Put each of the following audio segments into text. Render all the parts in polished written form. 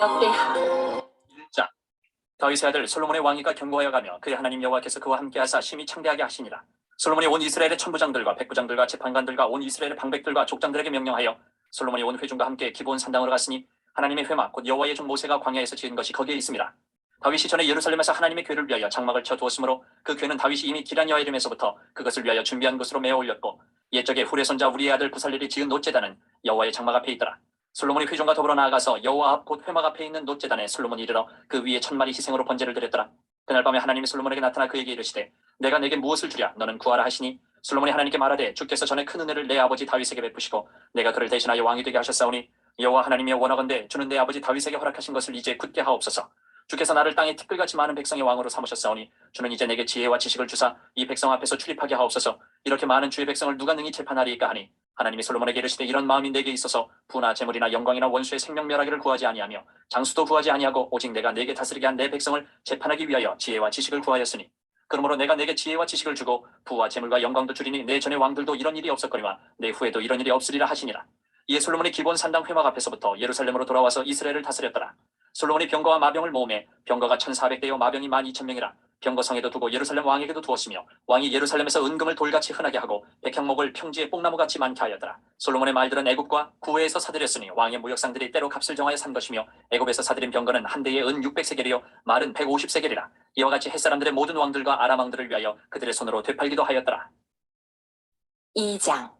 역대하 1장 다윗의 아들 솔로몬의 왕위가 견고하여 가며 그의 하나님 여호와께서 그와 함께하사 심히 창대하게 하시니라. 솔로몬이 온 이스라엘의 천부장들과 백부장들과 재판관들과 온 이스라엘의 방백들과 족장들에게 명령하여 솔로몬이 온 회중과 함께 기브온 산당으로 갔으니 하나님의 회막 곧 여호와의 종 모세가 광야에서 지은 것이 거기에 있음이라. 다윗이 전에 예루살렘에서 하나님의 궤를 위하여 장막을 쳐 두었으므로 그 궤는 다윗이 이미 기럇여아림에서부터 그것을 위하여 준비한 곳으로 메어 올렸고 옛적에 훌의 손자 우리의 아들 부살렐이 지은 놋제단은 여호와의 장막 앞에 있더라. 솔로몬이 회중과 더불어 나아가서 여호와 앞 곧 회막 앞에 있는 놋제단에 솔로몬이 이르러 그 위에 1000마리 희생으로 번제를 드렸더라. 그날 밤에 하나님이 솔로몬에게 나타나 그에게 이르시되 내가 내게 무엇을 주랴 너는 구하라 하시니 솔로몬이 하나님께 말하되 주께서 전에 큰 은혜를 내 아버지 다윗에게 베푸시고 내가 그를 대신하여 왕이 되게 하셨사오니 여호와 하나님이여 원하건대 주는 내 아버지 다윗에게 허락하신 것을 이제 굳게 하옵소서. 주께서 나를 땅에 티끌같이 많은 백성의 왕으로 삼으셨사오니 주는 이제 내게 지혜와 지식을 주사 이 백성 앞에서 출입하게 하옵소서. 이렇게 많은 주의 백성을 누가 능히 재판하리이까 하니 하나님이 솔로몬에게 이르시되 이런 마음이 내게 있어서 부나 재물이나 영광이나 원수의 생명 멸하기를 구하지 아니하며 장수도 구하지 아니하고 오직 내가 내게 다스리게 한 내 백성을 재판하기 위하여 지혜와 지식을 구하였으니 그러므로 내가 내게 지혜와 지식을 주고 부와 재물과 영광도 주리니 내 전의 왕들도 이런 일이 없었거니와 내 후에도 이런 일이 없으리라 하시니라. 이에 솔로몬이 기브온 산당 회막 앞에서부터 예루살렘으로 돌아와서 이스라엘을 다스렸더라. 솔로몬이 병거와 마병을 모으매 병거가 1400대요 마병이 12000명이라. 병거성에도 두고 예루살렘 왕에게도 두었으며 왕이 예루살렘에서 은금을 돌같이 흔하게 하고 백향목을 평지에 뽕나무같이 많게 하였더라. 솔로몬의 말들은 애굽과 구해에서 사들였으니 왕의 무역상들이 때로 값을 정하여 산 것이며 애굽에서 사들인 병거는 한 대에 은 600세겔이요 말은 150세겔이라. 이와 같이 햇사람들의 모든 왕들과 아람 왕들을 위하여 그들의 손으로 되팔기도 하였더라. 2장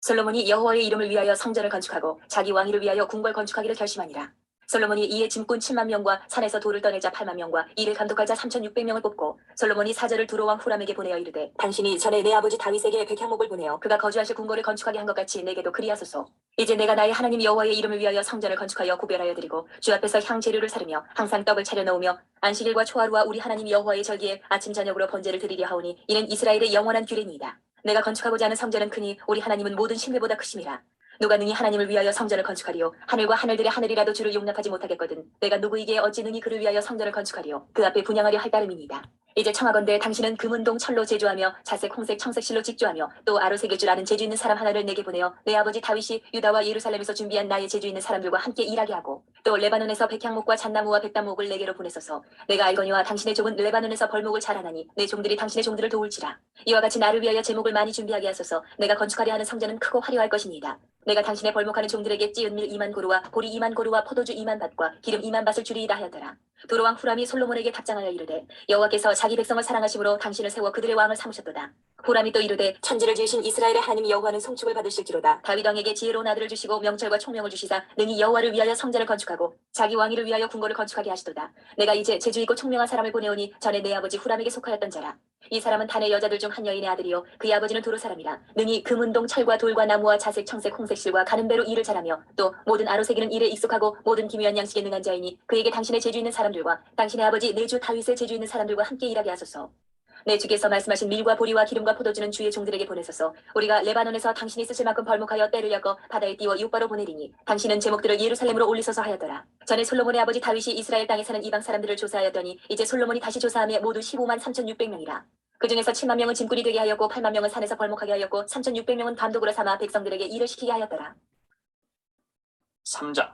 솔로몬이 여호와의 이름을 위하여 성전을 건축하고 자기 왕위를 위하여 궁궐 건축하기를 결심하니라. 솔로몬이 이에 짐꾼 7만 명과 산에서 돌을 떠낼 자 8만 명과 이를 감독할 자 3600명을 뽑고 솔로몬이 사절을 두로 왕 후람에게 보내어 이르되 당신이 전에 내 아버지 다윗에게 백향목을 보내어 그가 거주하실 궁궐을 건축하게 한 것 같이 내게도 그리하소서. 이제 내가 나의 하나님 여호와의 이름을 위하여 성전을 건축하여 구별하여 드리고 주 앞에서 향 재료를 사르며 항상 떡을 차려 놓으며 안식일과 초하루와 우리 하나님 여호와의 절기에 아침 저녁으로 번제를 드리려 하오니 이는 이스라엘의 영원한 규례니이다. 내가 건축하고자 하는 성전은 크니 우리 하나님은 모든 신들보다 크심이라. 누가 능히 하나님을 위하여 성전을 건축하리요 하늘과 하늘들의 하늘이라도 주를 용납하지 못하겠거든 내가 누구이기에 어찌 능히 그를 위하여 성전을 건축하리요 그 앞에 분향하려 할 따름이니이다. 이제 청하건대 당신은 금은동 철로 제조하며 자색 홍색 청색실로 직조하며 또 아로새길 줄 아는 재주 있는 사람 하나를 내게 보내어 내 아버지 다윗이 유다와 예루살렘에서 준비한 나의 재주 있는 사람들과 함께 일하게 하고 또 레바논에서 백향목과 잣나무와 백단목을 내게로 보내소서. 내가 알거니와 당신의 종은 레바논에서 벌목을 잘하나니 내 종들이 당신의 종들을 도울지라. 이와 같이 나를 위하여 제목을 많이 준비하게 하소서. 내가 건축하려 하는 성전은 크고 화려할 것이니이다. 내가 당신의 벌목하는 종들에게 찌은 밀 2만 고루와 보리 2만 고루와 포도주 2만 밭과 기름 2만 밭을 주리이다 하였더라. 도로왕 후람이 솔로몬에게 답장하여 이르되 여호와께서 자기 백성을 사랑하심으로 당신을 세워 그들의 왕을 삼으셨도다. 후람이 또 이르되 천지를 지으신 이스라엘의 하나님 여호와는 송축을 받으실지로다. 다윗 왕에게 지혜로운 아들을 주시고 명철과 총명을 주시사 능히 여호와를 위하여 성전을 건축하고 자기 왕위를 위하여 궁궐을 건축하게 하시도다. 내가 이제 재주 있고 총명한 사람을 보내오니 전에 내 아버지 후람에게 속하였던 자라. 이 사람은 단의 여자들 중 한 여인의 아들이요 그의 아버지는 도로 사람이라. 능히 금은동 철과 돌과 나무와 자색 청색 홍색실과 가는 배로 일을 잘하며 또 모든 아로새기는 일에 익숙하고 모든 기묘한 양식에 능한 자이니 그에게 당신의 재주 있는 사람들과 당신의 아버지 내 주 다윗의 재주 있는 사람들과 함께 일하게 하소서. 내 주께서 말씀하신 밀과 보리와 기름과 포도주는 주의 종들에게 보내소서. 우리가 레바논에서 당신이 쓰실 만큼 벌목하여 때를 엮어 바다에 띄워 육바로 보내리니 당신은 제목들을 예루살렘으로 올리소서 하였더라. 전에 솔로몬의 아버지 다윗이 이스라엘 땅에 사는 이방 사람들을 조사하였더니 이제 솔로몬이 다시 조사하며 모두 15만 3600명이라. 그 중에서 7만 명은 짐꾼이 되게 하였고 8만 명은 산에서 벌목하게 하였고 3600명은 감독으로 삼아 백성들에게 일을 시키게 하였더라. 3장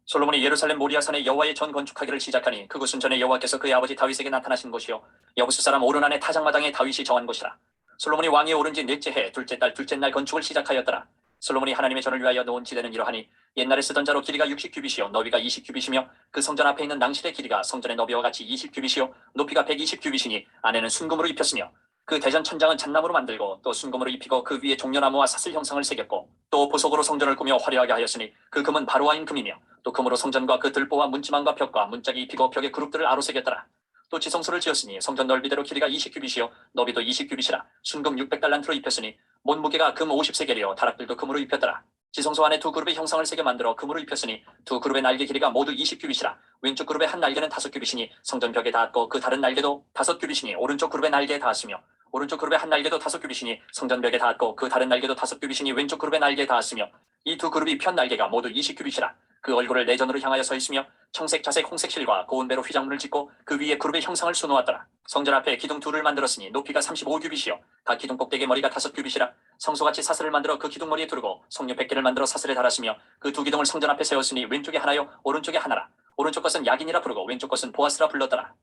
솔로몬이 예루살렘 모리아산에 여호와의 전 건축하기를 시작하니 그곳은 전에 여호와께서 그의 아버지 다윗에게 나타나신 곳이요 여부스 사람 오르난의 타작마당에 다윗이 정한 곳이라. 솔로몬이 왕위에 오른 지 넷째 해 둘째 달 둘째 날 건축을 시작하였더라. 솔로몬이 하나님의 전을 위하여 놓은 지대는 이러하니 옛날에 쓰던 자로 길이가 60규빗이요 너비가 20규빗이며 그 성전 앞에 있는 낭실의 길이가 성전의 너비와 같이 20규빗이요 높이가 120규빗이니 안에는 순금으로 입혔으며 그 대전 천장은 잣나무로 만들고 또 순금으로 입히고 그 위에 종려나무와 사슬 형상을 새겼고 또 보석으로 성전을 꾸며 화려하게 하였으니 그 금은 바로와인 금이며 또 금으로 성전과 그 들보와 문지망과 벽과 문짝이 입히고 벽에 그룹들을 아로새겼더라. 또 지성소를 지었으니 성전 넓이대로 길이가 20규빗이요 너비도 20규빗이라 순금 600달란트로 입혔으니 못무게가 금 50세겔이요 다락들도 금으로 입혔더라. 지성소 안에 두 그룹의 형상을 새겨 만들어 금으로 입혔으니 두 그룹의 날개 길이가 모두 20규빗이라. 왼쪽 그룹의 한 날개는 5규빗이니 성전 벽에 닿았고 그 다른 날개도 5규빗이니 오른쪽 그룹의 날개에 닿았으며 오른쪽 그룹의 한 날개도 5규빗이니 성전 벽에 닿았고 그 다른 날개도 5규빗이니 왼쪽 그룹의 날개에 닿았으며 이 두 그룹이 편 날개가 모두 20규빗이라. 그 얼굴을 내전으로 향하여 서 있으며 청색 자색 홍색 실과 고운 배로 휘장문을 짓고 그 위에 그룹의 형상을 수놓았더라. 성전 앞에 기둥 둘을 만들었으니 높이가 35규빗이요 각 기둥 꼭대기 머리가 5규빗이라. 성소같이 사슬을 만들어 그 기둥 머리에 두르고 석류 100개를 만들어 사슬에 달았으며 그 두 기둥을 성전 앞에 세웠으니 왼쪽에 하나요 오른쪽에 하나라. 오른쪽 것은 야긴이라 부르고 왼쪽 것은 보아스라 불렀더라.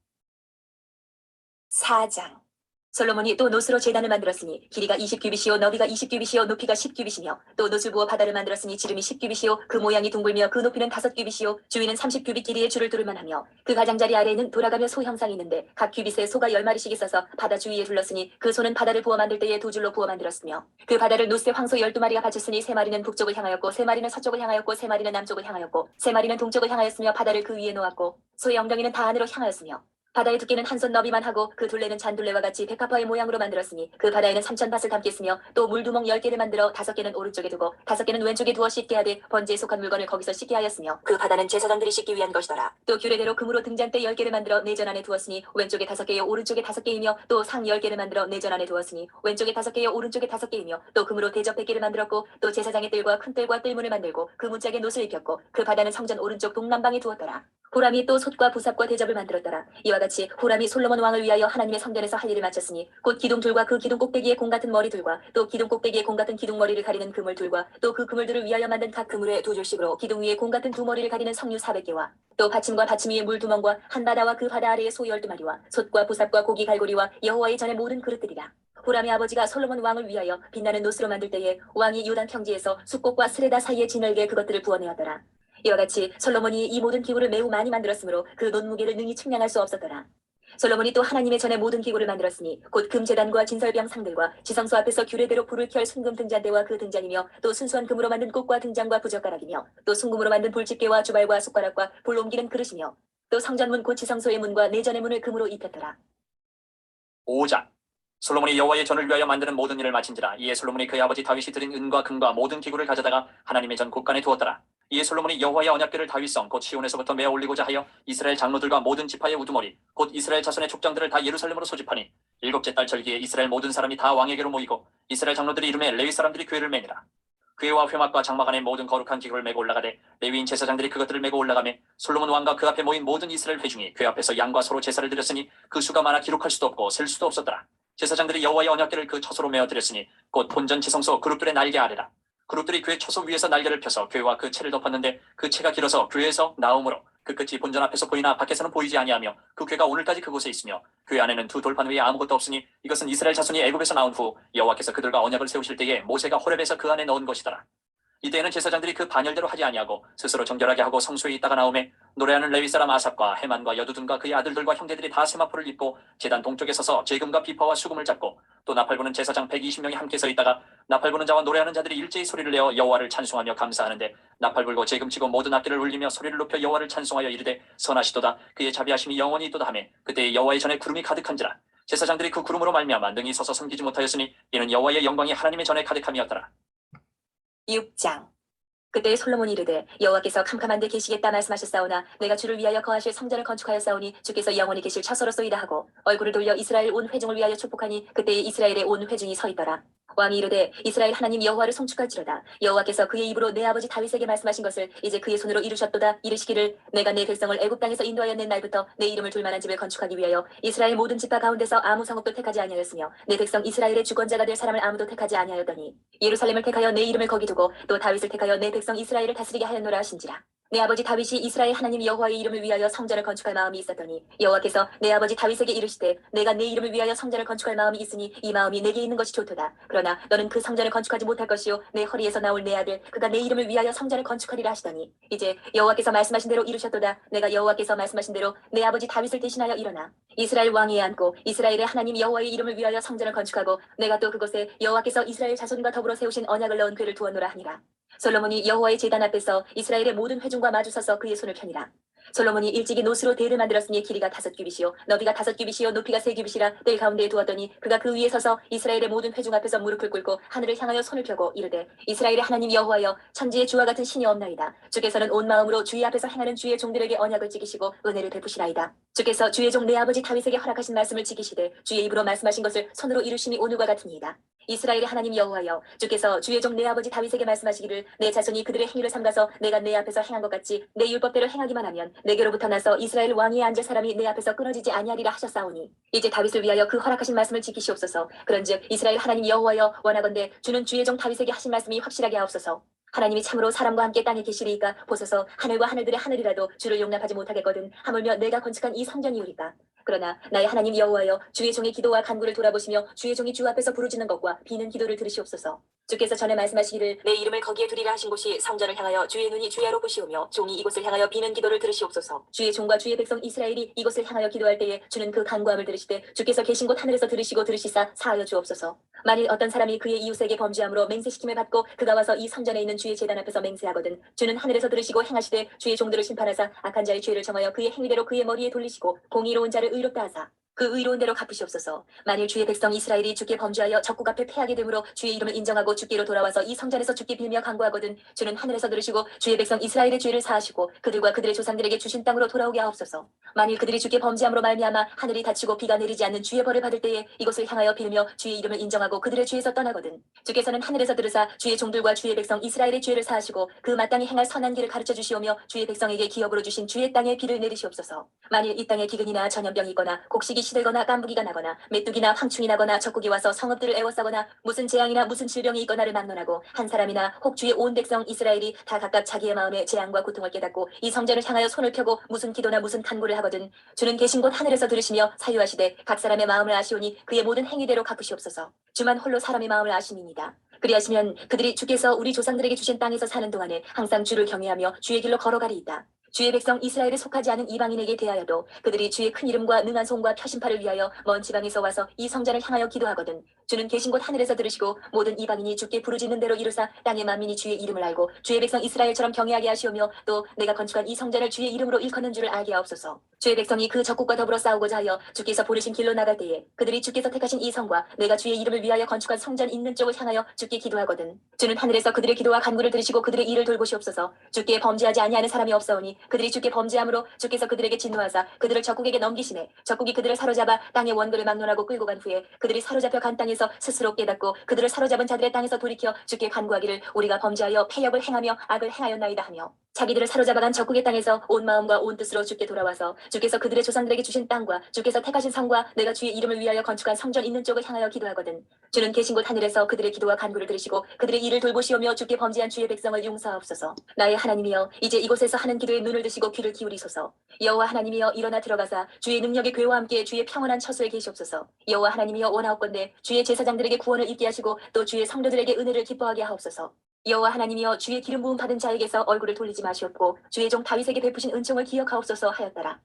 4장. 솔로몬이 또 노스로 제단을 만들었으니 길이가 20규빗이요 너비가 20규빗이요 높이가 10규빗이며 또 노술 부어 바다를 만들었으니 지름이 10규빗이요 그 모양이 둥글며 그 높이는 5규빗이요 주위는 30규빗 길이의 줄을 두를만 하며 그 가장자리 아래에는 돌아가며 소 형상이 있는데 각 규빗에 소가 10마리씩 있어서 바다 주위에 둘렀으니 그 소는 바다를 부어 만들 때에 두 줄로 부어 만들었으며 그 바다를 노스에 황소 12마리가 바쳤으니 3마리는 북쪽을 향하였고 3마리는 서쪽을 향하였고 3마리는 남쪽을 향하였고 3마리는 동쪽을 향하였으며 바다를 그 위에 놓았고 소의 엉덩이는 다 안으로 향하였으며 바다의 두께는 한 손 너비만 하고 그 둘레는 잔둘레와 같이 백합화의 모양으로 만들었으니 그 바다에는 3,000밭을 담게 했으며 또 물두멍 10개를 만들어 5개는 오른쪽에 두고 5개는 왼쪽에 두어 씻게 하되 번제에 속한 물건을 거기서 씻게 하였으며 그 바다는 제사장들이 씻기 위한 것이더라. 또 규례대로 금으로 등잔대 10개를 만들어 내전 안에 두었으니 왼쪽에 5개요 오른쪽에 5개이며 또 상 10개를 만들어 내전 안에 두었으니 왼쪽에 5개요 오른쪽에 5개이며 또 금으로 대접 100개를 만들었고 또 제사장의 뜰과 큰 뜰과 뜰문을 만들고 그 문짝에 놋을 입혔고 그 바다는 성전 오른쪽 동남방에 두었더라. 호람이 또 솥과 부삽과 대접을 만들었더라. 이와 같이 호람이 솔로몬 왕을 위하여 하나님의 성전에서 할 일을 마쳤으니 곧 기둥둘과 그 기둥 꼭대기에 공 같은 머리둘과 또 기둥 꼭대기에 공 같은 기둥 머리를 가리는 그물둘과 또 그 그물들을 위하여 만든 각 그물에 두 줄씩으로 기둥 위에 공 같은 두 머리를 가리는 석류 400개와 또 받침과 받침 위에 물두멍과 한 바다와 그 바다 아래에 소 12마리와 솥과 부삽과 고기 갈고리와 여호와의 전의 모든 그릇들이라. 호람의 아버지가 솔로몬 왕을 위하여 빛나는 노스로 만들 때에 왕이 요단 평지에서 숫꽃과 스레다 사이에 진흙에 그것들을 부어내었더라. 이와 같이 솔로몬이 이 모든 기구를 매우 많이 만들었으므로 그 논무게를 능히 측량할 수 없었더라. 솔로몬이 또 하나님의 전에 모든 기구를 만들었으니 곧 금제단과 진설병 상들과 지성소 앞에서 규례대로 불을 켤 순금 등잔대와 그 등잔이며 또 순수한 금으로 만든 꽃과 등잔과 부젓가락이며 또 순금으로 만든 불집게와 주발과 숟가락과 불 옮기는 그릇이며 또 성전문 곧 지성소의 문과 내전의 문을 금으로 입혔더라. 5장. 솔로몬이 여호와의 전을 위하여 만드는 모든 일을 마친지라. 이에 솔로몬이 그의 아버지 다윗이 드린 은과 금과 모든 기구를 가져다가 하나님의 전 곳간에 두었더라. 이에 솔로몬이 여호와의 언약궤를 다윗성 곧 시온에서부터 메어 올리고자 하여 이스라엘 장로들과 모든 지파의 우두머리 곧 이스라엘 자손의 족장들을 다 예루살렘으로 소집하니 일곱째 달 절기에 이스라엘 모든 사람이 다 왕에게로 모이고 이스라엘 장로들이 이름에 레위 사람들이 궤를 매니라. 궤와 회막과 장막 안에 모든 거룩한 기구를 메고 올라가되 레위인 제사장들이 그것들을 메고 올라가매 솔로몬 왕과 그 앞에 모인 모든 이스라엘 회중이 궤 앞에서 양과 소로 제사를 드렸으니 그 수가 많아 기록할 수도 없고 셀 수도 없었더라. 제사장들이 여호와의 언약궤를 그 처소로 메어 드렸으니 곧 본전 지성소 그룹들의 날개 아래라. 그룹들이 궤 처소 위에서 날개를 펴서 궤와 그 채를 덮었는데 그 채가 길어서 궤에서 나오므로 그 끝이 본전 앞에서 보이나 밖에서는 보이지 아니하며 그 궤가 오늘까지 그곳에 있으며 궤 안에는 두 돌판 외에 아무것도 없으니 이것은 이스라엘 자손이 애굽에서 나온 후 여호와께서 그들과 언약을 세우실 때에 모세가 호렙에서 그 안에 넣은 것이더라. 이때에는 제사장들이 그 반열대로 하지 아니하고 스스로 정결하게 하고 성소에 있다가 나오매 노래하는 레위 사람 아삽과 헤만과 여두둔과 그의 아들들과 형제들이 다 세마포를 입고 제단 동쪽에 서서 제금과 비파와 수금을 잡고 또 나팔 부는 제사장 120명이 함께 서 있다가 나팔 부는 자와 노래하는 자들이 일제히 소리를 내어 여호와를 찬송하며 감사하는데 나팔 불고 제금 치고 모든 악기를 울리며 소리를 높여 여호와를 찬송하여 이르되 선하시도다 그의 자비하심이 영원히 있도다 하매 그때 여호와의 전에 구름이 가득한지라. 제사장들이 그 구름으로 말미암아 능히 서서 섬기지 못하였으니 이는 여호와의 영광이 하나님의 전에 가득함이었더라. 6장. 그때 솔로몬이 이르되 여호와께서 캄캄한 데 계시겠다 말씀하셨사오나 내가 주를 위하여 거하실 성전을 건축하였사오니 주께서 영원히 계실 처소로소이다 하고 얼굴을 돌려 이스라엘 온 회중을 위하여 축복하니 그때 이스라엘의 온 회중이 서 있더라. 왕이 이르되 이스라엘 하나님 여호와를 송축할지로다. 여호와께서 그의 입으로 내 아버지 다윗에게 말씀하신 것을 이제 그의 손으로 이루셨도다. 이르시기를 내가 내 백성을 애굽 땅에서 인도하여 낸 날부터 내 이름을 둘 만한 집을 건축하기 위하여 이스라엘 모든 지파 가운데서 아무 성읍도 택하지 아니하였으며 내 백성 이스라엘의 주권자가 될 사람을 아무도 택하지 아니하였더니 예루살렘을 택하여 내 이름을 거기 두고 또 다윗을 택하여 내 백성 이스라엘을 다스리게 하였노라 하신지라. 내 아버지 다윗이 이스라엘 하나님 여호와의 이름을 위하여 성전을 건축할 마음이 있었더니 여호와께서 내 아버지 다윗에게 이르시되 내가 내 이름을 위하여 성전을 건축할 마음이 있으니 이 마음이 내게 있는 것이 좋도다. 그러나 너는 그 성전을 건축하지 못할 것이요 내 허리에서 나올 내 아들 그가 내 이름을 위하여 성전을 건축하리라 하시더니 이제 여호와께서 말씀하신 대로 이루셨도다. 내가 여호와께서 말씀하신 대로 내 아버지 다윗을 대신하여 일어나 이스라엘 왕위에 앉고 이스라엘의 하나님 여호와의 이름을 위하여 성전을 건축하고 내가 또 그곳에 여호와께서 이스라엘 자손과 더불어 세우신 언약을 넣은 궤를 두었노라 하니라. 솔로몬이 여호와의 제단 앞에서 이스라엘의 모든 회중과 마주서서 그의 손을 펴니라. 솔로몬이 일찍이 노스로 대를 만들었으니 길이가 5규빗이요 너비가 5규빗이요 높이가 3규빗이라 뜰 가운데에 두었더니 그가 그 위에 서서 이스라엘의 모든 회중 앞에서 무릎을 꿇고 하늘을 향하여 손을 펴고 이르되 이스라엘의 하나님 여호와여 천지의 주와 같은 신이 없나이다. 주께서는 온 마음으로 주의 앞에서 행하는 주의 종들에게 언약을 지키시고 은혜를 베푸시나이다. 주께서 주의 종 내 아버지 다윗에게 허락하신 말씀을 지키시되 주의 입으로 말씀하신 것을 손으로 이루심이 오늘과 같으니이다. 이스라엘의 하나님 여호와여 주께서 주의 종 내 아버지 다윗에게 말씀하시기를 내 자손이 그들의 행위를 삼가서 내가 내 앞에서 행한 것 같이 내 율법대로 행하기만 하면 내게로부터 나서 이스라엘 왕위에 앉을 사람이 내 앞에서 끊어지지 아니하리라 하셨사오니 이제 다윗을 위하여 그 허락하신 말씀을 지키시옵소서. 그런즉 이스라엘 하나님 여호와여 원하건대 주는 주의 종 다윗에게 하신 말씀이 확실하게 하옵소서. 하나님이 참으로 사람과 함께 땅에 계시리이까 보소서 하늘과 하늘들의 하늘이라도 주를 용납하지 못하겠거든 하물며 내가 건축한 이 성전이오리까. 그러나 나의 하나님 여호와여 주의 종의 기도와 간구를 돌아보시며 주의 종이 주 앞에서 부르짖는 것과 비는 기도를 들으시옵소서. 주께서 전에 말씀하시기를 내 이름을 거기에 두리라 하신 곳이 성전을 향하여 주의 눈이 주야로 보시오며 종이 이곳을 향하여 비는 기도를 들으시옵소서. 주의 종과 주의 백성 이스라엘이 이곳을 향하여 기도할 때에 주는 그 간구함을 들으시되 주께서 계신 곳 하늘에서 들으시고 들으시사 사하여 주옵소서. 만일 어떤 사람이 그의 이웃에게 범죄함으로 맹세시킴을 받고 그가 와서 이 성전에 있는 주의 제단 앞에서 맹세하거든 주는 하늘에서 들으시고 행하시되 주의 종들을 심판하사 악한 자의 죄를 정하여 그의 행위대로 그의 머리에 돌리시고 공의로운 자를 의롭다 하사 그 의로운 대로 갚으시옵소서. 만일 주의 백성 이스라엘이 주께 범죄하여 적국 앞에 패하게 되므로 주의 이름을 인정하고 주께로 돌아와서 이 성전에서 주께 빌며 간구하거든 주는 하늘에서 들으시고 주의 백성 이스라엘의 죄를 사하시고 그들과 그들의 조상들에게 주신 땅으로 돌아오게 하옵소서. 만일 그들이 주께 범죄함으로 말미암아 하늘이 닫히고 비가 내리지 않는 주의 벌을 받을 때에 이곳을 향하여 빌며 주의 이름을 인정하고 그들의 죄에서 떠나거든 주께서는 하늘에서 들으사 주의 종들과 주의 백성 이스라엘의 죄를 사하시고 그 마땅히 행할 선한 길을 가르쳐 주시오며 주의 백성에게 기업으로 주신 주의 땅에 비를 내리시옵소서. 만일 이 땅에 기근이나 전염병이 있거나 곡식이 시들거나 깐부기가 나거나 메뚜기나 황충이 나거나 적국이 와서 성읍들을 에워싸거나 무슨 재앙이나 무슨 질병이 있거나를 막론하고 한 사람이나 혹 주의 온 백성 이스라엘이 다 각각 자기의 마음에 재앙과 고통을 깨닫고 이 성전을 향하여 손을 펴고 무슨 기도나 무슨 간구를 하거든 주는 계신 곳 하늘에서 들으시며 사유하시되 각 사람의 마음을 아시오니 그의 모든 행위대로 갚으시옵소서. 주만 홀로 사람의 마음을 아심이니이다. 그리하시면 그들이 주께서 우리 조상들에게 주신 땅에서 사는 동안에 항상 주를 경외하며 주의 길로 걸어가리이다. 주의 백성 이스라엘에 속하지 않은 이방인에게 대하여도 그들이 주의 큰 이름과 능한 손과 표심팔을 위하여 먼 지방에서 와서 이 성전을 향하여 기도하거든 주는 계신 곳 하늘에서 들으시고 모든 이방인이 주께 부르짖는 대로 이루사 땅의 만민이 주의 이름을 알고 주의 백성 이스라엘처럼 경외하게 하시오며 또 내가 건축한 이 성전을 주의 이름으로 일컫는 줄을 알게 하옵소서. 주의 백성이 그 적국과 더불어 싸우고자 하여 주께서 보내신 길로 나갈 때에 그들이 주께서 택하신 이 성과 내가 주의 이름을 위하여 건축한 성전 있는 쪽을 향하여 주께 기도하거든 주는 하늘에서 그들의 기도와 간구를 들으시고 그들의 일을 돌보시옵소서. 주께 범죄하지 아니하는 사람이 없사오니 그들이 주께 범죄함으로 주께서 그들에게 진노하사 그들을 적국에게 넘기시매 적국이 그들을 사로잡아 땅의 원거를 막론하고 끌고 간 후에 그들이 사로잡혀 간 땅에서 스스로 깨닫고 그들을 사로잡은 자들의 땅에서 돌이켜 주께 간구하기를 우리가 범죄하여 패역을 행하며 악을 행하였나이다 하며 자기들을 사로잡아간 적국의 땅에서 온 마음과 온 뜻으로 주께 돌아와서 주께서 그들의 조상들에게 주신 땅과 주께서 택하신 성과 내가 주의 이름을 위하여 건축한 성전 있는 쪽을 향하여 기도하거든 주는 계신 곳 하늘에서 그들의 기도와 간구를 들으시고 그들의 일을 돌보시오며 주께 범죄한 주의 백성을 용서하옵소서. 나의 하나님이여 이제 이곳에서 하는 기도에 눈을 드시고 귀를 기울이소서. 여호와 하나님이여 일어나 들어가사 주의 능력의 괴와 함께 주의 평온한 처소에 계시옵소서. 여호와 하나님이여 원하옵건대 주의 제사장들에게 구원을 입게 하시고 또 주의 성도들에게 은혜를 기뻐하게 하옵소서. 여호와 하나님이여 주의 기름 부음 받은 자에게서 얼굴을 돌리지 마시옵고 주의 종 다윗에게 베푸신 은총을 기억하옵소서 하였더라.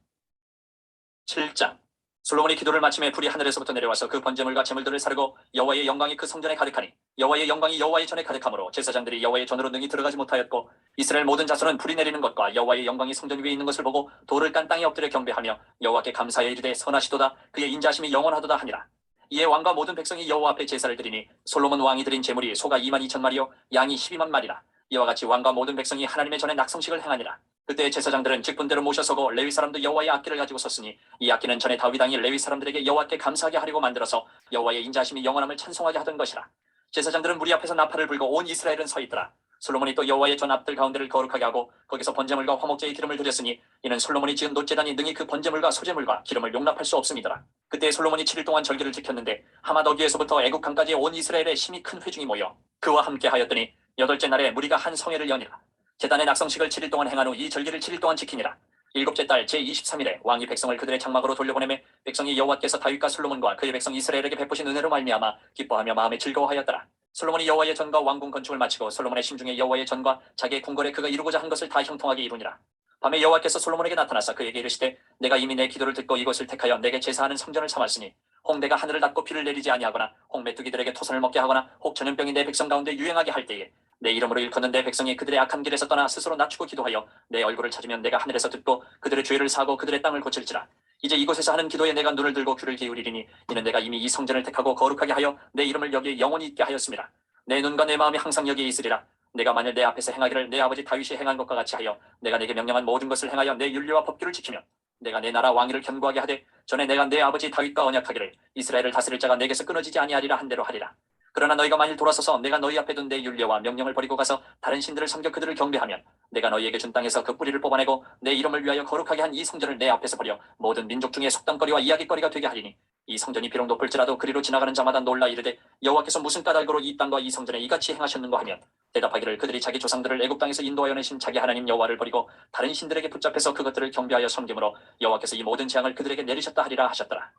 7장. 솔로몬이 기도를 마침에 불이 하늘에서부터 내려와서 그 번제물과 제물들을 사르고 여호와의 영광이 그 성전에 가득하니 여호와의 영광이 여호와의 전에 가득하므로 제사장들이 여호와의 전으로 능히 들어가지 못하였고 이스라엘 모든 자손은 불이 내리는 것과 여호와의 영광이 성전 위에 있는 것을 보고 돌을 깐 땅에 엎드려 경배하며 여호와께 감사하여 이르되 선하시도다 그의 인자하심이 영원하도다 하니라. 이에 왕과 모든 백성이 여호와 앞에 제사를 드리니 솔로몬 왕이 드린 제물이 소가 22,000마리요 양이 12만 마리라. 이와 같이 왕과 모든 백성이 하나님의 전에 낙성식을 행하니라. 그때 제사장들은 직분대로 모셔서고 레위 사람도 여호와의 악기를 가지고 섰으니 이 악기는 전에 다윗 왕이 레위 사람들에게 여호와께 감사하게 하려고 만들어서 여호와의 인자하심이 영원함을 찬송하게 하던 것이라. 제사장들은 무리 앞에서 나팔을 불고 온 이스라엘은 서 있더라. 솔로몬이 또 여호와의 전 앞들 가운데를 거룩하게 하고 거기서 번제물과 화목제의 기름을 드렸으니 이는 솔로몬이 지은 놋제단이 능히 그 번제물과 소제물과 기름을 용납할 수 없음이더라. 그때 솔로몬이 7일 동안 절기를 지켰는데 하마더기에서부터 애국강까지 온 이스라엘에 심히 큰 회중이 모여 그와 함께 하였더니 8째 날에 무리가 한 성회를 여니라. 제단의 낙성식을 7일 동안 행한 후 이 절기를 7일 동안 지키니라. 7째 달 제23일에 왕이 백성을 그들의 장막으로 돌려보내매 백성이 여호와께서 다윗과 솔로몬과 그의 백성 이스라엘에게 베푸신 은혜로 말미암아 기뻐하며 마음에 즐거워하였더라. 솔로몬이 여호와의 전과 왕궁 건축을 마치고 솔로몬의 심중에 여호와의 전과 자기의 궁궐에 그가 이루고자 한 것을 다 형통하게 이루니라. 밤에 여호와께서 솔로몬에게 나타나사 그에게 이르시되 내가 이미 내 기도를 듣고 이것을 택하여 내게 제사하는 성전을 삼았으니 혹 내가 하늘을 닫고 비를 내리지 아니하거나 혹 메뚜기들에게 토선을 먹게 하거나 혹 전염병이 내 백성 가운데 유행하게 할 때에 내 이름으로 일컫는 내 백성이 그들의 악한 길에서 떠나 스스로 낮추고 기도하여 내 얼굴을 찾으면 내가 하늘에서 듣고 그들의 죄를 사하고 그들의 땅을 고칠지라. 이제 이곳에서 하는 기도에 내가 눈을 들고 귀를 기울이리니 이는 내가 이미 이 성전을 택하고 거룩하게 하여 내 이름을 여기에 영원히 있게 하였습니다. 내 눈과 내 마음이 항상 여기에 있으리라. 내가 만일 내 앞에서 행하기를 내 아버지 다윗이 행한 것과 같이 하여 내가 내게 명령한 모든 것을 행하여 내 율례와 법규를 지키면 내가 내 나라 왕위를 견고하게 하되 전에 내가 내 아버지 다윗과 언약하기를 이스라엘을 다스릴 자가 내게서 끊어지지 아니하리라 한 대로 하리라. 그러나 너희가 만일 돌아서서 내가 너희 앞에 둔 내 율례와 명령을 버리고 가서 다른 신들을 섬겨 그들을 경배하면 내가 너희에게 준 땅에서 그 뿌리를 뽑아내고 내 이름을 위하여 거룩하게 한 이 성전을 내 앞에서 버려 모든 민족 중에 속담거리와 이야기거리가 되게 하리니 이 성전이 비록 높을지라도 그리로 지나가는 자마다 놀라 이르되 여호와께서 무슨 까닭으로 이 땅과 이 성전에 이같이 행하셨는가 하면 대답하기를 그들이 자기 조상들을 애굽 땅에서 인도하여 내신 자기 하나님 여호와를 버리고 다른 신들에게 붙잡혀서 그것들을 경배하여 섬김으로 여호와께서 이 모든 재앙을 그들에게 내리셨다 하리라 하셨더라.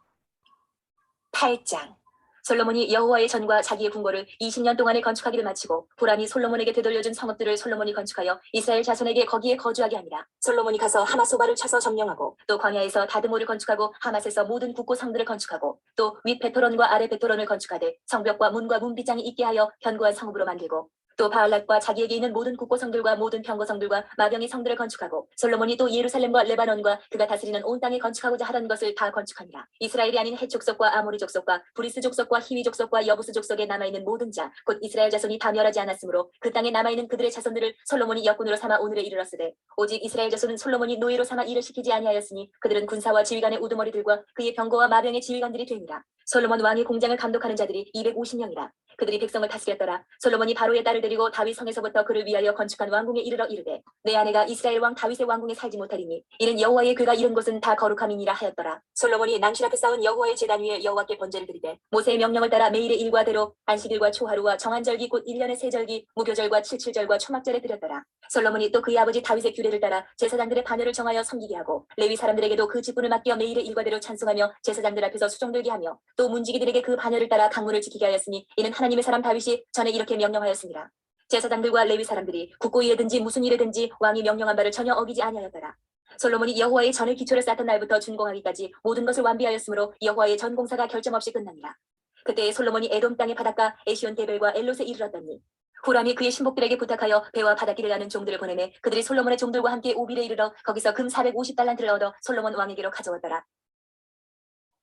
8장. 솔로몬이 여호와의 전과 자기의 궁궐을 20년 동안에 건축하기를 마치고 후람이 솔로몬에게 되돌려준 성읍들을 솔로몬이 건축하여 이스라엘 자손에게 거기에 거주하게 하니라. 솔로몬이 가서 하마소바를 쳐서 점령하고 또 광야에서 다드모를 건축하고 하맛에서 모든 국고 성들을 건축하고 또 윗 베토론과 아래 베토론을 건축하되 성벽과 문과 문빗장이 있게 하여 견고한 성읍으로 만들고 또 바알랏과 자기에게 있는 모든 국고성들과 모든 병거성들과 마병의 성들을 건축하고 솔로몬이 또 예루살렘과 레바논과 그가 다스리는 온 땅에 건축하고자 하던 것을 다 건축하니라. 이스라엘이 아닌 헷 족속과 아모리 족속과 브리스 족속과 히위 족속과 여부스 족속에 남아있는 모든 자 곧 이스라엘 자손이 다 멸하지 않았으므로 그 땅에 남아있는 그들의 자손들을 솔로몬이 역군으로 삼아 오늘에 이르렀으되 오직 이스라엘 자손은 솔로몬이 노예로 삼아 일을 시키지 아니하였으니 그들은 군사와 지휘관의 우두머리들과 그의 병거와 마병의 지휘관들이 되니라. 솔로몬 왕의 공장을 감독하는 자들이 250명이라. 그들이 백성을 다스렸더라. 솔로몬이 바로의 딸을 데리고 다윗 성에서부터 그를 위하여 건축한 왕궁에 이르러 이르되 내 아내가 이스라엘 왕 다윗의 왕궁에 살지 못하리니 이는 여호와의 그가 이른 곳은 다 거룩함이니라 하였더라. 솔로몬이 낭실 앞에 쌓은 여호와의 제단 위에 여호와께 번제를 드리되 모세의 명령을 따라 매일의 일과대로 안식일과 초하루와 정한절기 곧 1년의 세절기 무교절과 칠칠절과 초막절에 드렸더라. 솔로몬이 또 그의 아버지 다윗의 규례를 따라 제사장들의 반열을 정하여 섬기게 하고 레위 사람들에게도 그 직분을 맡겨 매일의 일과대로 찬송하며 제사장들 앞에서 수종들게 하며 또 문지기들에게 그 반열을 따라 강문을 지키게 하였으니 이는 하나님의 사람 다윗이 전에 이렇게 명령하였습니다. 제사장들과 레위 사람들이 국고일에든지 무슨 일에든지 왕이 명령한 바를 전혀 어기지 아니하였더라. 솔로몬이 여호와의 전의 기초를 쌓던 날부터 준공하기까지 모든 것을 완비하였으므로 여호와의 전 공사가 결점 없이 끝납니다. 그때에 솔로몬이 에돔 땅의 바닷가 에시온 데벨과 엘롯에 이르렀더니 후람이 그의 신복들에게 부탁하여 배와 바닷길을 가는 종들을 보내매 그들이 솔로몬의 종들과 함께 오빌에 이르러 거기서 금 450달란트를 얻어 솔로몬 왕에게로 가져왔더라.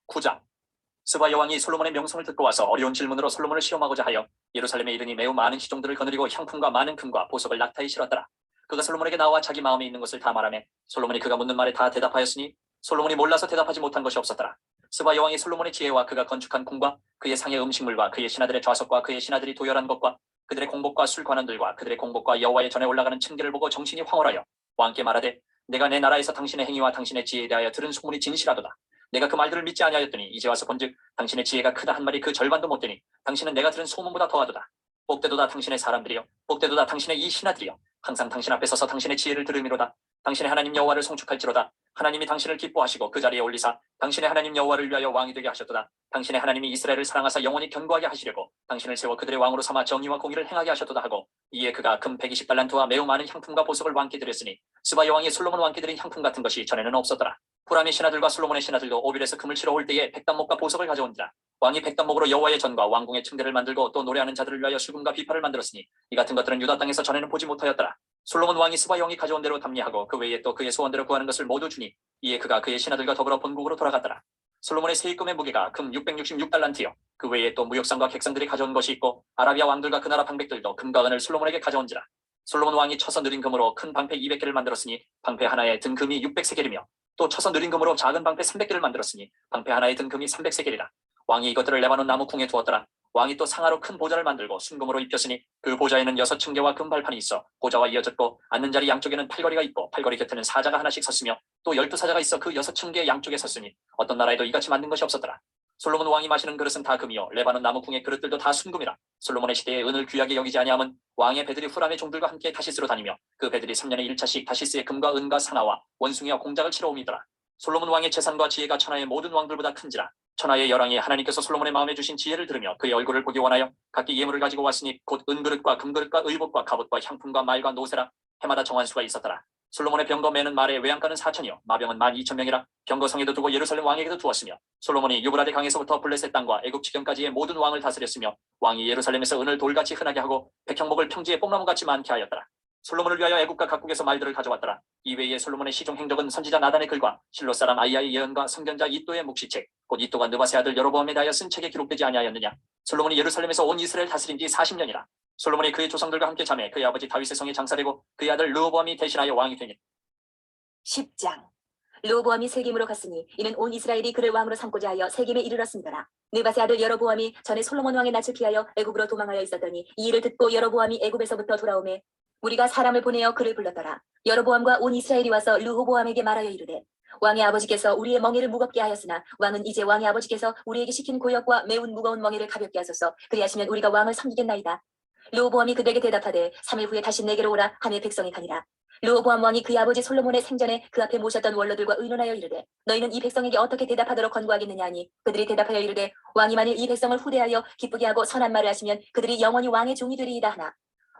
9장. 스바 여왕이 솔로몬의 명성을 듣고 와서 어려운 질문으로 솔로몬을 시험하고자 하여 예루살렘에 이르니 매우 많은 시종들을 거느리고 향품과 많은 금과 보석을 낙타에 실었더라. 그가 솔로몬에게 나와 자기 마음에 있는 것을 다 말하며 솔로몬이 그가 묻는 말에 다 대답하였으니 솔로몬이 몰라서 대답하지 못한 것이 없었더라. 스바 여왕이 솔로몬의 지혜와 그가 건축한 궁과 그의 상의 음식물과 그의 신하들의 좌석과 그의 신하들이 도열한 것과 그들의 공복과 술 관원들과 그들의 공복과 여호와의 전에 올라가는 층계를 보고 정신이 황홀하여 왕께 말하되 내가 내 나라에서 당신의 행위와 당신의 지혜에 대하여 들은 소문이 진실하도다. 내가 그 말들을 믿지 아니하였더니 이제 와서 본즉 당신의 지혜가 크다 한 말이 그 절반도 못 되니 당신은 내가 들은 소문보다 더하도다. 복되도다 당신의 사람들이여 복되도다 당신의 이 신하들이여 항상 당신 앞에 서서 당신의 지혜를 들으미로다. 당신의 하나님 여호와를 송축할지로다. 하나님이 당신을 기뻐하시고 그 자리에 올리사 당신의 하나님 여호와를 위하여 왕이 되게 하셨도다. 당신의 하나님이 이스라엘을 사랑하사 영원히 견고하게 하시려고 당신을 세워 그들의 왕으로 삼아 정의와 공의를 행하게 하셨도다 하고 이에 그가 금 120달란트와 매우 많은 향품과 보석을 왕께 드렸으니 스바 여왕이 솔로몬 왕께 드린 향품 같은 것이 전에는 없었더라. 후람의 신하들과 솔로몬의 신하들도 오빌에서 금을 치러 올 때에 백단목과 보석을 가져온지라. 왕이 백단목으로 여호와의 전과 왕궁의 층대를 만들고 또 노래하는 자들을 위하여 수금과 비파를 만들었으니 이 같은 것들은 유다 땅에서 전에는 보지 못하였더라. 솔로몬 왕이 스바 여왕이 가져온 대로 답례하고 그 외에 또 그의 소원대로 구하는 것을 모두 주니 이에 그가 그의 신하들과 더불어 본국으로 돌아갔더라. 솔로몬의 세입금의 무게가 금 666달란트요. 그 외에 또 무역상과 객상들이 가져온 것이 있고 아라비아 왕들과 그 나라 방백들도 금과 은을 솔로몬에게 가져온지라. 솔로몬 왕이 쳐서 느린 금으로 큰 방패 200개를 만들었으니 방패 하나에 든 금이 600세겔이며 또 쳐서 느린 금으로 작은 방패 300개를 만들었으니 방패 하나에 든 금이 300세겔이라. 왕이 이것들을 레바논 나무 궁에 두었더라. 왕이 또 상하로 큰 보좌를 만들고 순금으로 입혔으니 그 보좌에는 6층계와 금발판이 있어 보좌와 이어졌고 앉는 자리 양쪽에는 팔걸이가 있고 팔걸이 곁에는 사자가 하나씩 섰으며 또 12사자가 있어 그 6층계 양쪽에 섰으니 어떤 나라에도 이같이 만든 것이 없었더라. 솔로몬 왕이 마시는 그릇은 다 금이요 레바논 나무 궁의 그릇들도 다 순금이라. 솔로몬의 시대에 은을 귀하게 여기지 아니함은 왕의 배들이 후람의 종들과 함께 다시스로 다니며 그 배들이 3년에 1차씩 다시스의 금과 은과 상아와 원숭이와 공작을 치러 옵니더라. 솔로몬 왕의 재산과 지혜가 천하의 모든 왕들보다 큰지라. 천하의 열왕이 하나님께서 솔로몬의 마음에 주신 지혜를 들으며 그의 얼굴을 보기 원하여 각기 예물을 가지고 왔으니 곧 은그릇과 금그릇과 의복과 갑옷과 향품과 말과 노새라. 해마다 정한 수가 있었더라. 솔로몬의 병거 매는 말의 외양간은 4천이요 마병은 12,000명이라. 병거 성에도 두고 예루살렘 왕에게도 두었으며 솔로몬이 유브라데 강에서부터 블레셋 땅과 애굽 지경까지의 모든 왕을 다스렸으며 왕이 예루살렘에서 은을 돌같이 흔하게 하고 백향목을 평지에 뽕나무같이 많게 하였더라. 솔로몬을 위하여 애국과 각국에서 말들을 가져왔더라. 이외에 솔로몬의 시종 행적은 선지자 나단의 글과 실로 사람 아이야의 예언과 선견자 이또의 묵시책 곧 이또가 느바세 아들 여로보암에 대하여 쓴 책에 기록되지 아니하였느냐. 솔로몬이 예루살렘에서 온 이스라엘 다스린 지 40년이라. 솔로몬이 그의 조상들과 함께 자매 그의 아버지 다윗의 성에 장사되고 그의 아들 르호보암이 대신하여 왕이 되니. 10장. 르호보암이 세겜으로 갔으니 이는 온 이스라엘이 그를 왕으로 삼고자 하여 세겜에 이르렀습니다. 느바세 아들 여로보암이 전에 솔로몬 왕의 낯을 피하여 애굽으로 도망하여 있었더니 이 일을 듣고 여로보암이 애굽에서부터 돌아오매 우리가 사람을 보내어 그를 불렀더라. 여로보암과 온 이스라엘이 와서 르호보암에게 말하여 이르되 왕의 아버지께서 우리의 멍에를 무겁게 하였으나 왕은 이제 왕의 아버지께서 우리에게 시킨 고역과 매운 무거운 멍에를 가볍게 하소서. 그리하시면 우리가 왕을 섬기겠나이다. 르호보암이 그들에게 대답하되 3일 후에 다시 내게로 오라 하매 백성이 가니라. 르호보암 왕이 그의 아버지 솔로몬의 생전에 그 앞에 모셨던 원로들과 의논하여 이르되 너희는 이 백성에게 어떻게 대답하도록 권고하겠느냐 하니 그들이 대답하여 이르되 왕이 만일 이 백성을 후대하여 기쁘게 하고 선한 말을 하시면 그들이 영원히 왕의 종이 되리이다 하나.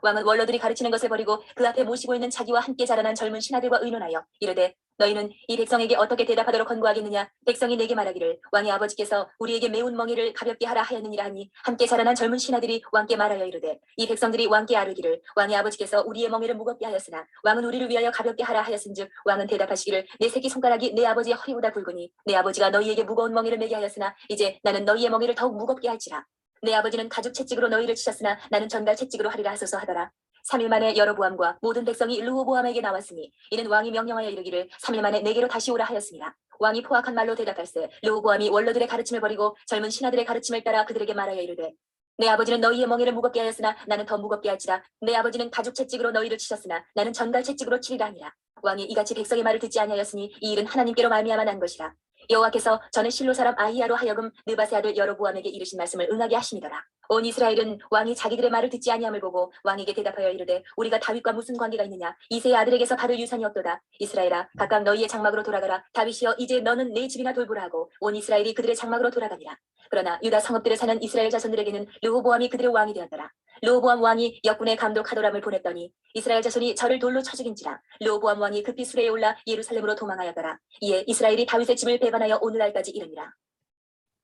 왕은 원로들이 가르치는 것을 버리고 그 앞에 모시고 있는 자기와 함께 자라난 젊은 신하들과 의논하여 이르되 너희는 이 백성에게 어떻게 대답하도록 권고하겠느냐. 백성이 내게 말하기를 왕의 아버지께서 우리에게 매운 멍에를 가볍게 하라 하였느니라 하니 함께 자라난 젊은 신하들이 왕께 말하여 이르되 이 백성들이 왕께 아뢰기를 왕의 아버지께서 우리의 멍에를 무겁게 하였으나 왕은 우리를 위하여 가볍게 하라 하였은즉 왕은 대답하시기를 내 새끼 손가락이 내 아버지의 허리보다 굵으니 내 아버지가 너희에게 무거운 멍에를 매게 하였으나 이제 나는 너희의 멍에를 더욱 무겁게 할지라. 내 아버지는 가죽 채찍으로 너희를 치셨으나 나는 전갈 채찍으로 하리라 하소서 하더라. 3일 만에 여로보암과 모든 백성이 르호보암에게 나왔으니 이는 왕이 명령하여 이르기를 3일 만에 내게로 다시 오라 하였습니다. 왕이 포악한 말로 대답할세 르호보암이 원로들의 가르침을 버리고 젊은 신하들의 가르침을 따라 그들에게 말하여 이르되 내 아버지는 너희의 멍에를 무겁게 하였으나 나는 더 무겁게 할지라. 내 아버지는 가죽 채찍으로 너희를 치셨으나 나는 전갈 채찍으로 치리라 하니라. 왕이 이같이 백성의 말을 듣지 아니하였으니 이 일은 하나님께로 말미암아 난 것이라. 여호와께서 전에 실로 사람 아히야로 하여금 느밧의 아들 여로보암에게 이르신 말씀을 응하게 하심이더라. 온 이스라엘은 왕이 자기들의 말을 듣지 아니함을 보고 왕에게 대답하여 이르되 우리가 다윗과 무슨 관계가 있느냐. 이새의 아들에게서 받을 유산이 없도다. 이스라엘아 각각 너희의 장막으로 돌아가라. 다윗이여 이제 너는 내 집이나 돌보라 하고 온 이스라엘이 그들의 장막으로 돌아가니라. 그러나 유다 성읍들에 사는 이스라엘 자손들에게는 르호보암이 그들의 왕이 되었더라. 르호보암 왕이 역군의 감독 하도람을 보냈더니 이스라엘 자손이 저를 돌로 쳐 죽인지라. 르호보암 왕이 급히 수레에 올라 예루살렘으로 도망하였더라. 이에 이스라엘이 다윗의 집을 배반하여 오늘날까지 이르니라.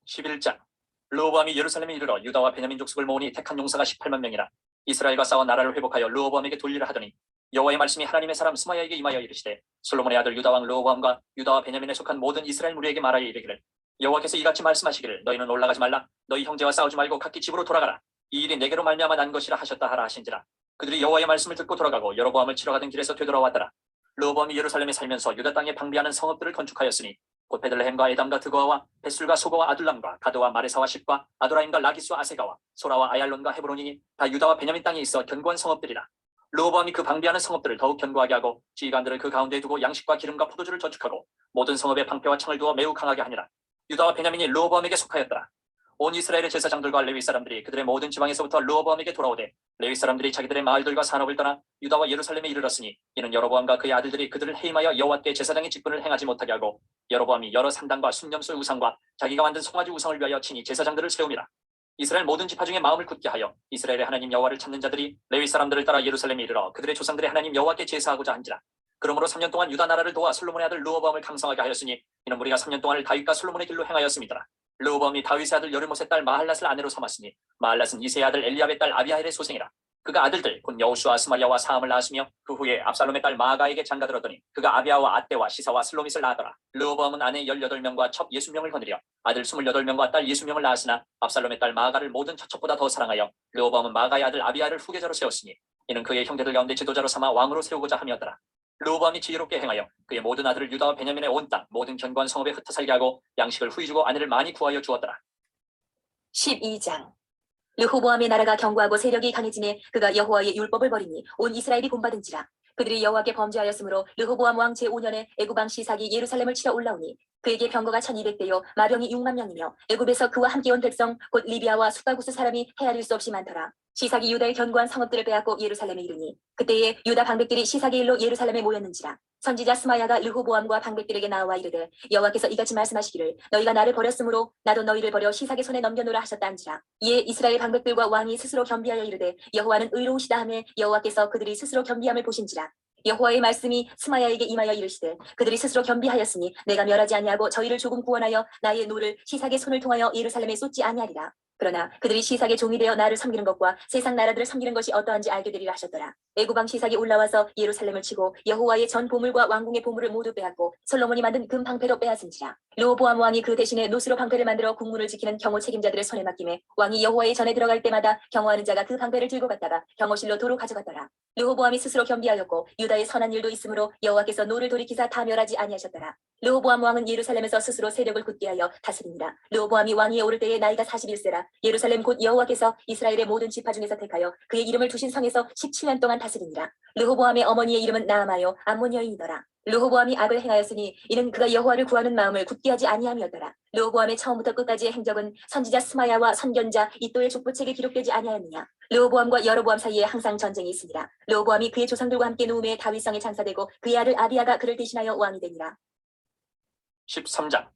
11장 르호보암이 예루살렘에 이르러 유다와 베냐민 족속을 모으니 택한 용사가 18만 명이라. 이스라엘과 싸워 나라를 회복하여 르호보암에게 돌리려 하더니 여호와의 말씀이 하나님의 사람 스마야에게 임하여 이르시되 솔로몬의 아들 유다 왕 르호보암과 유다와 베냐민에 속한 모든 이스라엘 무리에게 말하여 이르기를 여호와께서 이같이 말씀하시기를 너희는 올라가지 말라. 너희 형제와 싸우지 말고 각기 집으로 돌아가라. 이 일이 내게로 말미암아 난 것이라 하셨다 하라 하신지라. 그들이 여호와의 말씀을 듣고 돌아가고 여로보암을 치러 가던 길에서 되돌아왔더라. 르호보암이 예루살렘에 살면서 유다 땅에 방비하는 성읍들을 건축하였으니 곧 베들레헴과 에담과 드거와 벳술과 소거와 아둘람과 가드와 마레사와 십과 아도라임과 라기스와 아세가와 소라와 아얄론과 헤브론이니 다 유다와 베냐민 땅에 있어 견고한 성읍들이라. 르호보암이 그 방비하는 성읍들을 더욱 견고하게 하고 지휘관들을 그 가운데에 두고 양식과 기름과 포도주를 저축하고 모든 성읍에 방패와 창을 두어 매우 강하게 하니라. 유다와 베냐민이 르호보암에게 속하였더라. 온 이스라엘의 제사장들과 레위 사람들이 그들의 모든 지방에서부터 르호보암에게 돌아오되 레위 사람들이 자기들의 마을들과 산업을 떠나 유다와 예루살렘에 이르렀으니 이는 여로보암과 그의 아들들이 그들을 해임하여 여호와께 제사장의 직분을 행하지 못하게 하고 여로보암이 여러 산당과 순념술 우상과 자기가 만든 송아지 우상을 위하여 친히 제사장들을 세움이라. 이스라엘 모든 지파 중에 마음을 굳게 하여 이스라엘의 하나님 여호와를 찾는 자들이 레위 사람들을 따라 예루살렘에 이르러 그들의 조상들의 하나님 여호와께 제사하고자 한지라. 그러므로 3년 동안 유다 나라를 도와 솔로몬의 아들 르호보암을 강성하게 하였으니 이는 우리가 3년 동안을 다윗과 솔로몬의 길로 행하였음이더라. 르호보암이 다윗의 아들 여르못의 딸 마할랏을 아내로 삼았으니 마할랏은 이새의 아들 엘리압의 딸 아비하일의 소생이라. 그가 아들들 곧 여우수와 스마리아와 사함을 낳았으며 그 후에 압살롬의 딸 마아가에게 장가들었더니 그가 아비아와 아떼와 시사와 슬로밋을 낳았더라. 르호보암은 아내 18명과 첩 60명을 거느려 아들 28명과 딸 60명을 낳았으나 압살롬의 딸 마아가를 모든 처첩보다 더 사랑하여 르호보암은 마아가의 아들 아비아를 후계자로 세웠으니 이는 그의 형제들 가운데 지도자로 삼아 왕으로 세우고자 함이었더라. 르호보암이 지혜롭게 행하여 그의 모든 아들을 유다와 베냐민의 온 땅 모든 견고한 성읍에 흩어살게 하고 양식을 후히 주고 아내를 많이 구하여 주었더라. 12장 르호보암의 나라가 견고하고 세력이 강해지매 그가 여호와의 율법을 버리니 온 이스라엘이 본받은지라. 그들이 여호와께 범죄하였으므로 르호보암 왕 제5년에 애굽 왕 시삭이 예루살렘을 치러 올라오니 그에게 병거가 1200대요 마병이 6만 명이며 애굽에서 그와 함께 온 백성 곧 리비아와 수가구스 사람이 헤아릴 수 없이 많더라. 시삭이 유다의 견고한 성읍들을 빼앗고 예루살렘에 이르니 그때에 유다 방백들이 시삭의 일로 예루살렘에 모였는지라. 선지자 스마야가 르호보암과 방백들에게 나와 이르되 여호와께서 이같이 말씀하시기를 너희가 나를 버렸으므로 나도 너희를 버려 시삭의 손에 넘겨놓으라 하셨다 한지라. 이에 이스라엘 방백들과 왕이 스스로 겸비하여 이르되 여호와는 의로우시다 하매 여호와께서 그들이 스스로 겸비함을 보신지라. 여호와의 말씀이 스마야에게 임하여 이르시되 그들이 스스로 겸비하였으니 내가 멸하지 아니하고 저희를 조금 구원하여 나의 노를 시삭의 손을 통하여 예루살렘에 쏟지 아니하리라. 그러나 그들이 시삭의 종이 되어 나를 섬기는 것과 세상 나라들을 섬기는 것이 어떠한지 알게 되리라 하셨더라. 애굽 왕 시삭이 올라와서 예루살렘을 치고 여호와의 전 보물과 왕궁의 보물을 모두 빼앗고 솔로몬이 만든 금 방패로 빼앗은지라. 르호보암 왕이 그 대신에 노스로 방패를 만들어 국문을 지키는 경호 책임자들의 손에 맡김에 왕이 여호와의 전에 들어갈 때마다 경호하는 자가 그 방패를 들고 갔다가 경호실로 도로 가져갔더라. 르호보암이 스스로 겸비하였고 유다의 선한 일도 있으므로 여호와께서 노를 돌이키사 다 멸하지 아니하셨더라. 르호보암 왕은 예루살렘에서 스스로 세력을 굳게 하여 다스립니다. 르호보암이 왕위에 오를 때에 나이가 41세라. 예루살렘 곧 여호와께서 이스라엘의 모든 지파 중에서 택하여 그의 이름을 두신 성에서 17년 동안 다스리니라. 르호보암의 어머니의 이름은 나아마요 암몬 여인이더라. 르호보암이 악을 행하였으니 이는 그가 여호와를 구하는 마음을 굳게 하지 아니함이었더라. 르호보암의 처음부터 끝까지의 행적은 선지자 스마야와 선견자 이또의 족보책에 기록되지 아니하였느냐. 르호보암과 여로보암 사이에 항상 전쟁이 있으니라. 르호보암이 그의 조상들과 함께 누움에 다윗성에 장사되고 그의 아들 아비야가 그를 대신하여 왕이 되니라. 13장.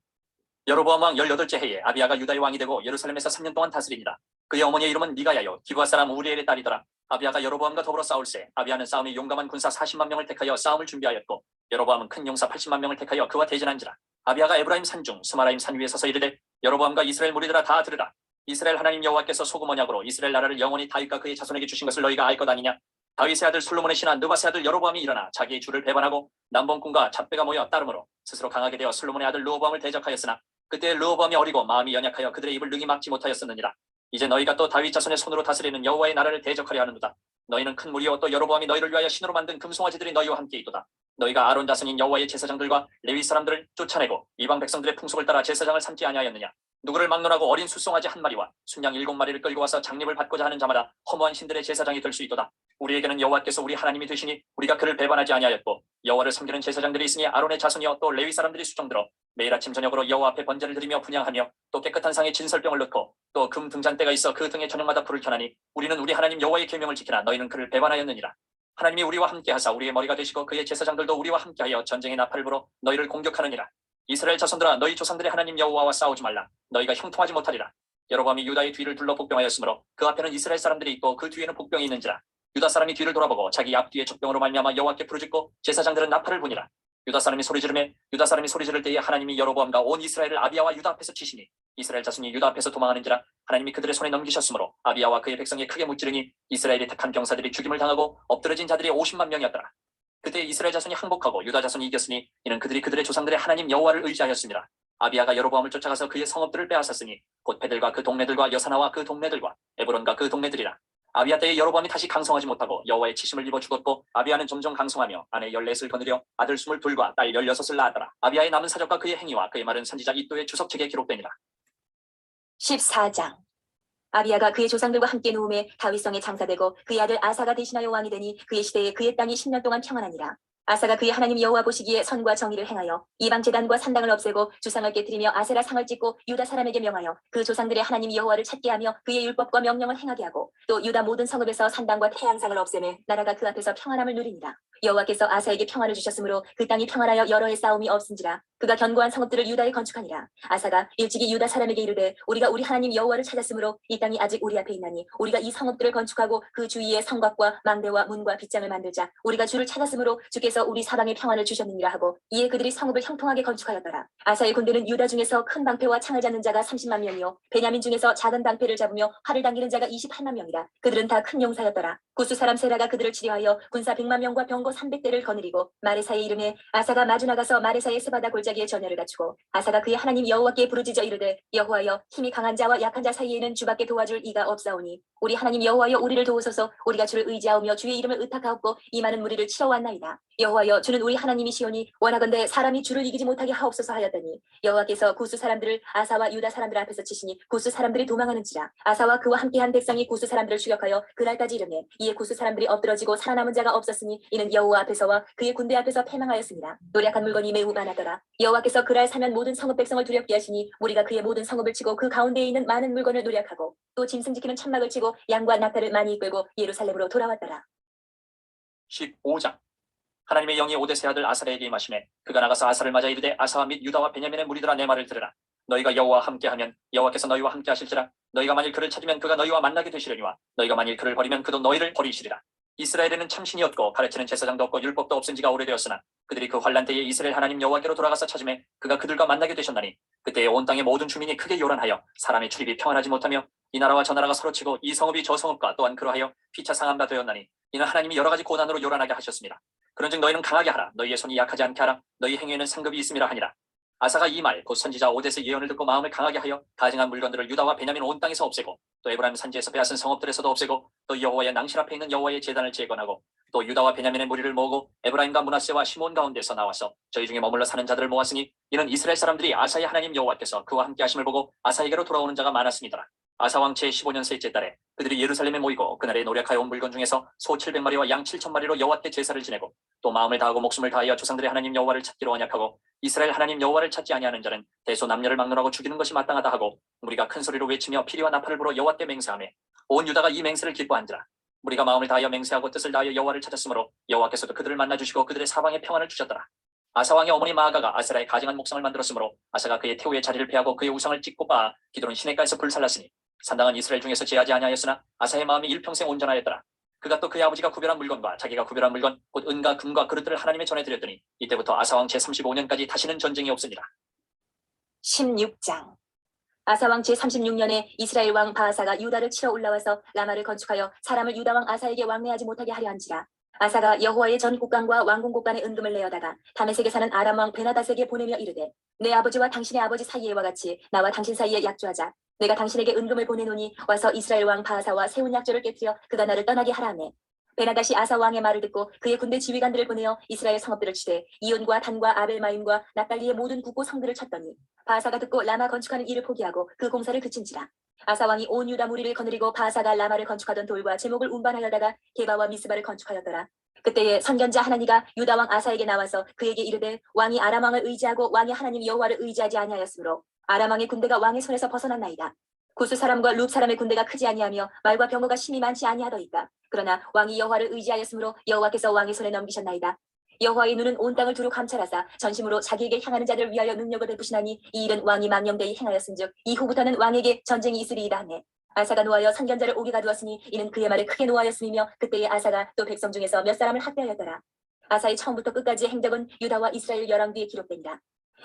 여로보암 왕 18째 해에 아비야가 유다의 왕이 되고 예루살렘에서 3년 동안 다스리니라. 그의 어머니의 이름은 미가야요 기브아 사람 우리엘의 딸이더라. 아비야가 여로보암과 더불어 싸울세 아비야는 싸움에 용감한 군사 40만 명을 택하여 싸움을 준비하였고 여로보암은 큰 용사 80만 명을 택하여 그와 대전한지라. 아비야가 에브라임 산중 스마라임 산 위에 서서 이르되 여로보암과 이스라엘 무리들아 다 들으라. 이스라엘 하나님 여호와께서 소금 언약으로 이스라엘 나라를 영원히 다윗과 그의 자손에게 주신 것을 너희가 알 것 아니냐. 다윗의 아들 솔로몬의 신하 느바스의 아들 여로보암이 일어나 자기의 주를 배반하고 남봉꾼과 잡배가 모여 따름으로 스스로 강하게 되어 솔로몬의 아들 르호보암을 대적하였으나 그때 르호보암이 어리고 마음이 연약하여 그들의 입을 능히 막지 못하였었느니라. 이제 너희가 또 다윗 자손의 손으로 다스리는 여호와의 나라를 대적하려 하는도다. 너희는 큰 무리요 또 여로보암이 너희를 위하여 신으로 만든 금송아지들이 너희와 함께 있도다. 너희가 아론 자손인 여호와의 제사장들과 레위 사람들을 쫓아내고 이방 백성들의 풍속을 따라 제사장을 삼지 아니하였느냐. 누구를 막론하고 어린 숫송아지 한 마리와 순양 7마리를 끌고 와서 장립을 받고자 하는 자마다 허무한 신들의 제사장이 될 수 있도다. 우리에게는 여호와께서 우리 하나님이 되시니 우리가 그를 배반하지 아니하였고 여호와를 섬기는 제사장들이 있으니 아론의 자손이여 또 레위 사람들이 수종들어 매일 아침 저녁으로 여호와 앞에 번제를 드리며 분향하며 또 깨끗한 상에 진설병을 넣고 또 금 등잔대가 있어 그 등에 저녁마다 불을 켜나니 우리는 우리 하나님 여호와의 계명을 지키나 너희는 그를 배반하였느니라. 하나님이 우리와 함께하사 우리의 머리가 되시고 그의 제사장들도 우리와 함께하여 전쟁의 나팔을 불어 너희를 공격하느니라. 이스라엘 자손들아 너희 조상들의 하나님 여호와와 싸우지 말라. 너희가 형통하지 못하리라. 여로보암이 유다의 뒤를 둘러 복병하였으므로 그 앞에는 이스라엘 사람들이 있고 그 뒤에는 복병이 있는지라. 유다 사람이 뒤를 돌아보고 자기 앞뒤에 적병으로 말미암아 여호와께 부르짖고 제사장들은 나팔을 부니라. 유다 사람이 소리 지를 때에 하나님이 여로보암과 온 이스라엘을 아비야와 유다 앞에서 치시니 이스라엘 자손이 유다 앞에서 도망하는지라. 하나님이 그들의 손에 넘기셨으므로 아비야와 그의 백성이 크게 무찌르니 이스라엘의 택한 병사들이 죽임을 당하고 엎드러진 자들이 50만 명이었더라. 그때 이스라엘 자손이 항복하고 유다 자손이 이겼으니 이는 그들이 그들의 조상들의 하나님 여호와를 의지하였습니다. 아비야가 여로보암을 쫓아가서 그의 성읍들을 빼앗았으니 곧 베들과 그 동네들과 여사나와 그 동네들과 에브론과 그 동네들이라. 아비야 때에 여로보암이 다시 강성하지 못하고 여호와의 치심을 입어 죽었고 아비야는 점점 강성하며 아내 14을 거느려 아들 22과 딸 16을 낳았더라. 아비야의 남은 사적과 그의 행위와 그의 말은 선지자 이또의 주석책에 기록되니라. 14장. 아비야가 그의 조상들과 함께 누움에 다윗성에 장사되고 그의 아들 아사가 대신하여 왕이 되니 그의 시대에 그의 땅이 10년 동안 평안하니라. 아사가 그의 하나님 여호와 보시기에 선과 정의를 행하여 이방 제단과 산당을 없애고 주상을 깨뜨리며 아세라 상을 찍고 유다 사람에게 명하여 그 조상들의 하나님 여호와를 찾게 하며 그의 율법과 명령을 행하게 하고 또 유다 모든 성읍에서 산당과 태양상을 없애매 나라가 그 앞에서 평안함을 누리니라. 여호와께서 아사에게 평안을 주셨으므로 그 땅이 평안하여 여러 해 싸움이 없은지라. 그가 견고한 성읍들을 유다에 건축하니라. 아사가 일찍이 유다 사람에게 이르되 우리가 우리 하나님 여호와를 찾았으므로 이 땅이 아직 우리 앞에 있나니 우리가 이 성읍들을 건축하고 그 주위에 성곽과 망대와 문과 빗장을 만들자. 우리가 주를 찾았으므로 주께서 우리 사방에 평안을 주셨느니라 하고 이에 그들이 성읍을 형통하게 건축하였더라. 아사의 군대는 유다 중에서 큰 방패와 창을 잡는 자가 30만 명이요 베냐민 중에서 작은 방패를 잡으며 활을 당기는 자가 28만 명이라. 그들은 다 큰 용사였더라. 구스 사람 세라가 그들을 치료하여 군사 100만 명과 병거 300대를 거느리고 마레사의 이름에 아사가 마주 나가서 마레사의 스바다 골짜기에 전열을 갖추고 아사가 그의 하나님 여호와께 부르짖어 이르되 여호와여 힘이 강한 자와 약한 자 사이에는 주밖에 도와줄 이가 없사오니 우리 하나님 여호와여 우리를 도우소서. 우리가 주를 의지하오며 주의 이름을 의탁하옵고 이 많은 무리를 치러 왔나이다. 여호와여 주는 우리 하나님이시오니 원하건대 사람이 주를 이기지 못하게 하옵소서 하였더니 여호와께서 구스 사람들을 아사와 유다 사람들 앞에서 치시니 구스 사람들이 도망하는지라. 아사와 그와 함께한 백성이 구스 사람들을 추격하여 그날까지 이르매 이에 구스 사람들이 엎드러지고 살아남은 자가 없었으니 이는 여호와 앞에서와 그의 군대 앞에서 패망하였습니다. 노략한 물건이 매우 많았더라. 여호와께서 그날 사면 모든 성읍 백성을 두렵게 하시니 무리가 그의 모든 성읍을 치고 그 가운데에 있는 많은 물건을 노략하고 또 짐승 지키는 천막을 치고 양과 낙타를 많이 이끌고 예루살렘으로 돌아왔더라. 15장. 하나님의 영이 오데스의 아들 아사랴에게 임하시매 그가 나가서 아사를 맞아 이르되 아사와 및 유다와 베냐민의 무리들아 내 말을 들으라. 너희가 여호와와 함께하면 여호와께서 너희와 함께 하실지라. 너희가 만일 그를 찾으면 그가 너희와 만나게 되시려니와 너희가 만일 그를 버리면 그도 너희를 버리시리라. 이스라엘에는 참신이 없고 가르치는 제사장도 없고 율법도 없은 지가 오래되었으나 그들이 그 환란 때에 이스라엘 하나님 여호와께로 돌아가서 찾으매 그가 그들과 만나게 되셨나니 그때에 온 땅의 모든 주민이 크게 요란하여 사람의 출입이 평안하지 못하며 이 나라와 저 나라가 서로 치고 이 성읍이 저 성읍과 또한 그러하여 피차 상한 바 되었나니 이는 하나님이 여러 가지 고난으로 요란하게 하셨습니다. 그런즉 너희는 강하게 하라. 너희의 손이 약하지 않게 하라. 너희 행위에는 상급이 있음이라 하니라. 아사가 이 말 곧 선지자 오데스 예언을 듣고 마음을 강하게 하여 가증한 물건들을 유다와 베냐민 온 땅에서 없애고 또 에브라임 산지에서 빼앗은 성읍들에서도 없애고 또 여호와의 낭실 앞에 있는 여호와의 제단을 재건하고 또 유다와 베냐민의 무리를 모으고 에브라임과 므낫세와 시몬 가운데서 나와서 저희 중에 머물러 사는 자들을 모았으니 이는 이스라엘 사람들이 아사의 하나님 여호와께서 그와 함께 하심을 보고 아사에게로 돌아오는 자가 많았음이더라. 아사왕 제15년 셋째 달에 그들이 예루살렘에 모이고 그날에 노력하여 온 물건 중에서 소 700마리와 양 7,000마리로 여호와께 제사를 지내고 또 마음을 다하고 목숨을 다하여 조상들의 하나님 여호와를 찾기로 언약하고 이스라엘 하나님 여호와를 찾지 아니하는 자는 대소남녀를 막론하고 죽이는 것이 마땅하다 하고 무리가 큰 소리로 외치며 피리와 나팔을 불어 여호와께 맹세하며 온 유다가 이 맹세를 기뻐한지라. 무리가 마음을 다하여 맹세하고 뜻을 다하여 여호와를 찾았으므로 여호와께서도 그들을 만나주시고 그들의 사방에 평안을 주셨더라. 아사왕의 어머니 마아가가 아세라의 가증한 목상을 만들었으므로 아사가 그의 태우의 자리를 패하고 그의 우상을 찍고 빻아 기드론 시냇가에서 불살랐으니 산당은 이스라엘 중에서 제하지 아니하였으나 아사의 마음이 일평생 온전하였더라. 그가 또 그의 아버지가 구별한 물건과 자기가 구별한 물건 곧 은과 금과 그릇들을 하나님의 전에 드렸더니 이때부터 아사왕 제35년까지 다시는 전쟁이 없으니라. 16장. 아사왕 제36년에 이스라엘 왕 바하사가 유다를 치러 올라와서 라마를 건축하여 사람을 유다 왕 아사에게 왕래하지 못하게 하려 한지라. 아사가 여호와의 전 곳간과 왕궁 곳간에 은금을 내어다가 다메섹에 사는 아람 왕 베나닷에게 보내며 이르되 내 아버지와 당신의 아버지 사이에와 같이 나와 당신 사이에 약조하자. 내가 당신에게 은금을 보내노니 와서 이스라엘 왕 바하사와 세운 약조를 깨뜨려 그가 나를 떠나게 하라매. 베나닷이 아사 왕의 말을 듣고 그의 군대 지휘관들을 보내어 이스라엘 성읍들을 치되 이온과 단과 아벨마임과 납달리의 모든 국고 성들을 쳤더니 바하사가 듣고 라마 건축하는 일을 포기하고 그 공사를 그친지라. 아사 왕이 온 유다 무리를 거느리고 바하사가 라마를 건축하던 돌과 제목을 운반하여다가 게바와 미스바를 건축하였더라. 그때에 선견자 하나니가 유다 왕 아사에게 나와서 그에게 이르되 왕이 아람 왕을 의지하고 왕의 하나님 여호와를 의지하지 아니하였으므로 아람 왕의 군대가 왕의 손에서 벗어났나이다. 구스 사람과 룹 사람의 군대가 크지 아니하며 말과 병거가 심히 많지 아니하더이까. 그러나 왕이 여호와를 의지하였으므로 여호와께서 왕의 손에 넘기셨나이다. 여호와의 눈은 온 땅을 두루 감찰하사 전심으로 자기에게 향하는 자들을 위하여 능력을 베푸시나니 이 일은 왕이 망령되이 행하였은즉 이후부터는 왕에게 전쟁이 있으리이다 하네. 아사가 노하여 선견자를 옥에 가두었으니 이는 그의 말에 크게 노하였음이며 그때에 아사가 또 백성 중에서 몇 사람을 학대하였더라. 아사의 처음부터 끝까지의 행적은 유다와 이스라엘 열왕기에 기록된다.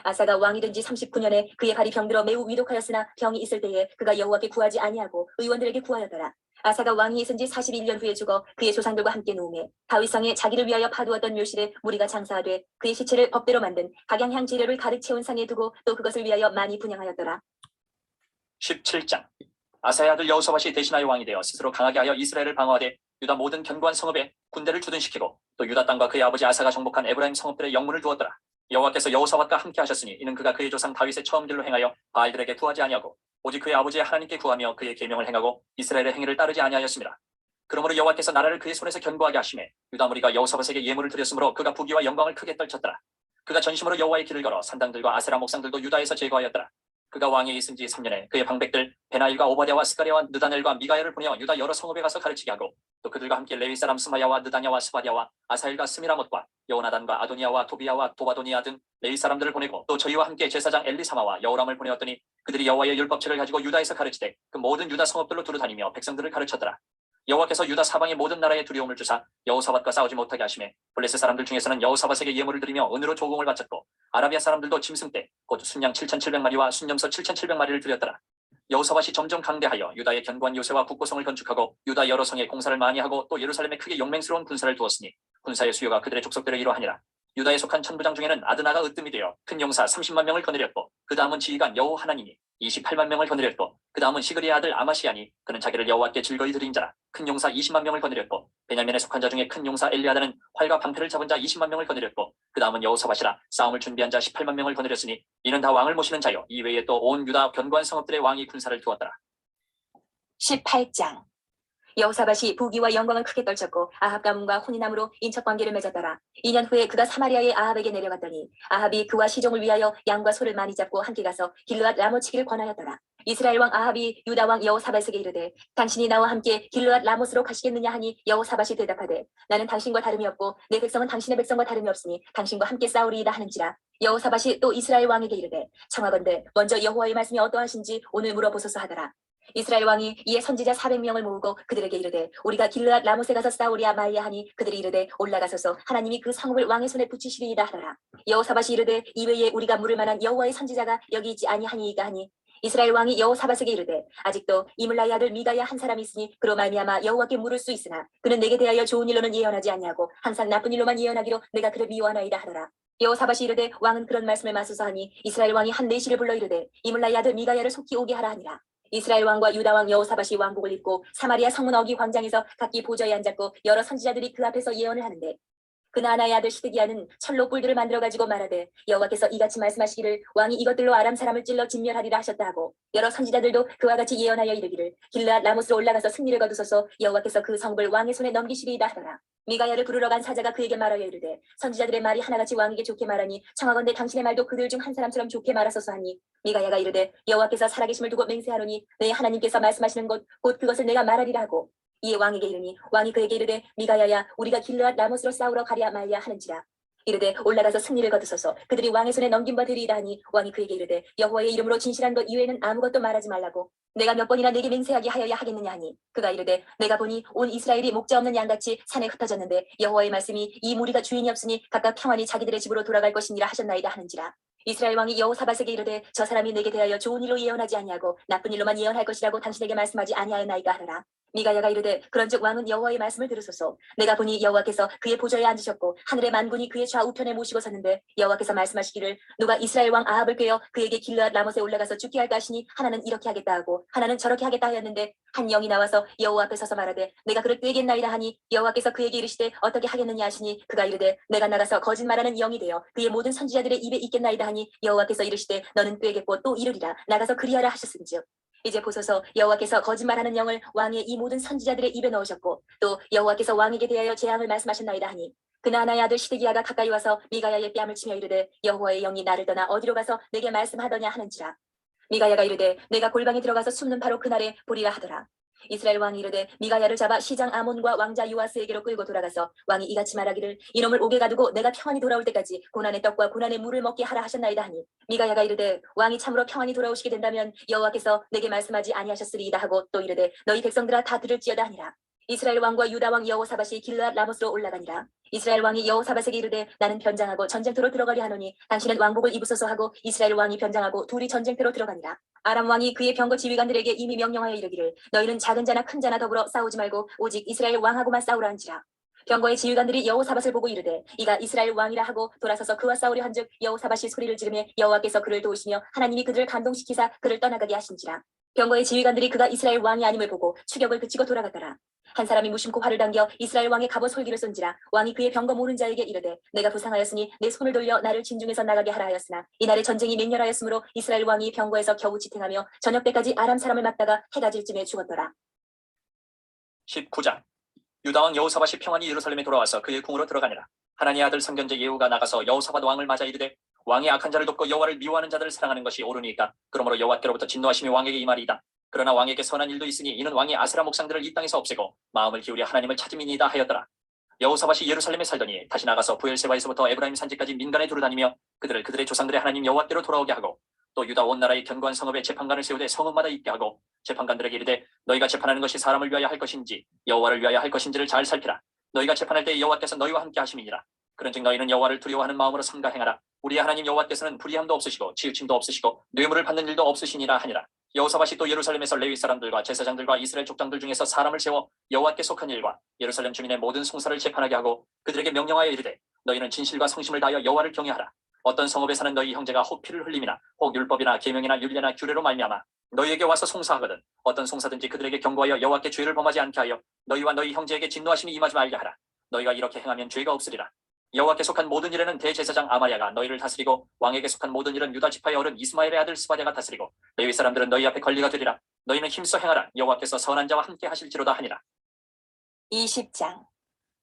아사가 왕이 된 지 39년에 그의 발이 병들어 매우 위독하였으나 병이 있을 때에 그가 여호와께 구하지 아니하고 의원들에게 구하였더라. 아사가 왕이 있은 지 41년 후에 죽어 그의 조상들과 함께 누우매 다윗성에 자기를 위하여 파두었던 묘실에 무리가 장사하되 그의 시체를 법대로 만든 각양향 재료를 가득 채운 상에 두고 또 그것을 위하여 많이 분향하였더라. 17장. 아사의 아들 여호사밧이 대신하여 왕이 되어 스스로 강하게 하여 이스라엘을 방어하되 유다 모든 견고한 성읍에 군대를 주둔시키고 또 유다 땅과 그의 아버지 아사가 정복한 에브라임 성읍들의 영문을 두었더라. 여호와께서 여호사밧과 함께 하셨으니 이는 그가 그의 조상 다윗의 처음 길로 행하여 바알들에게 구하지 아니하고 오직 그의 아버지의 하나님께 구하며 그의 계명을 행하고 이스라엘의 행위를 따르지 아니하였습니다. 그러므로 여호와께서 나라를 그의 손에서 견고하게 하심에 유다 무리가 여호사밧에게 예물을 드렸으므로 그가 부귀와 영광을 크게 떨쳤더라. 그가 전심으로 여호와의 길을 걸어 산당들과 아세라 목상들도 유다에서 제거하였더라. 그가 왕위에 있은 지 3년에 그의 방백들 베나일과 오바댜와 스가랴와 느다넬과 미가엘을 보내어 유다 여러 성읍에 가서 가르치게 하고 또 그들과 함께 레위 사람 스마야와 느다냐와 스바랴와 아사엘과 스미라못과 여호나단과 아도니아와 도비야와 도바도니아 등 레위 사람들을 보내고 또 저희와 함께 제사장 엘리사마와 여호람을 보내었더니 그들이 여호와의 율법책을 가지고 유다에서 가르치되 그 모든 유다 성읍들로 두루 다니며 백성들을 가르쳤더라. 여호와께서 유다 사방의 모든 나라에 두려움을 주사 여호사밧과 싸우지 못하게 하심에 블레셋 사람들 중에서는 여호사밧에게 예물을 드리며 은으로 조공을 바쳤고 아라비아 사람들도 짐승떼 곧 순양 7,700마리와 순염소 7,700마리를 드렸더라. 여호사밧이 점점 강대하여 유다의 견고한 요새와 국고성을 건축하고 유다 여러 성에 공사를 많이 하고 또 예루살렘에 크게 용맹스러운 군사를 두었으니 군사의 수요가 그들의 족속대로 이러하니라. 유다에 속한 천부장 중에는 아드나가 으뜸이 되어 큰 용사 30만 명을 거느렸고 그 다음은 지휘관 여호 하나님이 28만 명을 거느렸고 그 다음은 시그리의 아들 아마시아니 그는 자기를 여호와께 즐거이 드린 자라. 큰 용사 20만 명을 거느렸고 베냐민에 속한 자 중에 큰 용사 엘리아다는 활과 방패를 잡은 자 20만 명을 거느렸고 그 다음은 여호사밧이라 싸움을 준비한 자 18만 명을 거느렸으니 이는 다 왕을 모시는 자요 이 외에 또 온 유다 견고한 성읍들의 왕이 군사를 두었더라. 18장. 여호사밧이 부귀와 영광을 크게 떨쳤고 아합 가문과 혼인함으로 인척관계를 맺었더라. 2년 후에 그가 사마리아의 아합에게 내려갔더니 아합이 그와 시종을 위하여 양과 소를 많이 잡고 함께 가서 길르앗 라모치기를 권하였더라. 이스라엘 왕 아합이 유다 왕 여호사밧에게 이르되 당신이 나와 함께 길르앗 라모스로 가시겠느냐 하니 여호사밧이 대답하되 나는 당신과 다름이 없고 내 백성은 당신의 백성과 다름이 없으니 당신과 함께 싸우리이다 하는지라. 여호사밧이 또 이스라엘 왕에게 이르되 청하건대 먼저 여호와의 말씀이 어떠하신지 오늘 물어보소서 하더라. 이스라엘 왕이 이에 선지자 400명을 모으고 그들에게 이르되 우리가 길르앗 라못에 가서 싸우리야 마이야 하니 그들이 이르되 올라가소서 하나님이 그 성읍을 왕의 손에 붙이시리이다 하더라. 여호사밧이 이르되 이외에 우리가 물을 만한 여호와의 선지자가 여기 있지 아니하니이까 하니 이스라엘 왕이 여호사밧에게 이르되 아직도 이물라의 아들 미가야 한 사람이 있으니 그로 말미암아 여호와께 물을 수 있으나 그는 내게 대하여 좋은 일로는 예언하지 아니하고 항상 나쁜 일로만 예언하기로 내가 그를 미워하나이다 하더라. 여호사밧이 이르되 왕은 그런 말씀을 마소서 하니 이스라엘 왕이 한 내시를 불러 이르되 이물라의 아들 미가야를 속히 오게 하라 하니라. 이스라엘 왕과 유다 왕 여호사밧이 왕복을 입고 사마리아 성문 어기 광장에서 각기 보좌에 앉았고 여러 선지자들이 그 앞에서 예언을 하는데 그나아나의 아들 시드기야는 철로 뿔들을 만들어 가지고 말하되 여호와께서 이같이 말씀하시기를 왕이 이것들로 아람 사람을 찔러 진멸하리라 하셨다 하고 여러 선지자들도 그와 같이 예언하여 이르기를 길르앗 라모스로 올라가서 승리를 거두소서 여호와께서 그 성읍을 왕의 손에 넘기시리이다 하더라. 미가야를 부르러 간 사자가 그에게 말하여 이르되 선지자들의 말이 하나같이 왕에게 좋게 말하니 청하건대 당신의 말도 그들 중 한 사람처럼 좋게 말하소서 하니 미가야가 이르되 여호와께서 살아계심을 두고 맹세하노니 내 하나님께서 말씀하시는 것 곧 그것을 내가 말하리라 하고 이에 왕에게 이르니 왕이 그에게 이르되 미가야야 우리가 길르앗 라모스로 싸우러 가랴 말랴 하는지라. 이르되 올라가서 승리를 거두소서 그들이 왕의 손에 넘긴 바 되리이다 하니 왕이 그에게 이르되 여호와의 이름으로 진실한 것 이외에는 아무것도 말하지 말라고 내가 몇 번이나 내게 맹세하게 하여야 하겠느냐 하니 그가 이르되 내가 보니 온 이스라엘이 목자 없는 양같이 산에 흩어졌는데 여호와의 말씀이 이 무리가 주인이 없으니 각각 평안히 자기들의 집으로 돌아갈 것이니라 하셨나이다 하는지라. 이스라엘 왕이 여호사밧에게 이르되 저 사람이 내게 대하여 좋은 일로 예언하지 아니하고 나쁜 일로만 예언할 것이라고 당신에게 말씀하지 아니하였나이까 하더라. 미가야가 이르되 그런즉 왕은 여호와의 말씀을 들으소서 내가 보니 여호와께서 그의 보좌에 앉으셨고 하늘의 만군이 그의 좌우편에 모시고 섰는데 여호와께서 말씀하시기를 누가 이스라엘 왕 아합을 꾀어 그에게 길르앗 라못에 올라가서 죽게 할까 하시니 하나는 이렇게 하겠다 하고 하나는 저렇게 하겠다 하였는데 한 영이 나와서 여호와 앞에 서서 말하되 내가 그를 꾀겠나이다 하니 여호와께서 그에게 이르시되 어떻게 하겠느냐 하시니 그가 이르되 내가 나가서 거짓말하는 영이 되어 그의 모든 선지자들의 입에 있겠나이다 하니 여호와께서 이르시되 너는 꾀겠고 또 이르리라 나가서 그리하라 하셨은즉 이제 보소서 여호와께서 거짓말하는 영을 왕의 이 모든 선지자들의 입에 넣으셨고 또 여호와께서 왕에게 대하여 재앙을 말씀하셨나이다 하니 그나아나의 아들 시드기야가 가까이 와서 미가야의 뺨을 치며 이르되 여호와의 영이 나를 떠나 어디로 가서 내게 말씀하더냐 하는지라. 미가야가 이르되 내가 골방에 들어가서 숨는 바로 그날에 보리라 하더라. 이스라엘 왕이 이르되 미가야를 잡아 시장 아몬과 왕자 요아스에게로 끌고 돌아가서 왕이 이같이 말하기를 이놈을 옥에 가두고 내가 평안히 돌아올 때까지 고난의 떡과 고난의 물을 먹게 하라 하셨나이다 하니 미가야가 이르되 왕이 참으로 평안히 돌아오시게 된다면 여호와께서 내게 말씀하지 아니하셨으리이다 하고 또 이르되 너희 백성들아 다 들을지어다 하니라. 이스라엘 왕과 유다 왕 여호사밧이 길르앗 라모스로 올라가니라. 이스라엘 왕이 여호사밧에게 이르되 나는 변장하고 전쟁터로 들어가려 하노니 당신은 왕복을 입으소서 하고 이스라엘 왕이 변장하고 둘이 전쟁터로 들어가니라. 아람 왕이 그의 병거 지휘관들에게 이미 명령하여 이르기를 너희는 작은 자나 큰 자나 더불어 싸우지 말고 오직 이스라엘 왕하고만 싸우라 한지라. 병거의 지휘관들이 여호사밧을 보고 이르되 이가 이스라엘 왕이라 하고 돌아서서 그와 싸우려 한즉 여호사밧이 소리를 지르며 여호와께서 그를 도우시며 하나님이 그들을 감동시키사 그를 떠나가게 하신지라. 병거의 지휘관들이 그가 이스라엘 왕이 아님을 보고 추격을 그치고 돌아갔더라. 한 사람이 무심코 활을 당겨 이스라엘 왕의 갑옷 솔기를 쏜지라. 왕이 그의 병거 모른 자에게 이르되 내가 부상하였으니 내 손을 돌려 나를 진중에서 나가게 하라 하였으나 이날에 전쟁이 맹렬하였으므로 이스라엘 왕이 병거에서 겨우 지탱하며 저녁 때까지 아람 사람을 맞다가 해가 질 쯤에 죽었더라. 19장 유다왕 여호사밧이 평안히 예루살렘에 돌아와서 그의 궁으로 들어가니라. 하나님의 아들 선견제 예후가 나가서 여호사밧 왕을 맞아 이르되 왕이 악한 자를 돕고 여호와를 미워하는 자들을 사랑하는 것이 옳으니까 그러므로 여호와께로부터 진노하심이 왕에게 임하리이다. 그러나 왕에게 선한 일도 있으니 이는 왕이 아세라 목상들을 이 땅에서 없애고 마음을 기울여 하나님을 찾음이니이다 하였더라. 여호사밧이 예루살렘에 살더니 다시 나가서 부엘세바에서부터 에브라임 산지까지 민간에 두루다니며 그들을 그들의 조상들의 하나님 여호와께로 돌아오게 하고 또 유다 온 나라의 견고한 성읍에 재판관을 세우되 성읍마다 있게 하고 재판관들에게 이르되 너희가 재판하는 것이 사람을 위하여 할 것인지 여호와를 위하여 할 것인지를 잘 살피라. 너희가 재판할 때 여호와께서 너희와 함께 하심이니라. 그런즉 너희는 여호와를 두려워하는 마음으로 삼가 행하라. 우리의 하나님 여호와께서는 불의함도 없으시고 치우침도 없으시고 뇌물을 받는 일도 없으시니라 하니라. 여호사밧이 또 예루살렘에서 레위 사람들과 제사장들과 이스라엘 족장들 중에서 사람을 세워 여호와께 속한 일과 예루살렘 주민의 모든 송사를 재판하게 하고 그들에게 명령하여 이르되 너희는 진실과 성심을 다하여 여호와를 경외하라. 어떤 성읍에 사는 너희 형제가 혹 피를 흘림이나 혹 율법이나 계명이나 율례나 규례로 말미암아 너희에게 와서 송사하거든 어떤 송사든지 그들에게 경고하여 여호와께 죄를 범하지 않게 하여 너희와 너희 형제에게 진노하심이 임하지 말게 하라. 너희가 이렇게 행하면 죄가 없으리라. 여호와께 속한 모든 일에는 대제사장 아마랴가 너희를 다스리고 왕에게 속한 모든 일은 유다 지파의 어른 이스마엘의 아들 스바랴가 다스리고 레위 사람들은 너희 앞에 권리가 되리라. 너희는 힘써 행하라. 여호와께서 선한 자와 함께 하실지로다 하니라. 20장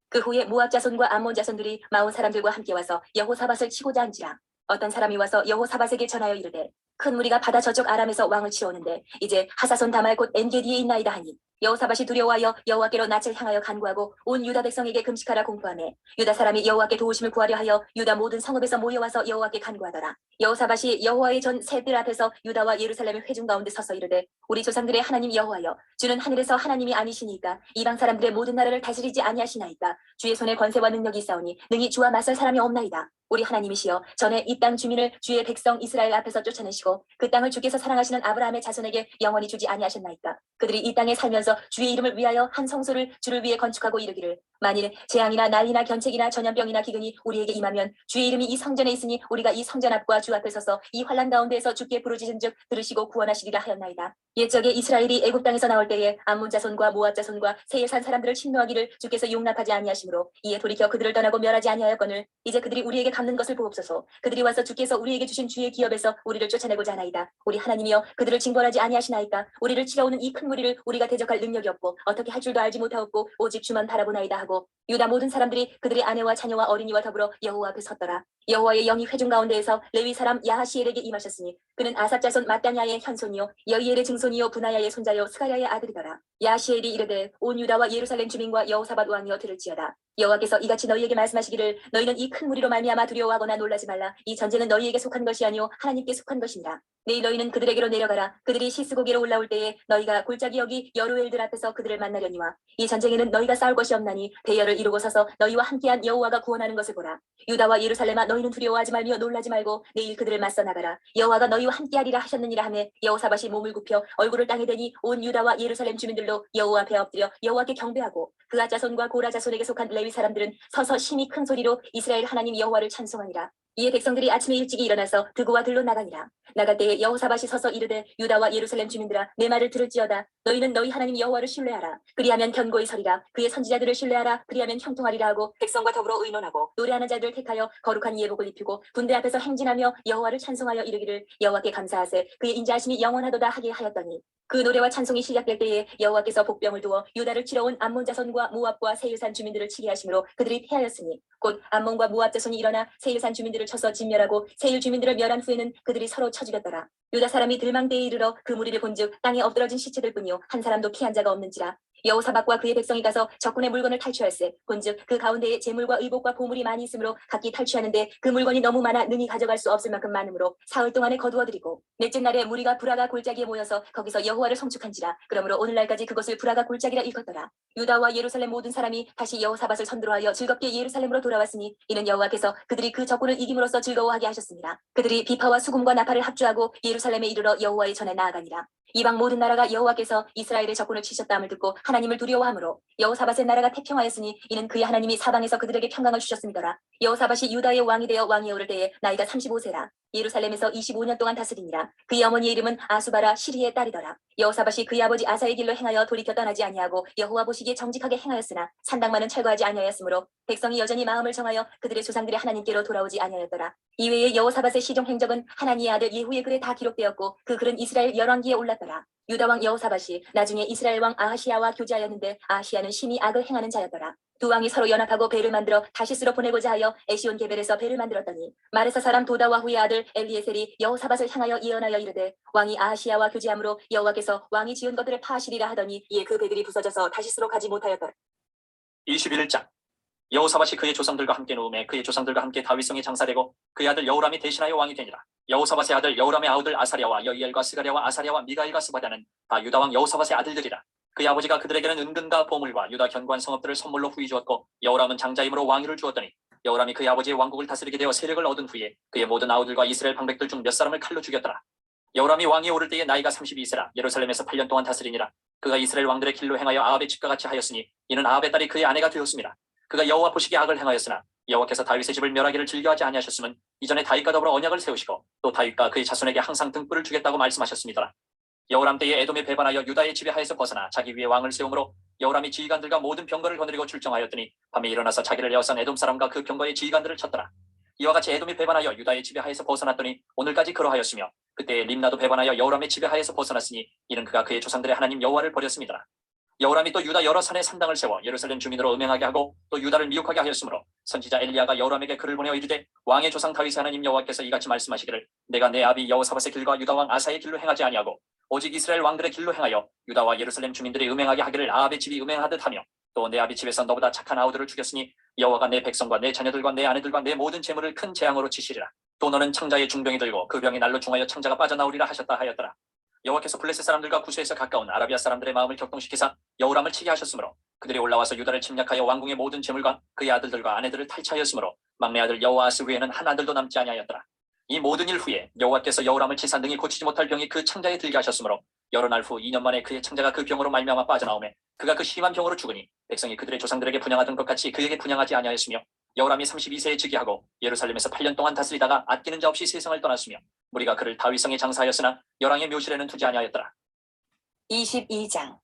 그 후에 모압 자손과 암몬 자손들이 마온 사람들과 함께 와서 여호사밧을 치고자 한지라. 어떤 사람이 와서 여호사밧에게 전하여 이르되 큰 무리가 바다 저쪽 아람에서 왕을 치러오는데 이제 하사손 다말 곧 엔게디에 있나이다 하니 여호사밧이 두려워하여 여호와께로 낯을 향하여 간구하고 온 유다 백성에게 금식하라 공포하매 유다 사람이 여호와께 도우심을 구하려 하여 유다 모든 성읍에서 모여와서 여호와께 간구하더라. 여호사밧이 여호와의 전 새들 앞에서 유다와 예루살렘의 회중 가운데 서서 이르되 우리 조상들의 하나님 여호와여 주는 하늘에서 하나님이 아니시니까 이방 사람들의 모든 나라를 다스리지 아니하시나이까 주의 손에 권세와 능력이 있사오니 능히 주와 맞설 사람이 없나이다. 우리 하나님이시여 전에 이 땅 주민을 주의 백성 이스라엘 앞에서 쫓아내시고 그 땅을 주께서 사랑하시는 아브라함의 자손에게 영원히 주지 아니하셨나이까. 그들이 이 땅에 살면서 서서 주의 이름을 위하여 한 성소를 주를 위해 건축하고 이르기를 만일 재앙이나 난리나 견책이나 전염병이나 기근이 우리에게 임하면 주의 이름이 이 성전에 있으니 우리가 이 성전 앞과 주 앞에 서서 이 환난 가운데에서 주께 부르짖은즉 들으시고 구원하시리라 하였나이다. 옛적에 이스라엘이 애굽 땅에서 나올 때에 암몬 자손과 모압 자손과 세일산 사람들을 침노하기를 주께서 용납하지 아니하시므로 이에 돌이켜 그들을 떠나고 멸하지 아니하였거늘 이제 그들이 우리에게 갚는 것을 보옵소서. 그들이 와서 주께서 우리에게 주신 주의 기업에서 우리를 쫓아내고자 하나이다. 우리 하나님이여 그들을 징벌하지 아니하시나이까. 우리를 치러오는 이 큰 무리를 우리가 대적할 능력이 없고 어떻게 할 줄도 알지 못하옵고 오직 주만 바라보나이다 하고 유다 모든 사람들이 그들의 아내와 자녀와 어린이와 더불어 여호와 앞에 섰더라. 여호와의 영이 회중 가운데에서 레위 사람 야하시엘에게 임하셨으니 그는 아삽 자손 마따냐의 현손이요 여이엘의 증손이요 분하야의 손자요 스가랴의 아들이더라. 야하시엘이 이르되 온 유다와 예루살렘 주민과 여호사밧 왕이여 들을지어다. 여호와께서 이같이 너희에게 말씀하시기를 너희는 이 큰 무리로 말미암아 두려워하거나 놀라지 말라. 이 전쟁은 너희에게 속한 것이 아니요 하나님께 속한 것이니라. 내일 너희는 그들에게로 내려가라. 그들이 시스고게로 올라올 때에 너희가 골짜기 여기 여루엘들 앞에서 그들을 만나려니와 이 전쟁에는 너희가 싸울 것이 없나니 대열을 이루고 서서 너희와 함께한 여호와가 구원하는 것을 보라. 유다와 예루살렘아 너희는 두려워하지 말며 놀라지 말고 내일 그들을 맞서 나가라. 여호와가 너희와 함께하리라 하셨느니라 하매 여호사밧이 몸을 굽혀 얼굴을 땅에 대니 온 유다와 예루살렘 주민들로 여호와 앞에 엎드려 여호와께 경배하고 그아 자손과 고라 자손에게 속한 레위 사람들은 서서 심히 큰 소리로 이스라엘 하나님 여호와를 찬송하니라. 이에 백성들이 아침에 일찍이 일어나서 드고와 들로 나가니라. 나갈 때에 여호사밧이 서서 이르되 유다와 예루살렘 주민들아 내 말을 들을지어다. 너희는 너희 하나님 여호와를 신뢰하라. 그리하면 견고히 서리라. 그의 선지자들을 신뢰하라. 그리하면 형통하리라 하고 백성과 더불어 의논하고 노래하는 자들을 택하여 거룩한 예복을 입히고 군대 앞에서 행진하며 여호와를 찬송하여 이르기를 여호와께 감사하세 그의 인자하심이 영원하도다 하게 하였더니 그 노래와 찬송이 시작될 때에 여호와께서 복병을 두어 유다를 치러온 암몬 자손과 모압과 세일산 주민들을 치게 하심으로 그들이 패하였으니 곧 암몬과 모압 자손이 일어나 세일산 주민들을 쳐서 진멸하고 세일 주민들을 멸한 후에는 그들이 서로 쳐 죽였더라. 유다 사람이 들망대에 이르러 그 무리를 본즉 땅에 엎드러진 시체들 뿐이요 한 사람도 피한 자가 없는지라. 여호사밧과 그의 백성이 가서 적군의 물건을 탈취할세 본즉 그 가운데에 재물과 의복과 보물이 많이 있으므로 각기 탈취하는데 그 물건이 너무 많아 능히 가져갈 수 없을 만큼 많으므로 사흘 동안에 거두어들이고 넷째 날에 무리가 브라가 골짜기에 모여서 거기서 여호와를 송축한지라. 그러므로 오늘날까지 그것을 브라가 골짜기라 일컫더라. 유다와 예루살렘 모든 사람이 다시 여호사밧을 선두로하여 즐겁게 예루살렘으로 돌아왔으니 이는 여호와께서 그들이 그 적군을 이김으로써 즐거워하게 하셨습니다. 그들이 비파와 수금과 나팔을 합주하고 예루살렘에 이르러 여호와의 전에 나아가니라. 이방 모든 나라가 여호와께서 이스라엘의 적군을 치셨다함을 듣고 하나님을 두려워하므로 여호사밧의 나라가 태평하였으니 이는 그의 하나님이 사방에서 그들에게 평강을 주셨음이더라. 여호사밧이 유다의 왕이 되어 왕위에 오를 때에 나이가 35세라. 예루살렘에서 25년 동안 다스리니라. 그의 어머니의 이름은 아수바라 시리의 딸이더라. 여호사밧이 그의 아버지 아사의 길로 행하여 돌이켜 떠나지 아니하고 여호와 보시기에 정직하게 행하였으나 산당만은 철거하지 아니하였으므로 백성이 여전히 마음을 정하여 그들의 조상들의 하나님께로 돌아오지 아니하였더라. 이외에 여호사밧의 시종 행적은 하나니의 아들 예후의 글에 다 기록되었고 그 글은 이스라엘 열왕기에 올랐더라. 유다 왕 여호사밧이 나중에 이스라엘 왕 아하시야와 교제하였는데 아하시야는 심히 악을 행하는 자였더라. 두 왕이 서로 연합하고 배를 만들어 다시스로 보내고자 하여 에시온 게벨에서 배를 만들었더니 마레사 사람 도다와 후의 아들 엘리에셀이 여호사밧을 향하여 예언하여 이르되 왕이 아하시야와 교제함으로 여호와께서 왕이 지은 것들을 파하시리라 하더니 이에 그 배들이 부서져서 다시스로 가지 못하였더라. 21장 여호사밧이 그의 조상들과 함께 누움에 그의 조상들과 함께 다윗성에 장사되고 그의 아들 여호람이 대신하여 왕이 되니라. 여호사밧의 아들 여호람의 아우들 아사랴와 여이엘과 스가랴와 아사랴와 미가엘과 스바랴는 다 유다 왕 여호사밧의 아들들이라. 그의 아버지가 그들에게는 은근과 보물과 유다 견고한 성읍들을 선물로 후히 주었고 여호람은 장자임으로 왕위를 주었더니 여호람이 그의 아버지의 왕국을 다스리게 되어 세력을 얻은 후에 그의 모든 아우들과 이스라엘 방백들 중 몇 사람을 칼로 죽였더라. 여호람이 왕위에 오를 때에 나이가 32세라. 예루살렘에서 8년 동안 다스리니라. 그가 이스라엘 왕들의 길로 행하여 아합의 집과 같이 하였으니 이는 아합의 딸이 그의 아내가 되었습니다. 그가 여호와 보시기에 악을 행하였으나 여호와께서 다윗의 집을 멸하기를 즐겨하지 아니하셨으면 이전에 다윗과 더불어 언약을 세우시고 또 다윗과 그의 자손에게 항상 등불을 주겠다고 말씀하셨습니다. 여호람 때에 에돔에 배반하여 유다의 지배하에서 벗어나 자기 위에 왕을 세우므로 여호람이 지휘관들과 모든 병거를 거느리고 출정하였더니 밤에 일어나서 자기를 에워싼 에돔 사람과 그 병거의 지휘관들을 쳤더라. 이와 같이 에돔이 배반하여 유다의 지배하에서 벗어났더니 오늘까지 그러하였으며 그때 림나도 배반하여 여호람의 지배하에서 벗어났으니 이는 그가 그의 조상들의 하나님 여호와를 버렸습니다. 여호람이 또 유다 여러 산에 산당을 세워 예루살렘 주민으로 음행하게 하고 또 유다를 미혹하게 하였으므로 선지자 엘리야가 여호람에게 글을 보내어 이르되 왕의 조상 다윗의 하나님 여호와께서 이같이 말씀하시기를 내가 내 아비 여호사밧의 길과 유다 왕 아사의 길로 행하지 아니하고 오직 이스라엘 왕들의 길로 행하여 유다와 예루살렘 주민들이 음행하게 하기를 아합의 집이 음행하듯 하며 또 내 아비 집에서 너보다 착한 아우들을 죽였으니 여호와가 내 백성과 내 자녀들과 내 아내들과 내 모든 재물을 큰 재앙으로 치시리라. 또 너는 창자의 중병이 들고 그 병이 날로 중하여 창자가 빠져나오리라 하셨다 하였더라. 여호와께서 블레셋 사람들과 구스에서 가까운 아라비아 사람들의 마음을 격동시키사 여호람을 치게 하셨으므로 그들이 올라와서 유다를 침략하여 왕궁의 모든 재물과 그의 아들들과 아내들을 탈취하였으므로 막내 아들 여호아스 외에는 한 아들도 남지 아니하였더라. 이 모든 일 후에 여호와께서 여호람을 치사 능히 고치지 못할 병이 그 창자에 들게 하셨으므로 여러 날 후 2년 만에 그의 창자가 그 병으로 말미암아 빠져나오매 그가 그 심한 병으로 죽으니 백성이 그들의 조상들에게 분양하던 것 같이 그에게 분양하지 아니하였으며 여호람이 32세에 즉위하고 예루살렘에서 8년 동안 다스리다가 아끼는 자 없이 세상을 떠났으며 무리가 그를 다윗성에 장사하였으나 열왕의 묘실에는 두지 아니하였더라. 22장.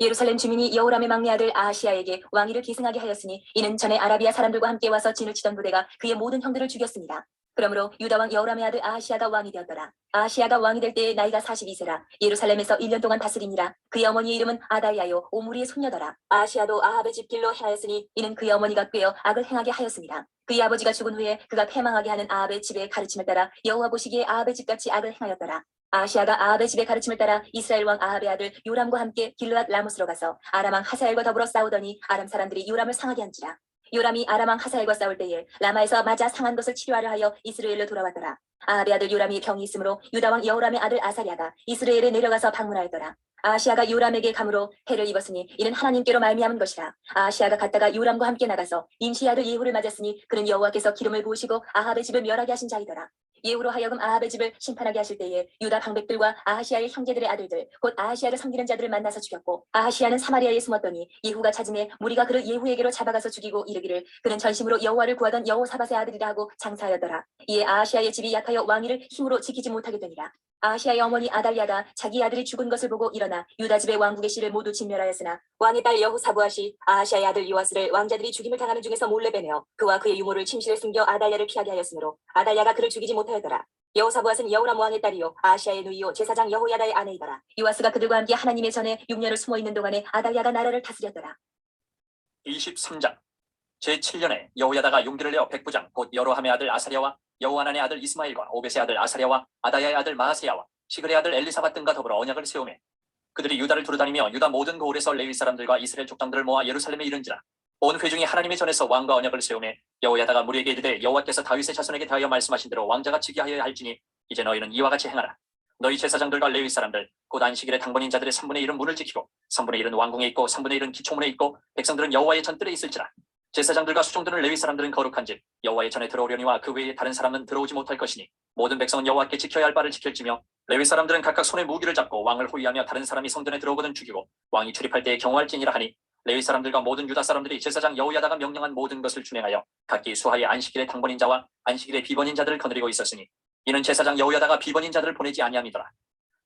예루살렘 주민이 여호람의 막내 아들 아하시아에게 왕위를 계승하게 하였으니 이는 전에 아라비아 사람들과 함께 와서 진을 치던 부대가 그의 모든 형들을 죽였습니다. 그러므로 유다 왕 여호람의 아들 아하시아가 왕이 되었더라. 아하시아가 왕이 될 때에 나이가 42세라 예루살렘에서 1년 동안 다스리니라. 그의 어머니의 이름은 아다이아요 오므리의 손녀더라. 아하시아도 아합의 집 길로 행하였으니 이는 그의 어머니가 꾀어 악을 행하게 하였습니다. 그의 아버지가 죽은 후에 그가 패망하게 하는 아합의 집의 가르침을 따라 여호와 보시기에 아합의 집같이 악을 행하였더라. 아하시아가 아합의 집의 가르침을 따라 이스라엘 왕 아합의 아들 요람과 함께 길르앗 라못으로 가서 아람 왕 하사엘과 더불어 싸우더니 아람 사람들이 요람을 상하게 한지라. 요람이 아람 왕 하사엘과 싸울 때에 라마에서 맞아 상한 것을 치료하려 하여 이스라엘로 돌아왔더라. 아합의 아들 요람이 병이 있으므로 유다 왕 여호람의 아들 아사랴가 이스라엘에 내려가서 방문하였더라. 아하시아가 요람에게 감으로 해를 입었으니 이는 하나님께로 말미암은 것이라. 아하시아가 갔다가 요람과 함께 나가서 임시의 아들 예후를 맞았으니 그는 여호와께서 기름을 부으시고 아합의 집을 멸하게 하신 자이더라. 예후로 하여금 아합의 집을 심판하게 하실 때에 유다 방백들과 아하시아의 형제들의 아들들 곧 아하시아를 섬기는 자들을 만나서 죽였고 아하시아는 사마리아에 숨었더니 예후가 찾음에 무리가 그를 예후에게로 잡아가서 죽이고 이르기를 그는 전심으로 여호와를 구하던 여호사밧의 아들이라 하고 장사하였더라. 이에 아하시아의 집이 약하여 왕위를 힘으로 지키지 못하게 되니라. 아하시아의 어머니 아달랴가 자기 아들이 죽은 것을 보고 일어나 유다 집의 왕국의 씨를 모두 진멸하였으나 왕의 딸 여호사부앗이 아하시아의 아들 요아스를 왕자들이 죽임을 당하는 중에서 몰래 빼내어 그와 그의 유모를 침실에 숨겨 아달랴를 피하게 하였으므로 아달랴가 그를 죽이지 못하였더라. 여호사부앗은 여호람 왕의 딸이요 아하시아의 누이요 제사장 여호야다의 아내이더라. 요아스가 그들과 함께 하나님의 전에 6년을 숨어 있는 동안에 아달랴가 나라를 다스렸더라. 23장. 제7년에 여호야다가 용기를 내어 백부장 곧 여로함의 아들 아사랴와 여호하난의 아들 이스마엘과 오벳의 아들 아사랴와 아다야의 아들 마하세야와 시글의 아들 엘리사밧 등과 더불어 언약을 세우매 그들이 유다를 두루다니며 유다 모든 고을에서 레위 사람들과 이스라엘 족장들을 모아 예루살렘에 이른지라. 온 회중이 하나님의 전에서 왕과 언약을 세우매 여호야다가 무리에게 이르되 여호와께서 다윗의 자손에게 대하여 말씀하신 대로 왕자가 즉위하여야 할지니 이제 너희는 이와 같이 행하라. 너희 제사장들과 레위 사람들 곧 안식일의 당번인 자들의 3분의 1은 문을 지키고 3분의 1은 왕궁에 있고 3분의 1은 기초문에 있고 백성들은 여호와의 전뜰에 있을지라. 제사장들과 수종들은 레위 사람들은 거룩한즉 여호와의 전에 들어오려니와 그 외에 다른 사람은 들어오지 못할 것이니 모든 백성은 여호와께 지켜야 할 바를 지킬지며 레위 사람들은 각각 손에 무기를 잡고 왕을 호위하며 다른 사람이 성전에 들어오거든 죽이고 왕이 출입할 때에 경호할지니라 하니 레위 사람들과 모든 유다 사람들이 제사장 여호야다가 명령한 모든 것을 준행하여 각기 수하의 안식일의 당번인 자와 안식일의 비번인 자들을 거느리고 있었으니 이는 제사장 여호야다가 비번인 자들을 보내지 아니함이더라.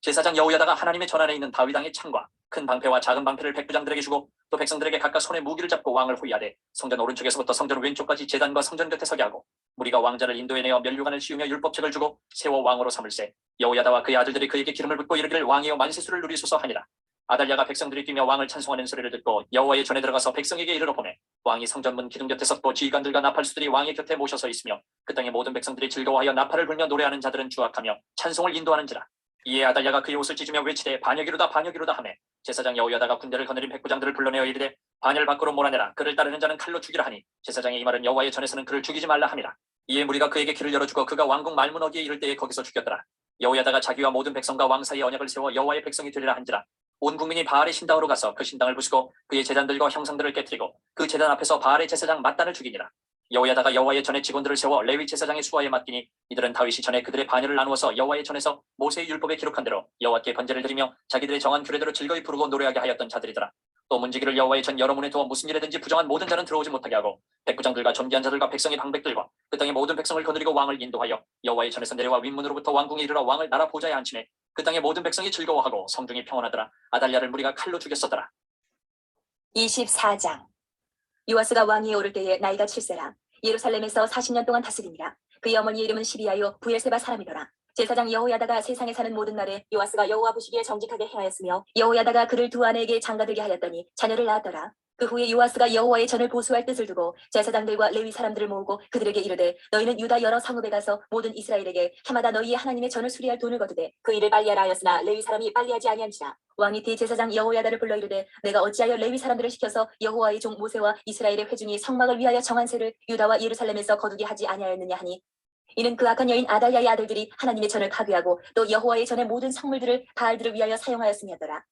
제사장 여호야다가 하나님의 전 안에 있는 다윗왕의 창과 큰 방패와 작은 방패를 백부장들에게 주고 또 백성들에게 각각 손에 무기를 잡고 왕을 호위하되 성전 오른쪽에서부터 성전 왼쪽까지 제단과 성전 곁에 서게 하고 무리가 왕자를 인도해내어 면류관을 씌우며 율법책을 주고 세워 왕으로 삼을세. 여호야다와 그의 아들들이 그에게 기름을 붓고 이르기를 왕이여 만세수를 누리소서 하니라. 아달랴가 백성들이 뛰며 왕을 찬송하는 소리를 듣고 여호와의 전에 들어가서 백성에게 이르러 보매 왕이 성전문 기둥 곁에 섰고 지휘관들과 나팔수들이 왕의 곁에 모셔서 있으며 그 땅의 모든 백성들이 즐거워하여 나팔을 불며 노래하는 자들은 주악하며 찬송을 인도하는지라. 이에 아달랴가 그의 옷을 찢으며 외치되 반역이로다 반역이로다 하매 제사장 여호야다가 군대를 거느린 백부장들을 불러내어 이르되 반열 밖으로 몰아내라. 그를 따르는 자는 칼로 죽이라 하니 제사장의 이 말은 여호와의 전에서는 그를 죽이지 말라 함이라. 이에 무리가 그에게 길을 열어주고 그가 왕궁 말문 어귀에 이를 때에 거기서 죽였더라. 여호야다가 자기와 모든 백성과 왕 사이에 언약을 세워 여호와의 백성이 되리라 한지라. 온 국민이 바알의 신당으로 가서 그 신당을 부수고 그의 제단들과 형상들을 깨뜨리고 그 제단 앞에서 바알의 제사장 맏단을 죽이니라. 여호야다가 여호와의 전에 직원들을 세워 레위 제사장의 수하에 맡기니 이들은 다윗이 전에 그들의 반열을 나누어서 여호와의 전에서 모세의 율법에 기록한 대로 여호와께 번제를 드리며 자기들의 정한 규례대로 즐거이 부르고 노래하게 하였던 자들이더라. 또 문지기를 여호와의 전 여러 문에 두어 무슨 일에든지 부정한 모든 자는 들어오지 못하게 하고 백부장들과 존귀한 자들과 백성의 방백들과 그 땅의 모든 백성을 거느리고 왕을 인도하여 여호와의 전에서 내려와 윗문으로부터 왕궁에 이르러 왕을 나라 보좌에 앉히매 그 땅의 모든 백성이 즐거워하고 성중이 평온하더라. 아달랴를 무리가 칼로 죽였었더라. 24장. 요아스가 왕위에 오를 때에 나이가 7세라. 예루살렘에서 40년 동안 다스리니라. 그의 어머니의 이름은 시비아요 부엘세바 사람이더라. 제사장 여호야다가 세상에 사는 모든 날에 요아스가 여호와 보시기에 정직하게 행하였으며 여호야다가 그를 두 아내에게 장가들게 하였더니 자녀를 낳았더라. 그 후에 요아스가 여호와의 전을 보수할 뜻을 두고 제사장들과 레위 사람들을 모으고 그들에게 이르되 너희는 유다 여러 성읍에 가서 모든 이스라엘에게 해마다 너희의 하나님의 전을 수리할 돈을 거두되 그 일을 빨리하라 하였으나 레위 사람이 빨리하지 아니한지라. 왕이 대제사장 여호야다를 불러 이르되 내가 어찌하여 레위 사람들을 시켜서 여호와의 종 모세와 이스라엘의 회중이 성막을 위하여 정한 세를 유다와 예루살렘에서 거두게 하지 아니하였느냐 하니 이는 그 악한 여인 아달랴의 아들들이 하나님의 전을 파괴하고 또 여호와의 전의 모든 성물들을 바알들을 위하여 사용하였음이었더라.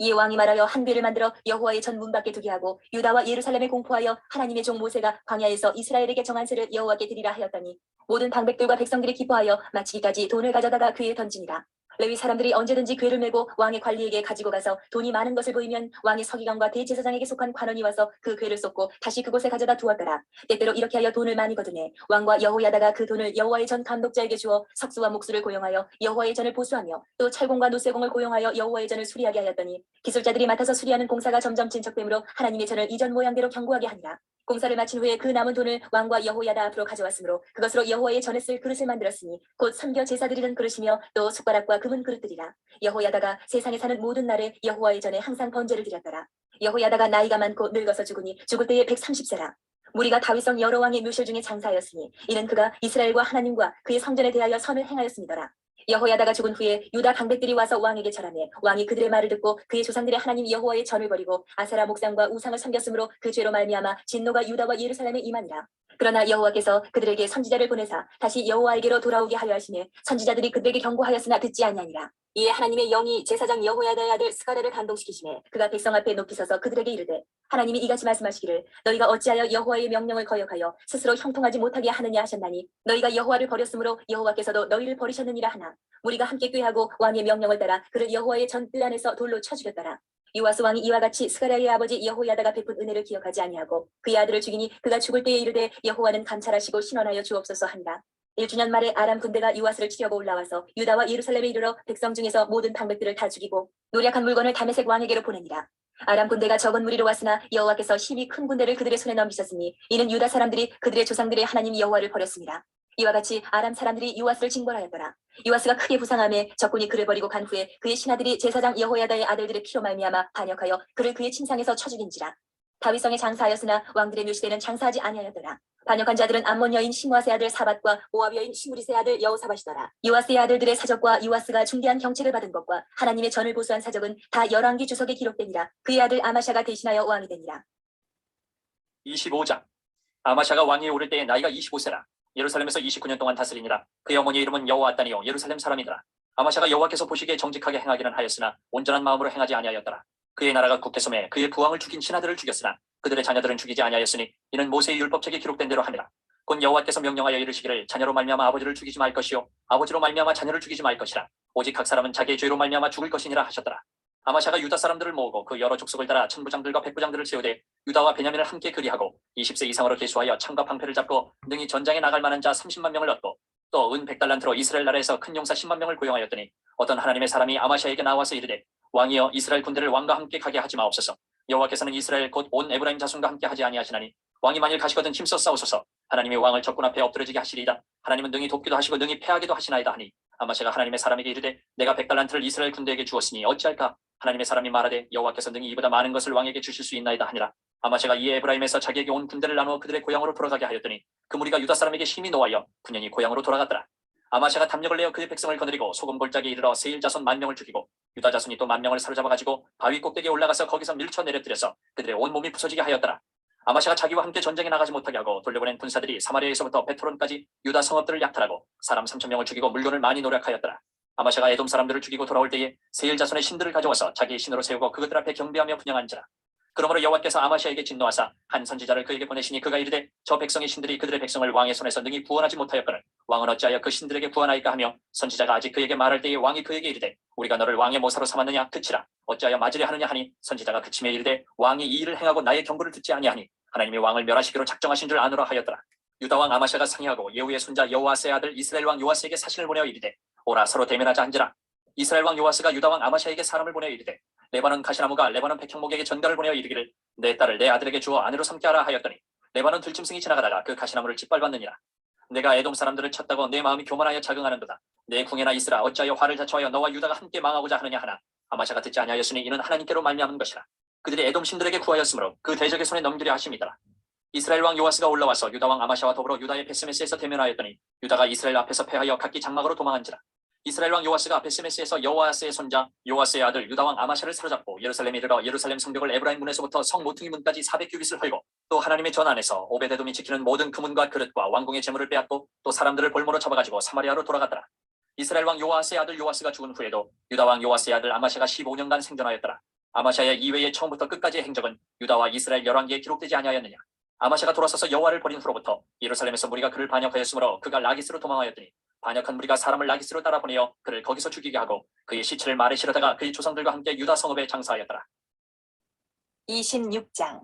이에 왕이 말하여 한 배를 만들어 여호와의 전 문 밖에 두게 하고 유다와 예루살렘에 공포하여 하나님의 종 모세가 광야에서 이스라엘에게 정한 세를 여호와께 드리라 하였더니 모든 방백들과 백성들이 기뻐하여 마치기까지 돈을 가져다가 그에 던지니라. 레위 사람들이 언제든지 궤를 메고 왕의 관리에게 가지고 가서 돈이 많은 것을 보이면 왕의 서기관과 대제사장에게 속한 관원이 와서 그 궤를 쏟고 다시 그곳에 가져다 두었더라. 때때로 이렇게 하여 돈을 많이 거두네 왕과 여호야다가 그 돈을 여호와의 전 감독자에게 주어 석수와 목수를 고용하여 여호와의 전을 보수하며 또 철공과 노쇠공을 고용하여 여호와의 전을 수리하게 하였더니 기술자들이 맡아서 수리하는 공사가 점점 진척되므로 하나님의 전을 이전 모양대로 견고하게 하니라. 공사를 마친 후에 그 남은 돈을 왕과 여호야다 앞으로 가져왔으므로 그것으로 여호와의 전에 쓸 그릇을 만들었으니 곧 선교 제사드리는 그릇이며 또 숟가락과 금은 그릇들이라. 여호야다가 세상에 사는 모든 날에 여호와의 전에 항상 번제를 드렸더라. 여호야다가 나이가 많고 늙어서 죽으니 죽을 때에 130세라. 무리가 다윗성 여러 왕의 묘실 중에 장사하였으니 이는 그가 이스라엘과 하나님과 그의 성전에 대하여 선을 행하였음이더라. 여호야다가 죽은 후에 유다 방백들이 와서 왕에게 절하매 왕이 그들의 말을 듣고 그의 조상들의 하나님 여호와의 전을 버리고 아세라 목상과 우상을 섬겼으므로 그 죄로 말미암아 진노가 유다와 예루살렘에 임하니라. 그러나 여호와께서 그들에게 선지자를 보내사 다시 여호와에게로 돌아오게 하려 하시니 선지자들이 그들에게 경고하였으나 듣지 아니하니라. 이에 하나님의 영이 제사장 여호야다의 아들 스가랴를 감동시키시매 그가 백성 앞에 높이 서서 그들에게 이르되 하나님이 이같이 말씀하시기를 너희가 어찌하여 여호와의 명령을 거역하여 스스로 형통하지 못하게 하느냐 하셨나니 너희가 여호와를 버렸으므로 여호와께서도 너희를 버리셨느니라 하나 우리가 함께 꾀하고 왕의 명령을 따라 그를 여호와의 전 뜰 안에서 돌로 쳐 죽였더라. 요아스 왕이 이와 같이 스가랴의 아버지 여호야다가 베푼 은혜를 기억하지 아니하고 그의 아들을 죽이니 그가 죽을 때에 이르되 여호와는 감찰하시고 신원하여 주옵소서 하니라. 1주년 말에 아람 군대가 요아스를 치려고 올라와서 유다와 예루살렘에 이르러 백성 중에서 모든 방백들을 다 죽이고 노략한 물건을 다메섹 왕에게로 보내니라. 아람 군대가 적은 무리로 왔으나 여호와께서 힘이 큰 군대를 그들의 손에 넘기셨으니 이는 유다 사람들이 그들의 조상들의 하나님 여호와를 버렸습니다. 이와 같이 아람 사람들이 요아스를 징벌하였더라. 요아스가 크게 부상하며 적군이 그를 버리고 간 후에 그의 신하들이 제사장 여호야다의 아들들의 피로 말미암아 반역하여 그를 그의 침상에서 쳐 죽인지라. 다윗성에 장사하였으나 왕들의 묘시대는 장사하지 아니하였더라. 반역한 자들은 암몬 여인 시므아스의 아들 사밧과 모압 여인 시므리스의 아들 여호사밧이더라. 요아스의 아들들의 사적과 요아스가 중대한 경책을 받은 것과 하나님의 전을 보수한 사적은 다 열왕기 주석에 기록되니라. 그의 아들 아마샤가 대신하여 왕이 되니라. 25장. 아마샤가 왕위에 오를 때에 나이가 25세라. 예루살렘에서 29년 동안 다스리니라. 그의 어머니의 이름은 여호아따니요 예루살렘 사람이더라. 아마샤가 여호와께서 보시기에 정직하게 행하기는 하였으나 온전한 마음으로 행하지 아니하였더라. 그의 나라가 국회섬에 그의 부왕을 죽인 신하들을 죽였으나 그들의 자녀들은 죽이지 아니하였으니 이는 모세의 율법책에 기록된 대로 함이라. 곧 여호와께서 명령하여 이르시기를 자녀로 말미암아 아버지를 죽이지 말 것이요 아버지로 말미암아 자녀를 죽이지 말 것이라. 오직 각 사람은 자기의 죄로 말미암아 죽을 것이니라 하셨더라. 아마샤가 유다 사람들을 모으고 그 여러 족속을 따라 천부장들과 백부장들을 세우되 유다와 베냐민을 함께 그리하고 20세 이상으로 계수하여 창과 방패를 잡고 능히 전장에 나갈 만한 자 30만 명을 얻고 또 은 100달란트로 이스라엘 나라에서 큰 용사 10만 명을 고용하였더니 어떤 하나님의 사람이 아마샤에게 나와서 이르되 왕이여 이스라엘 군대를 왕과 함께 가게 하지 마옵소서. 여호와께서는 이스라엘 곧 온 에브라임 자손과 함께 하지 아니하시나니 왕이 만일 가시거든 힘써 싸우소서. 하나님이 왕을 적군 앞에 엎드러지게 하시리이다. 하나님은 능히 돕기도 하시고 능히 패하기도 하시나이다 하니 아마샤가 하나님의 사람에게 이르되 내가 100달란트를 이스라엘 군대에게 주었으니 어찌할까. 하나님의 사람이 말하되 여호와께서 능히 이보다 많은 것을 왕에게 주실 수 있나이다 하니라. 아마샤가 이에 에브라임에서 자기에게 온 군대를 나누어 그들의 고향으로 돌아가게 하였더니 그 무리가 유다 사람에게 심히 노하여 군연히 고향으로 돌아갔더라. 아마샤가 담력을 내어 그의 백성을 거느리고 소금 골짜기에 이르러 세일 자손 10,000명을 죽이고 유다 자손이 또 10,000명을 사로잡아 가지고 바위 꼭대기에 올라가서 거기서 밀쳐 내려뜨려서 그들의 온 몸이 부서지게 하였더라. 아마샤가 자기와 함께 전쟁에 나가지 못하게 하고 돌려보낸 군사들이 사마리아에서부터 베트론까지 유다 성읍들을 약탈하고 사람 3,000명을 죽이고 물건을 많이 노력하였더라. 아마샤가 에돔 사람들을 죽이고 돌아올 때에 세일 자손의 신들을 가져와서 자기의 신으로 세우고 그것들 앞에 경배하며 분양한지라. 그러므로 여호와께서 아마샤에게 진노하사 한 선지자를 그에게 보내시니 그가 이르되 저 백성의 신들이 그들의 백성을 왕의 손에서 능히 구원하지 못하였거늘 왕은 어찌하여 그 신들에게 구원하이까 하며 선지자가 아직 그에게 말할 때에 왕이 그에게 이르되 우리가 너를 왕의 모사로 삼았느냐 그치라 어찌하여 맞으려 하느냐 하니 선지자가 그침에 이르되 왕이 이 일을 행하고 나의 경고를 듣지 아니하니 하나님이 왕을 멸하시기로 작정하신 줄 아노라 하였더라. 유다왕 아마샤가 상의하고 예후의 손자 여호아스의 아들 이스라엘 왕 요아스에게 사신을 보내어 이르되 오라 서로 대면하자 한지라. 이스라엘 왕 요아스가 유다왕 아마샤에게 사람을 보내어 이르되 레바논 가시나무가 레바논 백향목에게 전가를 보내어 이르기를 내 딸을 내 아들에게 주어 아내로 삼게 하라 하였더니 레바논 들짐승이 지나가다가 그 가시나무를 짓밟았느니라. 내가 에돔 사람들을 쳤다고 내 마음이 교만하여 자긍하는도다. 내 궁에나 있으라 어찌하여 화를 자초하여 너와 유다가 함께 망하고자 하느냐 하나 아마샤가 듣지 아니하였으니 이는 하나님께로 말미암은 것이라. 그들이 에돔 신들에게 구하였으므로 그 대적의 손에 넘기려 하심이더라. 이스라엘 왕 요아스가 올라와서 유다 왕 아마샤와 더불어 유다의 베스메스에서 대면하였더니 유다가 이스라엘 앞에서 패하여 각기 장막으로 도망한지라. 이스라엘 왕 요아스가 베스메스에서 여호아스의 손자 요아스의 아들 유다 왕 아마샤를 사로잡고 예루살렘에 이르러 예루살렘 성벽을 에브라임 문에서부터 성 모퉁이 문까지 400규빗을 헐고 또 하나님의 전 안에서 오베데돔이 지키는 모든 금문과 그릇과 왕궁의 재물을 빼앗고 또 사람들을 볼모로 잡아가지고 사마리아로 돌아갔더라. 이스라엘 왕 요아스의 아들 요아스가 죽은 후에도 유다 왕 요아스의 아들 아마샤가 15년간 생존하였더라. 아마샤의 이외의 처음부터 끝까지의 행적은 유다와 이스라엘 열왕기에 기록되지 아니하였느냐. 아마샤가 돌아서서 여호와를 버린 후로부터 예루살렘에서 무리가 그를 반역하였으므로 그가 라기스로 도망하였더니 반역한 무리가 사람을 라기스로 따라 보내어 그를 거기서 죽이게 하고 그의 시체를 말에 실어다가 그의 조상들과 함께 유다 성읍에 장사하였더라. 26장.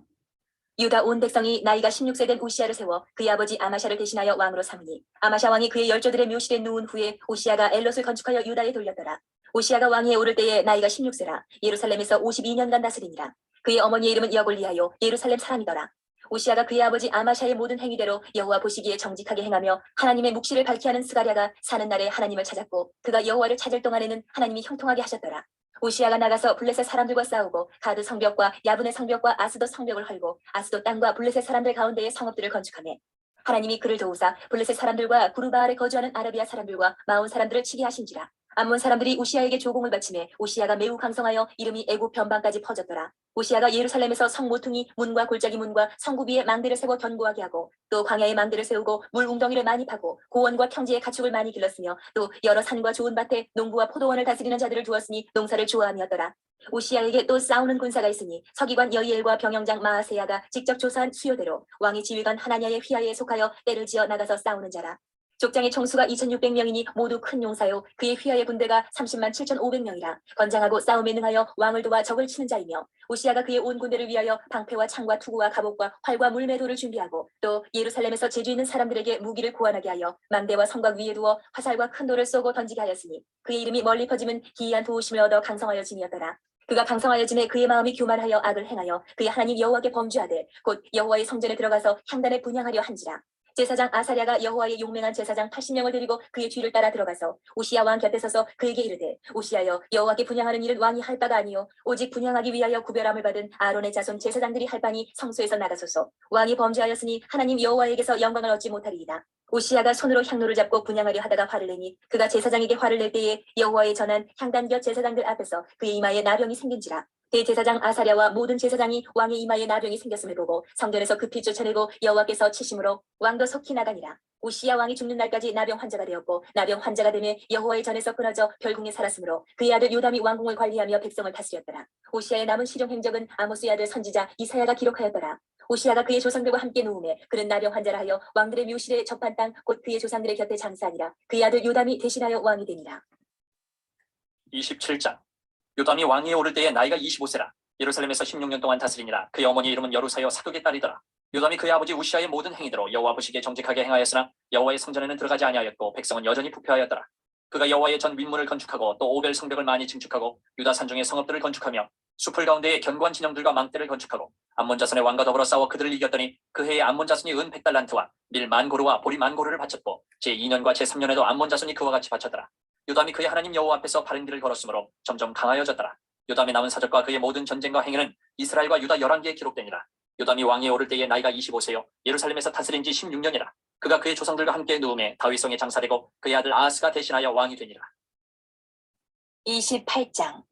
유다 온 백성이 나이가 16세 된 우시아를 세워 그의 아버지 아마샤를 대신하여 왕으로 삼으니 아마샤 왕이 그의 열조들의 묘실에 누운 후에 우시아가 엘롯을 건축하여 유다에 돌렸더라. 우시아가 왕위에 오를 때에 나이가 16세라 예루살렘에서 52년간 다스리니라. 그의 어머니의 이름은 여골리하요 예루살렘 사람이더라. 우시아가 그의 아버지 아마샤의 모든 행위대로 여호와 보시기에 정직하게 행하며 하나님의 묵시를 밝게 하는 스가랴가 사는 날에 하나님을 찾았고 그가 여호와를 찾을 동안에는 하나님이 형통하게 하셨더라. 우시아가 나가서 블레셋 사람들과 싸우고 가드 성벽과 야분의 성벽과 아스돗 성벽을 헐고 아스돗 땅과 블레셋 사람들 가운데에 성읍들을 건축하매 하나님이 그를 도우사 블레셋 사람들과 구르바알에 거주하는 아라비아 사람들과 마온 사람들을 치게 하신지라. 암몬 사람들이 우시아에게 조공을 바치매 우시아가 매우 강성하여 이름이 애굽 변방까지 퍼졌더라. 우시아가 예루살렘에서 성 모퉁이 문과 골짜기 문과 성구 위에 망대를 세워 견고하게 하고 또 광야에 망대를 세우고 물 웅덩이를 많이 파고 고원과 평지에 가축을 많이 길렀으며 또 여러 산과 좋은 밭에 농부와 포도원을 다스리는 자들을 두었으니 농사를 좋아하였더라. 우시아에게 또 싸우는 군사가 있으니 서기관 여이엘과 병영장 마아세야가 직접 조사한 수요대로 왕의 지휘관 하나냐의 휘하에 속하여 때를 지어 나가서 싸우는 자라. 족장의 총수가 2600명이니 모두 큰 용사요 그의 휘하의 군대가 30만 7500명이라 건장하고 싸움에 능하여 왕을 도와 적을 치는 자이며 우시아가 그의 온 군대를 위하여 방패와 창과 투구와 갑옷과 활과 물매도를 준비하고 또 예루살렘에서 재주 있는 사람들에게 무기를 고안하게 하여 망대와 성곽 위에 두어 화살과 큰 돌을 쏘고 던지게 하였으니 그의 이름이 멀리 퍼짐은 기이한 도우심을 얻어 강성하여짐이었더라. 그가 강성하여짐에 그의 마음이 교만하여 악을 행하여 그의 하나님 여호와께 범죄하되 곧 여호와의 성전에 들어가서 향단에 분향하려 한지라. 제사장 아사랴가 여호와의 용맹한 제사장 80명을 데리고 그의 뒤를 따라 들어가서 우시아 왕 곁에 서서 그에게 이르되 우시아여 여호와께 분향하는 일은 왕이 할 바가 아니요 오직 분향하기 위하여 구별함을 받은 아론의 자손 제사장들이 할 바니 성소에서 나가소서. 왕이 범죄하였으니 하나님 여호와에게서 영광을 얻지 못하리이다. 우시아가 손으로 향로를 잡고 분향하려 하다가 화를 내니 그가 제사장에게 화를 낼 때에 여호와의 전한 향단 곁 제사장들 앞에서 그의 이마에 나병이 생긴지라. 대제사장 아사랴와 모든 제사장이 왕의 이마에 나병이 생겼음을 보고 성전에서 급히 쫓아내고 여호와께서 치심으로 왕도 속히 나가니라. 우시아 왕이 죽는 날까지 나병 환자가 되었고 나병 환자가 되매 여호와의 전에서 끊어져 별궁에 살았으므로 그의 아들 요담이 왕궁을 관리하며 백성을 다스렸더라. 우시아의 남은 실용 행적은 아모스의 아들 선지자 이사야가 기록하였더라. 우시아가 그의 조상들과 함께 누우매 그는 나병 환자라 하여 왕들의 묘실에 접한 땅 곧 그의 조상들의 곁에 장사하니라. 그의 아들 요담이 대신하여 왕이 되니라. 27장. 요담이 왕위에 오를 때에 나이가 25세라. 예루살렘에서 16년 동안 다스리니라. 그의 어머니 이름은 여루사여 사독의 딸이더라. 요담이 그의 아버지 우시아의 모든 행위대로 여호와 보시기에 정직하게 행하였으나 여호와의 성전에는 들어가지 아니하였고 백성은 여전히 부패하였더라. 그가 여호와의 전 윗문을 건축하고 또 오벨 성벽을 많이 증축하고 유다 산중의 성읍들을 건축하며 숲을 가운데에 견고한 진영들과 망대를 건축하고 암몬 자손의 왕과 더불어 싸워 그들을 이겼더니 그 해에 암몬 자손이 은 100달란트와 밀 10,000고루와 보리 10,000고루를 바쳤고 제2년과 제3년에도 암몬 자손이 그와 같이 바쳤더라. 요담이 그의 하나님 여호와 앞에서 바른 길을 걸었으므로 점점 강하여졌더라. 요담의 남은 사적과 그의 모든 전쟁과 행위는 이스라엘과 유다 11개에 기록되니라. 요담이 왕위에 오를 때에 나이가 25세요 예루살렘에서 다스린 지 16년이라. 그가 그의 조상들과 함께 누움에 다윗성에 장사되고 그의 아들 아하스가 대신하여 왕이 되니라. 28장.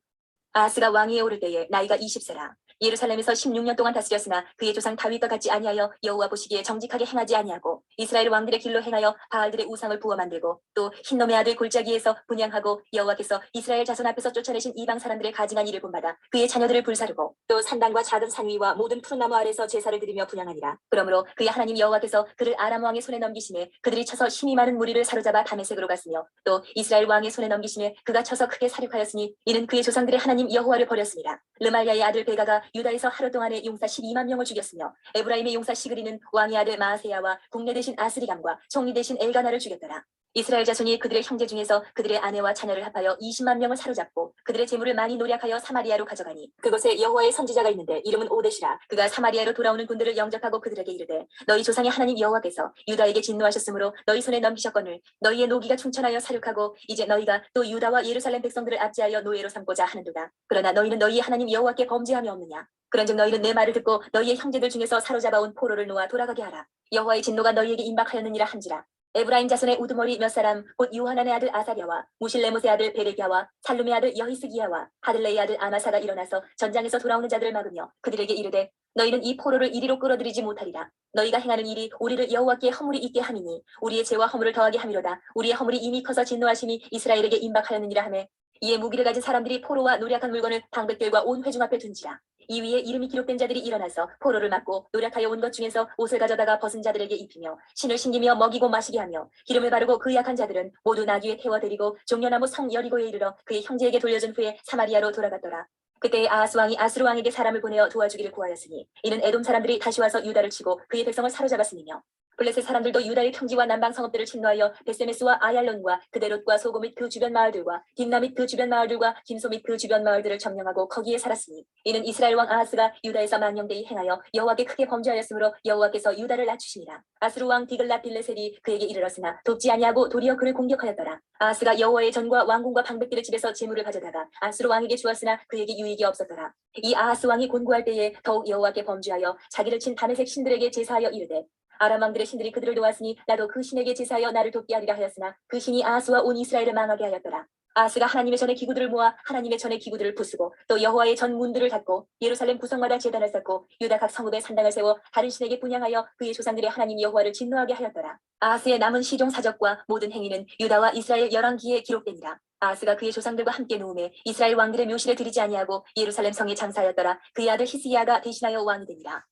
아하스가 왕위에 오를 때에 나이가 20세라. 예루살렘에서 16년 동안 다스렸으나 그의 조상 다윗과 같이 아니하여 여호와 보시기에 정직하게 행하지 아니하고 이스라엘 왕들의 길로 행하여 바알들의 우상을 부어 만들고 또 흰놈의 아들 골짜기에서 분향하고 여호와께서 이스라엘 자손 앞에서 쫓아내신 이방 사람들의 가증한 일을 본받아 그의 자녀들을 불사르고 또 산당과 작은 산 위와 모든 푸른 나무 아래서 제사를 드리며 분향하니라. 그러므로 그의 하나님 여호와께서 그를 아람 왕의 손에 넘기심에 그들이 쳐서 힘이 많은 무리를 사로잡아 다메섹으로 갔으며 또 이스라엘 왕의 손에 넘기심에 그가 쳐서 크게 사륙하였으니 이는 그의 조상들의 하나님 여호와를 버렸습니다. 르말야의 아들 베가가 유다에서 하루 동안에 용사 12만 명을 죽였으며 에브라임의 용사 시그리는 왕의 아들 마아세야와 국내 대신 아스리감과 총리 대신 엘가나를 죽였더라. 이스라엘 자손이 그들의 형제 중에서 그들의 아내와 자녀를 합하여 20만 명을 사로잡고 그들의 재물을 많이 노략하여 사마리아로 가져가니 그곳에 여호와의 선지자가 있는데 이름은 오데시라. 그가 사마리아로 돌아오는 군들을 영접하고 그들에게 이르되 너희 조상의 하나님 여호와께서 유다에게 진노하셨으므로 너희 손에 넘기셨거늘 너희의 노기가 충천하여 사륙하고 이제 너희가 또 유다와 예루살렘 백성들을 압제하여 노예로 삼고자 하는도다. 그러나 너희는 너희의 하나님 여호와께 범죄함이 없느냐. 그런즉 너희는 내 말을 듣고 너희의 형제들 중에서 사로잡아온 포로를 놓아 돌아가게 하라. 여호와의 진노가 너희에게 임박하였느니라 한지라. 에브라임 자손의 우두머리 몇 사람 곧 요하난의 아들 아사랴와 무실레못의 아들 베레기야와 살룸의 아들 여히스기야와 하들레의 아들 아마사가 일어나서 전장에서 돌아오는 자들을 막으며 그들에게 이르되 너희는 이 포로를 이리로 끌어들이지 못하리라. 너희가 행하는 일이 우리를 여호와께 허물이 있게 함이니 우리의 죄와 허물을 더하게 함이로다. 우리의 허물이 이미 커서 진노하심이 이스라엘에게 임박하였느니라 하매 이에 무기를 가진 사람들이 포로와 노략한 물건을 방백들과 온 회중 앞에 둔지라. 이 위에 이름이 기록된 자들이 일어나서 포로를 막고 노략하여 온 것 중에서 옷을 가져다가 벗은 자들에게 입히며 신을 신기며 먹이고 마시게 하며 기름을 바르고 그 약한 자들은 모두 나귀에 태워 데리고 종려나무 성 여리고에 이르러 그의 형제에게 돌려준 후에 사마리아로 돌아갔더라. 그때 아하스 왕이 아스루 왕에게 사람을 보내어 도와주기를 구하였으니 이는 에돔 사람들이 다시 와서 유다를 치고 그의 백성을 사로잡았음이며 블레셋 사람들도 유다의 평지와 남방 성읍들을 침노하여 베세메스와 아얄론과 그데롯과 소고 및 그 주변 마을들과 딥나 및 그 주변 마을들과 김소 및 그 주변 마을들을 점령하고 거기에 살았으니 이는 이스라엘 왕 아하스가 유다에서 만영되이 행하여 여호와께 크게 범죄하였으므로 여호와께서 유다를 낮추시니라. 아스루 왕 디글랏 빌레셀이 그에게 이르렀으나 돕지 아니하고 도리어 그를 공격하였더라. 아하스가 여호와의 전과 왕궁과 방백들의 집에서 재물을 가져다가 아스루 왕에게 주었으나 그에게 유익이 없었더라. 이 아하스 왕이 곤고할 때에 더욱 여호와께 범죄하여 자기를 친 다메섹 신들에게 제사하여 이르되 아람 왕들의 신들이 그들을 도왔으니 나도 그 신에게 제사하여 나를 돕게 하리라 하였으나 그 신이 아하스와 온 이스라엘을 망하게 하였더라. 아하스가 하나님의 전에 기구들을 모아 하나님의 전에 기구들을 부수고 또 여호와의 전 문들을 닫고 예루살렘 구성마다 제단을 쌓고 유다 각 성읍에 산당을 세워 다른 신에게 분향하여 그의 조상들의 하나님 여호와를 진노하게 하였더라. 아하스의 남은 시종 사적과 모든 행위는 유다와 이스라엘 열왕기에 기록되니라. 아하스가 그의 조상들과 함께 누움에 이스라엘 왕들의 묘실에 들이지 아니하고 예루살렘 성에 장사하였더라. 그의 아들 히스기야가 대신하여 왕이 되니라.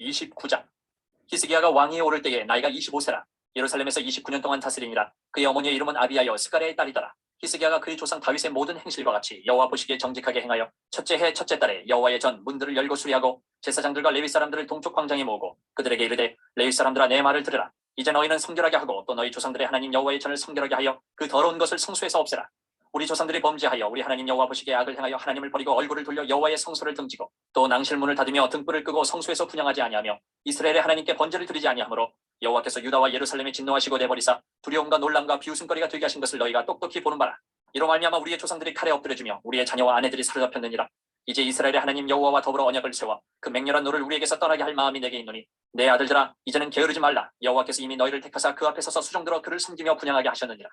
29장. 히스기야가 왕위에 오를 때에 나이가 25세라. 예루살렘에서 29년 동안 다스리니라. 그의 어머니의 이름은 아비야여 스가랴의 딸이더라. 히스기야가 그의 조상 다윗의 모든 행실과 같이 여호와 보시기에 정직하게 행하여 첫째 해 첫째 달에 여호와의 전 문들을 열고 수리하고 제사장들과 레위 사람들을 동쪽 광장에 모으고 그들에게 이르되 레위 사람들아 내 말을 들으라. 이제 너희는 성결하게 하고 또 너희 조상들의 하나님 여호와의 전을 성결하게 하여 그 더러운 것을 성소에서 없애라. 우리 조상들이 범죄하여 우리 하나님 여호와 보시기에 악을 행하여 하나님을 버리고 얼굴을 돌려 여호와의 성소를 등지고 또 낭실문을 닫으며 등불을 끄고 성소에서 분향하지 아니하며 이스라엘의 하나님께 번제를 드리지 아니하므로 여호와께서 유다와 예루살렘에 진노하시고 내버리사 두려움과 놀람과 비웃음거리가 되게 하신 것을 너희가 똑똑히 보는 바라. 이로 말미암아 우리의 조상들이 칼에 엎드려지며 우리의 자녀와 아내들이 사로잡혔느니라. 이제 이스라엘의 하나님 여호와와 더불어 언약을 세워 그 맹렬한 노를 우리에게서 떠나게 할 마음이 내게 있노니 내 아들들아 이제는 게으르지 말라. 여호와께서 이미 너희를 택하사 그 앞에 서서 수종들어 그를 섬기며 분향하게 하셨느니라.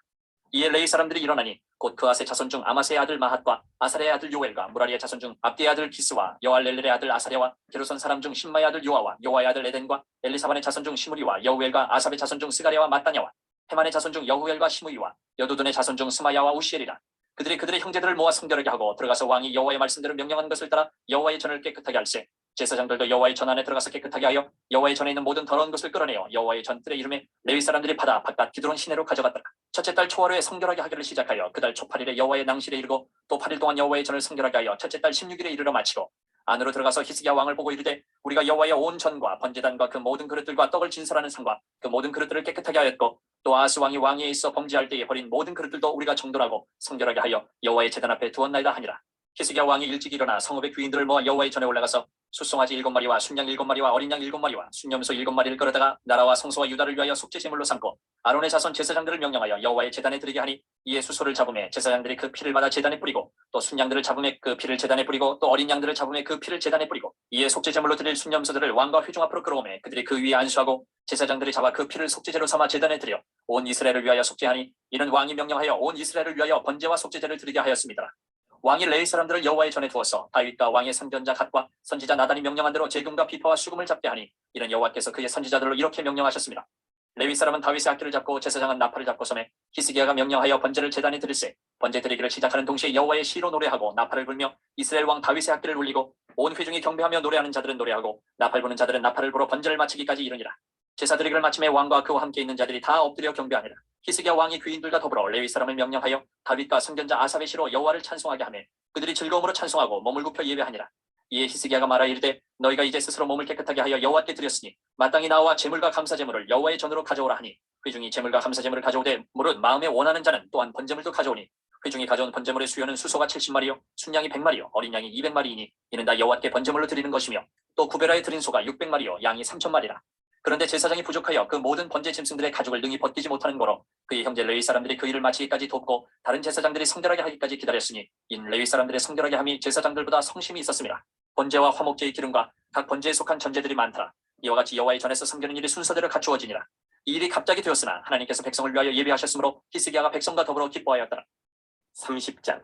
이에 레위 사람들이 일어나니 곧 그아스의 자손 중 아마스의 아들 마핫과 아사랴의 아들 요엘과 무라리의 자손 중 압디의 아들 기스와 여알렐렐의 아들 아사랴와 게르손 사람 중 신마의 아들 요아와 요아의 아들 에덴과 엘리사반의 자손 중 시므리와 여우엘과 아삽의 자손 중 스가랴와 마따냐와 헤만의 자손 중 여후엘과 시므이와 여두둔의 자손 중 스마야와 우시엘이라. 그들이 그들의 형제들을 모아 성결하게 하고 들어가서 왕이 여호와의 말씀대로 명령한 것을 따라 여호와의 전을 깨끗하게 할세. 제사장들도 여호와의 전 안에 들어가서 깨끗하게 하여 여호와의 전에 있는 모든 더러운 것을 끌어내어 여호와의 전뜰의 이름에 레위 사람들이 받아 바깥 기드론 시내로 가져갔더라. 첫째 달 초하루에 성결하게 하기를 시작하여 그달 초 8일에 여호와의 낭실에 이르고 또 8일 동안 여호와의 전을 성결하게 하여 첫째 달 16일에 이르러 마치고 안으로 들어가서 히스기야 왕을 보고 이르되 우리가 여호와의 온 전과 번제단과 그 모든 그릇들과 떡을 진설하는 상과 그 모든 그릇들을 깨끗하게 하였고 또 아하스 왕이 왕위에 있어 범죄할 때에 버린 모든 그릇들도 우리가 정돈하고 성결하게 하여 여호와의 제단 앞에 두었나이다 하니라. 히스기야 왕이 일찍 일어나 성읍의 귀인들을 모아 여호와의 전에 올라가서 숫송아지 7마리와 순양 7마리와 어린 양 7마리와 순염소 7마리를 끌어다가 나라와 성소와 유다를 위하여 속죄 제물로 삼고 아론의 자손 제사장들을 명령하여 여호와의 제단에 드리게 하니 이에 수소를 잡음에 제사장들이 그 피를 받아 제단에 뿌리고 또 순양들을 잡음에 그 피를 제단에 뿌리고 또 어린 양들을 잡음에 그 피를 제단에 뿌리고 이에 속죄 제물로 드릴 순염소들을 왕과 회중 앞으로 끌어오매 그들이 그 위에 안수하고 제사장들이 잡아 그 피를 속죄제로 삼아 제단에 드려 온 이스라엘을 위하여 속죄하니 이는 왕이 명령하여 온 이스라엘을 위하여 번제와 속죄제를 드리게 하였습니다. 왕이 레위 사람들을 여호와의 전에 두어서 다윗과 왕의 선견자 갓과 선지자 나단이 명령한 대로 재금과 비파와 수금을 잡게 하니 이는 여호와께서 그의 선지자들로 이렇게 명령하셨습니다. 레위 사람은 다윗의 악기를 잡고 제사장은 나팔을 잡고 섬에 히스기야가 명령하여 번제를 제단에 드릴세. 번제 드리기를 시작하는 동시에 여호와의 시로 노래하고 나팔을 불며 이스라엘 왕 다윗의 악기를 울리고 온 회중이 경배하며 노래하는 자들은 노래하고 나팔 부는 자들은 나팔을 불어 번제를 마치기까지 이르니라. 제사 드리기를 마침에 왕과 그와 함께 있는 자들이 다 엎드려 경배하니라. 히스기야 왕이 귀인들과 더불어 레위 사람을 명령하여 다윗과 선견자 아삽의 시로 여호와를 찬송하게 하매 그들이 즐거움으로 찬송하고 몸을 굽혀 예배하니라. 이에 히스기야가 말하 이르되 너희가 이제 스스로 몸을 깨끗하게 하여 여호와께 드렸으니 마땅히 나와 제물과 감사 제물을 여호와의 전으로 가져오라 하니 회중이 제물과 감사 제물을 가져오되 무릇 마음에 원하는 자는 또한 번제물도 가져오니 회중이 가져온 번제물의 수요는 수소가 70마리요 순양이 100마리요 어린 양이 200마리이니 이는 다 여호와께 번제물로 드리는 것이며 또 구베라에 드린 소가 600마리요 양이 3000마리라. 그런데 제사장이 부족하여 그 모든 번제 짐승들의 가죽을 능히 벗기지 못하는 거로 그의 형제 레위 사람들이 그 일을 마치기까지 돕고 다른 제사장들이 성결하게 하기까지 기다렸으니 인 레위 사람들의 성결하게 함이 제사장들보다 성심이 있었습니다. 번제와 화목제의 기름과 각 번제에 속한 전제들이 많더라. 이와 같이 여호와의 전에서 섬기는 일이 순서대로 갖추어지니라. 이 일이 갑자기 되었으나 하나님께서 백성을 위하여 예비하셨으므로 히스기야가 백성과 더불어 기뻐하였더라. 30장.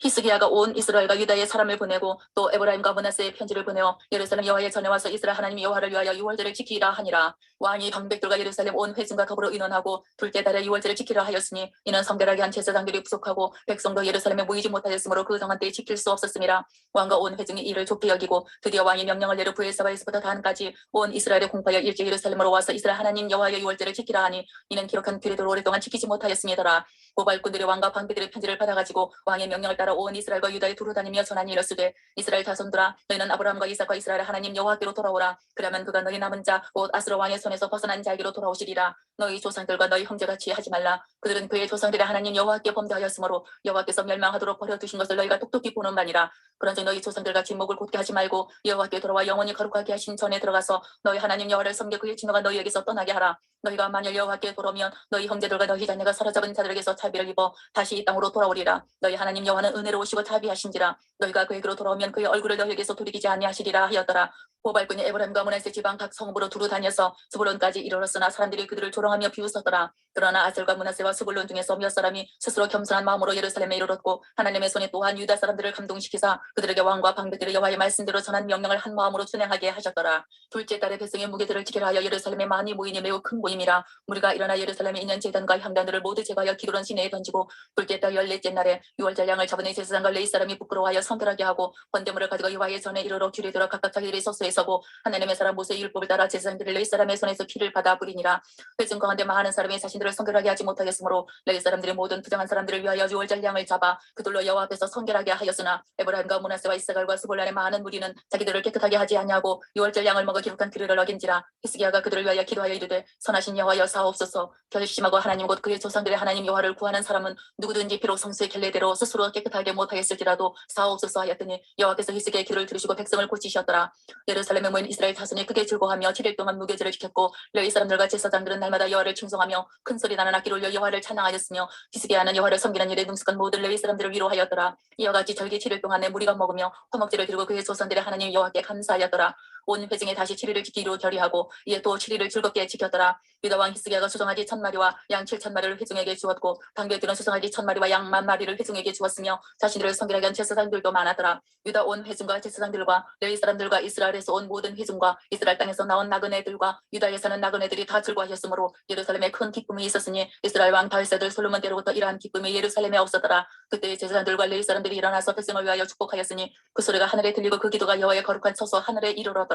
히스기야가 온 이스라엘과 유다의 사람을 보내고 또 에브라임과 므낫세의 편지를 보내어 예루살렘 여호와의 전에 와서 이스라엘 하나님 여호와를 위하여 유월절을 지키라 하니라. 왕이 방백들과 예루살렘 온 회중과 더불어 의논하고 둘째 달에 유월절을 지키라 하였으니 이는 성결하게 한 제사장들이 부족하고 백성도 예루살렘에 모이지 못하였으므로 그 정한 때에 지킬 수 없었음이라. 왕과 온 회중이 이를 좋게 여기고 드디어 왕이 명령을 내려 브엘사바에서부터 단까지 온 이스라엘에 공파하여 일제 예루살렘으로 와서 이스라엘 하나님 여호와의 유월절을 지키라 하니 이는 기록한 규례대로 오랫동안 지키지 못하였음이더라. 고발꾼들이 왕과 방백들의 편지를 받아가지고 왕의 명령을 따라 온 이스라엘과 유다에 두루 다니며 전하니 이르시되 이스라엘 자손들아 너희는 아브라함과 이삭과 이스라엘 하나님 여호와께로 돌아오라. 그러면 그가 너희 남은 자 곧 아스로 왕의 손에서 벗어난 자에게로 돌아오시리라. 너희 조상들과 너희 형제같이 하지 말라. 그들은 그의 조상들의 하나님 여호와께 범죄하였으므로 여호와께서 멸망하도록 버려두신 것을 너희가 똑똑히 보는 바니라. 그런즉 너희 조상들같이 목을 곧게 하지 말고 여호와께 돌아와 영원히 거룩하게 하신 전에 들어가서 너희 하나님 여호와를 섬겨 그의 진노가 너희에게서 떠나게 하라. 너희가 만일 여호와께 돌아오면 너희 형제들과 너희 자녀가 사로잡은 자들에게서 자비를 입어 다시 이 땅으로 돌아오리라. 너희 하나님 여호와는 은혜로우시고 자비하신지라. 너희가 그에게로 돌아오면 그의 얼굴을 너희에게서 돌이키지 아니하시리라 하였더라. 고발꾼이 에브라임과 므낫세 지방 각 성읍으로 두루 다녀서 스불론까지 이르렀으나 사람들이 그들을 조롱하며 비웃었더라. 그러나 아셀과 므낫세와 스불론 중에서 몇 사람이 스스로 겸손한 마음으로 예루살렘에 이르렀고 하나님의 손에 또한 유다 사람들을 감동시키사 그들에게 왕과 방백들의 여호와의 말씀대로 전한 명령을 한 마음으로 준행하게 하셨더라. 둘째 달에 백성의 무게들을 지키라 하여 예루살렘에 많이 모이니 매우 큰 모임이라. 무리가 일어나 예루살렘에 있는 제단과 향단들을 모두 제거하여 기드론 시내에 던지고 둘째 달 14째 날에 유월절 양을 잡은 제사장과 레위 사람이 부끄러워하여 성결하게 하고 번제물을 가지고 여호와의 전에 이르러 규례대로 각각 자기들의 소수에 서고 하나님의 사람 모세의 율법을 따라 제사장들이 레위 사람의 손에서 피를 받아 뿌리니라. 회중 가운데 많은 사람이 자신들을 성결하게 하지 못하겠으므로 레위 사람들이 모든 부정한 사람들을 위하여 유월절 양을 잡아 그들로 여호와 앞에서 성결하게 하였으나 에브라임과 므낫세와 이스갈과 스볼란의 많은 무리는 자기들을 깨끗하게 하지 아니하고 유월절 양을 먹어 기록한 규례를 어긴지라. 히스기야가 그들을 위하여 기도하여 이르되 선하신 여호와여 사옵소서. 결심하고 하나님 곧 그의 조상들의 하나님 여호와를 구하는 사람은 누구든지 비록 성수의 켈레대로 스스로 깨끗하게 못하였을지라도 사옵소서 하였더니 여호와께서 히스기야의 기도를 들으시고 백성을 고치셨더라. 예루살렘에 모인 이스라엘 자손이 크게 즐거워하며 7일 동안 무교절을 지켰고 레위 사람들과 제사장들은 날마다 여호와를 충성하며 큰 소리 나는 악기로 올려 여호와를 찬양하였으며 히스기야는 여호와를 섬기는 일에 능숙한 모든 레위 사람들을 위로하였더라. 이와 같이 절기 7일 동안에 무리가 먹으며 화목제를 드리고 그의 조상들의 하나님 여호와께 감사하였더라. 온 회중에 다시 7일을 지키기로 결의하고 이에 또 7일을 즐겁게 지켰더라. 유다 왕 히스기야가 수송아지 1000마리와 양 7000마리를 회중에게 주었고 방백들은 수송아지 1000마리와 양 10,000마리를 회중에게 주었으며 자신들을 성결하게 한 제사장들도 많았더라. 유다 온 회중과 제사장들과 레위 사람들과 이스라엘에서 온 모든 회중과 이스라엘 땅에서 나온 나그네들과 유다에 사는 나그네들이 다 즐거워하였으므로 예루살렘에 큰 기쁨이 있었으니 이스라엘 왕 다윗의 아들 솔로몬 때로부터 이러한 기쁨이 예루살렘에 없었더라. 그때 제사장들과 레위 사람들이 일어나서 백성을 위하여 축복하였으니 그 소리가 하늘에 들리고 그 기도가 여호와의 거룩한 처소 하늘에 이르러더라.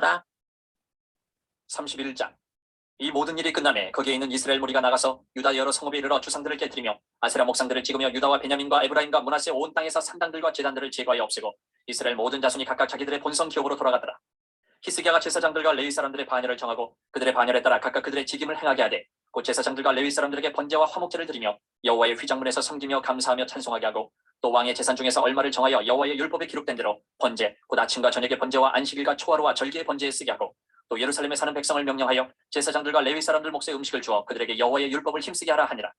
31장. 이 모든 일이 끝나매 거기에 있는 이스라엘 무리가 나가서 유다 여러 성읍에 이르러 주상들을 깨뜨리며 아세라 목상들을 찍으며 유다와 베냐민과 에브라임과 므낫세 온 땅에서 산당들과 제단들을 제거하여 없애고 이스라엘 모든 자손이 각각 자기들의 본성 기업으로 돌아가더라. 히스기야가 제사장들과 레위 사람들의 반열을 정하고 그들의 반열에 따라 각각 그들의 직임을 행하게 하되 곧 제사장들과 레위 사람들에게 번제와 화목제를 드리며 여호와의 휘장문에서 섬기며 감사하며 찬송하게 하고 또 왕의 재산 중에서 얼마를 정하여 여호와의 율법에 기록된 대로 번제 곧 아침과 저녁의 번제와 안식일과 초하루와 절기의 번제에 쓰게 하고 또 예루살렘에 사는 백성을 명령하여 제사장들과 레위 사람들 몫의 음식을 주어 그들에게 여호와의 율법을 힘쓰게 하라 하니라.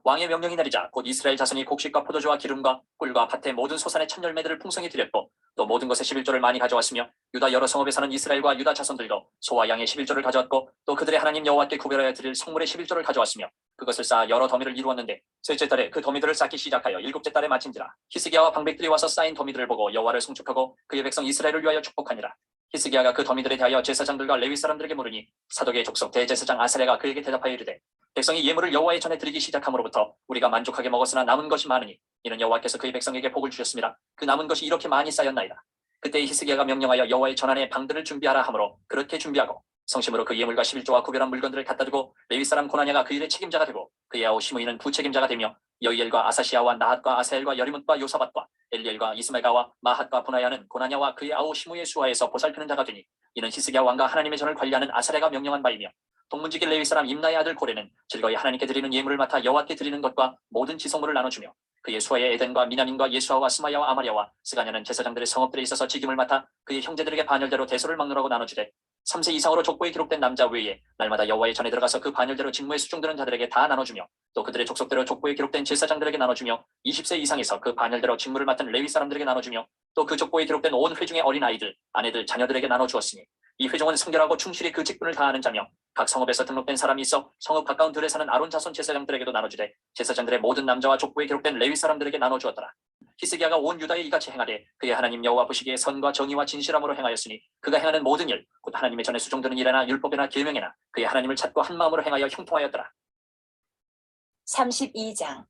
왕의 명령이 내리자 곧 이스라엘 자손이 곡식과 포도주와 기름과 꿀과 밭의 모든 소산의 첫 열매들을 풍성히 드렸고 또 모든 것의 11조를 많이 가져왔으며 유다 여러 성읍에 사는 이스라엘과 유다 자손들도 소와 양의 11조를 가져왔고 또 그들의 하나님 여호와께 구별하여 드릴 성물의 11조를 가져왔으며 그것을 쌓아 여러 더미를 이루었는데 셋째 달에 그 더미들을 쌓기 시작하여 일곱째 달에 마친지라. 히스기야와 방백들이 와서 쌓인 더미들을 보고 여호와를 송축하고 그의 백성 이스라엘을 위하여 축복하니라. 히스기야가 그 더미들에 대하여 제사장들과 레위 사람들에게 물으니 사독의 족속 대제사장 아사랴가 그에게 대답하여 이르되 백성이 예물을 여호와의 전에 드리기 시작함으로부터 우리가 만족하게 먹었으나 남은 것이 많으니 이는 여호와께서 그의 백성에게 복을 주셨습니다. 그 남은 것이 이렇게 많이 쌓였나이다. 그때 히스기야가 명령하여 여호와의 전안에 방들을 준비하라 하므로 그렇게 준비하고 성심으로 그 예물과 11조와 구별한 물건들을 갖다 두고 레위 사람 고나냐가 그 일의 책임자가 되고 그의 아우 시므이는 부책임자가 되며 여이엘과 아사시아와 나핫과 아사엘과 여리뭇과 요사밧과 엘리엘과 이스메가와 마핫과 분하야는 고나냐와 그의 아우 시므이의 수하에서 보살피는 자가 되니 이는 히스기야 왕과 하나님의 전을 관리하는 아사랴가 명령한 바이며 동문지기 레위 사람 임나의 아들 고레는 즐거이 하나님께 드리는 예물을 맡아 여호와께 드리는 것과 모든 지성물을 나눠주며 그의 수하의 에덴과 미나민과 예수아와 스마야와 아마랴와 스가냐는 제사장들의 성읍들에 있어서 직임을 맡아 그의 형제들에게 반열대로 대소를 막노라고 나눠주되 3세 이상으로 족보에 기록된 남자 외에 날마다 여호와의 전에 들어가서 그 반열대로 직무에 수중드는 자들에게 다 나눠주며 또 그들의 족속대로 족보에 기록된 제사장들에게 나눠주며 20세 이상에서 그 반열대로 직무를 맡은 레위 사람들에게 나눠주며 또 그 족보에 기록된 온 회중의 어린 아이들, 아내들, 자녀들에게 나눠주었으니 이 회중은 순결하고 충실히 그 직분을 다하는 자며 각 성읍에서 등록된 사람이 있어 성읍 가까운 들에 사는 아론 자손 제사장들에게도 나눠주되 제사장들의 모든 남자와 족보에 기록된 레위 사람들에게 나눠주었더라. 히스기야가 온 유다에 이같이 행하되 그의 하나님 여호와 보시기에 선과 정의와 진실함으로 행하였으니 그가 행하는 모든 일 곧 하나님의 전에 수종드는 일이나 율법이나 계명이나 그의 하나님을 찾고 한 마음으로 행하여 형통하였더라. 32장.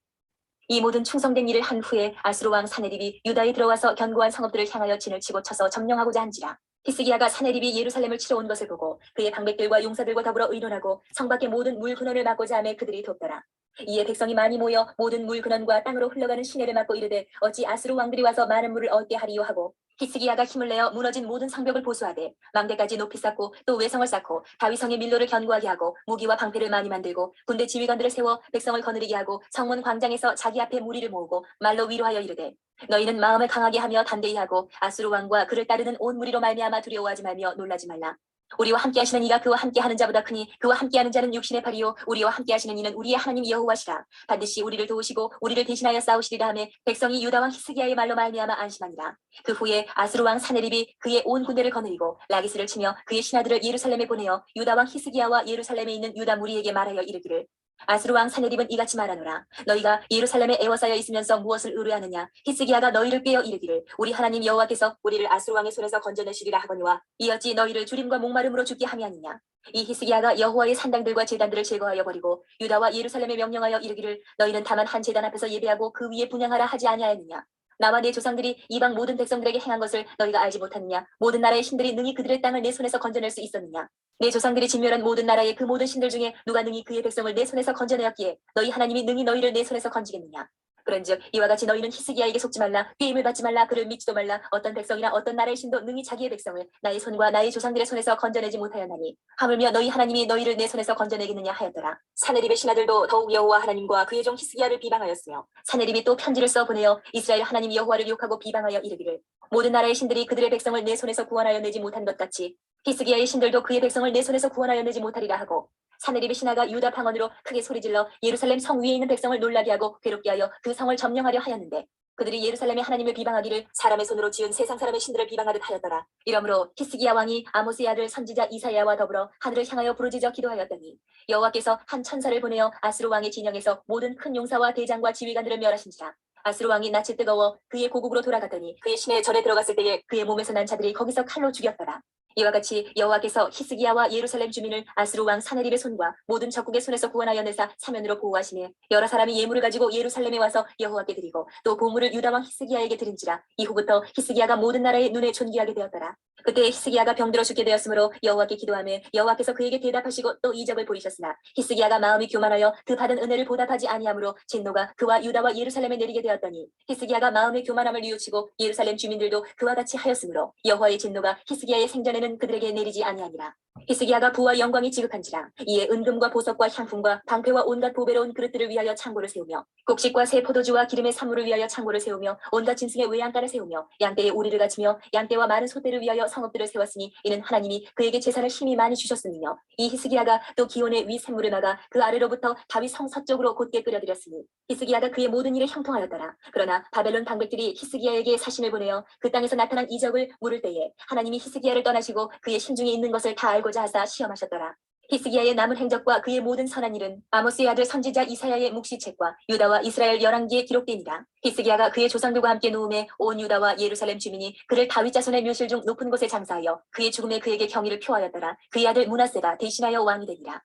이 모든 충성된 일을 한 후에 아수르 왕 사네립이 유다에 들어와서 견고한 성읍들을 향하여 진을 치고 쳐서 점령하고자 한지라. 히스기야가 사네립이 예루살렘을 치러 온 것을 보고 그의 방백들과 용사들과 더불어 의논하고 성 밖의 모든 물 근원을 막고자 하며 그들이 돕더라. 이에 백성이 많이 모여 모든 물 근원과 땅으로 흘러가는 시내를 막고 이르되 어찌 아수르 왕들이 와서 많은 물을 얻게 하리요 하고 히스기야가 힘을 내어 무너진 모든 성벽을 보수하되 망대까지 높이 쌓고 또 외성을 쌓고 다윗성의 밀로를 견고하게 하고 무기와 방패를 많이 만들고 군대 지휘관들을 세워 백성을 거느리게 하고 성문 광장에서 자기 앞에 무리를 모으고 말로 위로하여 이르되 너희는 마음을 강하게 하며 담대히 하고 아수르 왕과 그를 따르는 온 무리로 말미암아 두려워하지 말며 놀라지 말라. 우리와 함께 하시는 이가 그와 함께 하는 자보다 크니 그와 함께하는 자는 육신의 팔이요 우리와 함께 하시는 이는 우리의 하나님 여호와시라. 반드시 우리를 도우시고 우리를 대신하여 싸우시리라 하며 백성이 유다 왕 히스기야의 말로 말미암아 안심하니라. 그 후에 아수르 왕 사네립이 그의 온 군대를 거느리고 라기스를 치며 그의 신하들을 예루살렘에 보내어 유다 왕 히스기야와 예루살렘에 있는 유다 무리에게 말하여 이르기를 아수르 왕 사네립은 이같이 말하노라. 너희가 예루살렘에 애워싸여 있으면서 무엇을 의뢰하느냐. 히스기야가 너희를 꾀어 이르기를 우리 하나님 여호와께서 우리를 아수르 왕의 손에서 건져내시리라 하거니와 이어찌 너희를 주림과 목마름으로 죽게 함이 아니냐. 이 히스기야가 여호와의 산당들과 제단들을 제거하여 버리고 유다와 예루살렘에 명령하여 이르기를 너희는 다만 한 제단 앞에서 예배하고 그 위에 분향하라 하지 아니하였느냐. 나와 내 조상들이 이방 모든 백성들에게 행한 것을 너희가 알지 못하느냐. 모든 나라의 신들이 능히 그들의 땅을 내 손에서 건져낼 수 있었느냐. 내 조상들이 진멸한 모든 나라의 그 모든 신들 중에 누가 능히 그의 백성을 내 손에서 건져내었기에 너희 하나님이 능히 너희를 내 손에서 건지겠느냐. 그런즉 이와 같이 너희는 히스기야에게 속지 말라. 꾀임을 받지 말라. 그를 믿지도 말라. 어떤 백성이나 어떤 나라의 신도 능히 자기의 백성을 나의 손과 나의 조상들의 손에서 건져내지 못하였나니 하물며 너희 하나님이 너희를 내 손에서 건져내겠느냐 하였더라. 사네립의 신하들도 더욱 여호와 하나님과 그의 종 히스기야를 비방하였으며 사네립이 또 편지를 써 보내어 이스라엘 하나님 여호와를 욕하고 비방하여 이르기를 모든 나라의 신들이 그들의 백성을 내 손에서 구원하여 내지 못한 것 같이 히스기야의 신들도 그의 백성을 내 손에서 구원하여 내지 못하리라 하고 사네립의 신하가 유다 방언으로 크게 소리질러 예루살렘 성 위에 있는 백성을 놀라게 하고 괴롭게 하여 그 성을 점령하려 하였는데 그들이 예루살렘의 하나님을 비방하기를 사람의 손으로 지은 세상 사람의 신들을 비방하듯 하였더라. 이러므로 히스기야 왕이 아모스의 아들 선지자 이사야와 더불어 하늘을 향하여 부르짖어 기도하였더니 여호와께서 한 천사를 보내어 아수르 왕의 진영에서 모든 큰 용사와 대장과 지휘관들을 멸하신지라. 아수르 왕이 낯이 뜨거워 그의 고국으로 돌아갔더니 그의 시내에 전에 들어갔을 때에 그의 몸에서 난 자들이 거기서 칼로 죽였더라. 이와 같이 여호와께서 히스기야와 예루살렘 주민을 아수르 왕 사네립의 손과 모든 적국의 손에서 구원하여 내사 사면으로 보호하시며 여러 사람이 예물을 가지고 예루살렘에 와서 여호와께 드리고 또 보물을 유다 왕 히스기야에게 드린지라. 이후부터 히스기야가 모든 나라의 눈에 존귀하게 되었더라. 그때 히스기야가 병들어 죽게 되었으므로 여호와께 기도하며 여호와께서 그에게 대답하시고 또 이적을 보이셨으나 히스기야가 마음이 교만하여 그 받은 은혜를 보답하지 아니하므로 진노가 그와 유다와 예루살렘에 내리게 되었더니 히스기야가 마음의 교만함을 뉘우치고 예루살렘 주민들도 그와 같이 하였으므로 여호와의 진노가 히스기야의 생전에는 그들에게 내리지 아니하니라. 히스기야가 부와 영광이 지극한지라. 이에 은금과 보석과 향품과 방패와 온갖 보배로운 그릇들을 위하여 창고를 세우며 곡식과 새 포도주와 기름의 산물을 위하여 창고를 세우며 온갖 짐승의 외양간을 세우며 양떼의 우리를 갖추며 양떼와 많은 소떼를 위하여 성읍들을 세웠으니 이는 하나님이 그에게 재산을 힘이 많이 주셨음이며 이 히스기야가 또 기온의 위 샘물을 막아 그 아래로부터 다윗 성 서쪽으로 곧게 끌어들였으니 히스기야가 그의 모든 일에 형통하였더라. 그러나 바벨론 방백들이 히스기야에게 사신을 보내어 그 땅에서 나타난 이적을 물을 때에 하나님이 히스기야를 떠나시고 그의 심중에 있는 것을 다 알고자 하사 시험하셨더라. 히스기야의 남은 행적과 그의 모든 선한 일은 아모스의 아들 선지자 이사야의 묵시책과 유다와 이스라엘 열왕기에 기록되니라. 히스기야가 그의 조상들과 함께 누움에 온 유다와 예루살렘 주민이 그를 다윗 자손의 묘실 중 높은 곳에 장사하여 그의 죽음에 그에게 경의를 표하였더라. 그의 아들 므낫세가 대신하여 왕이 되니라.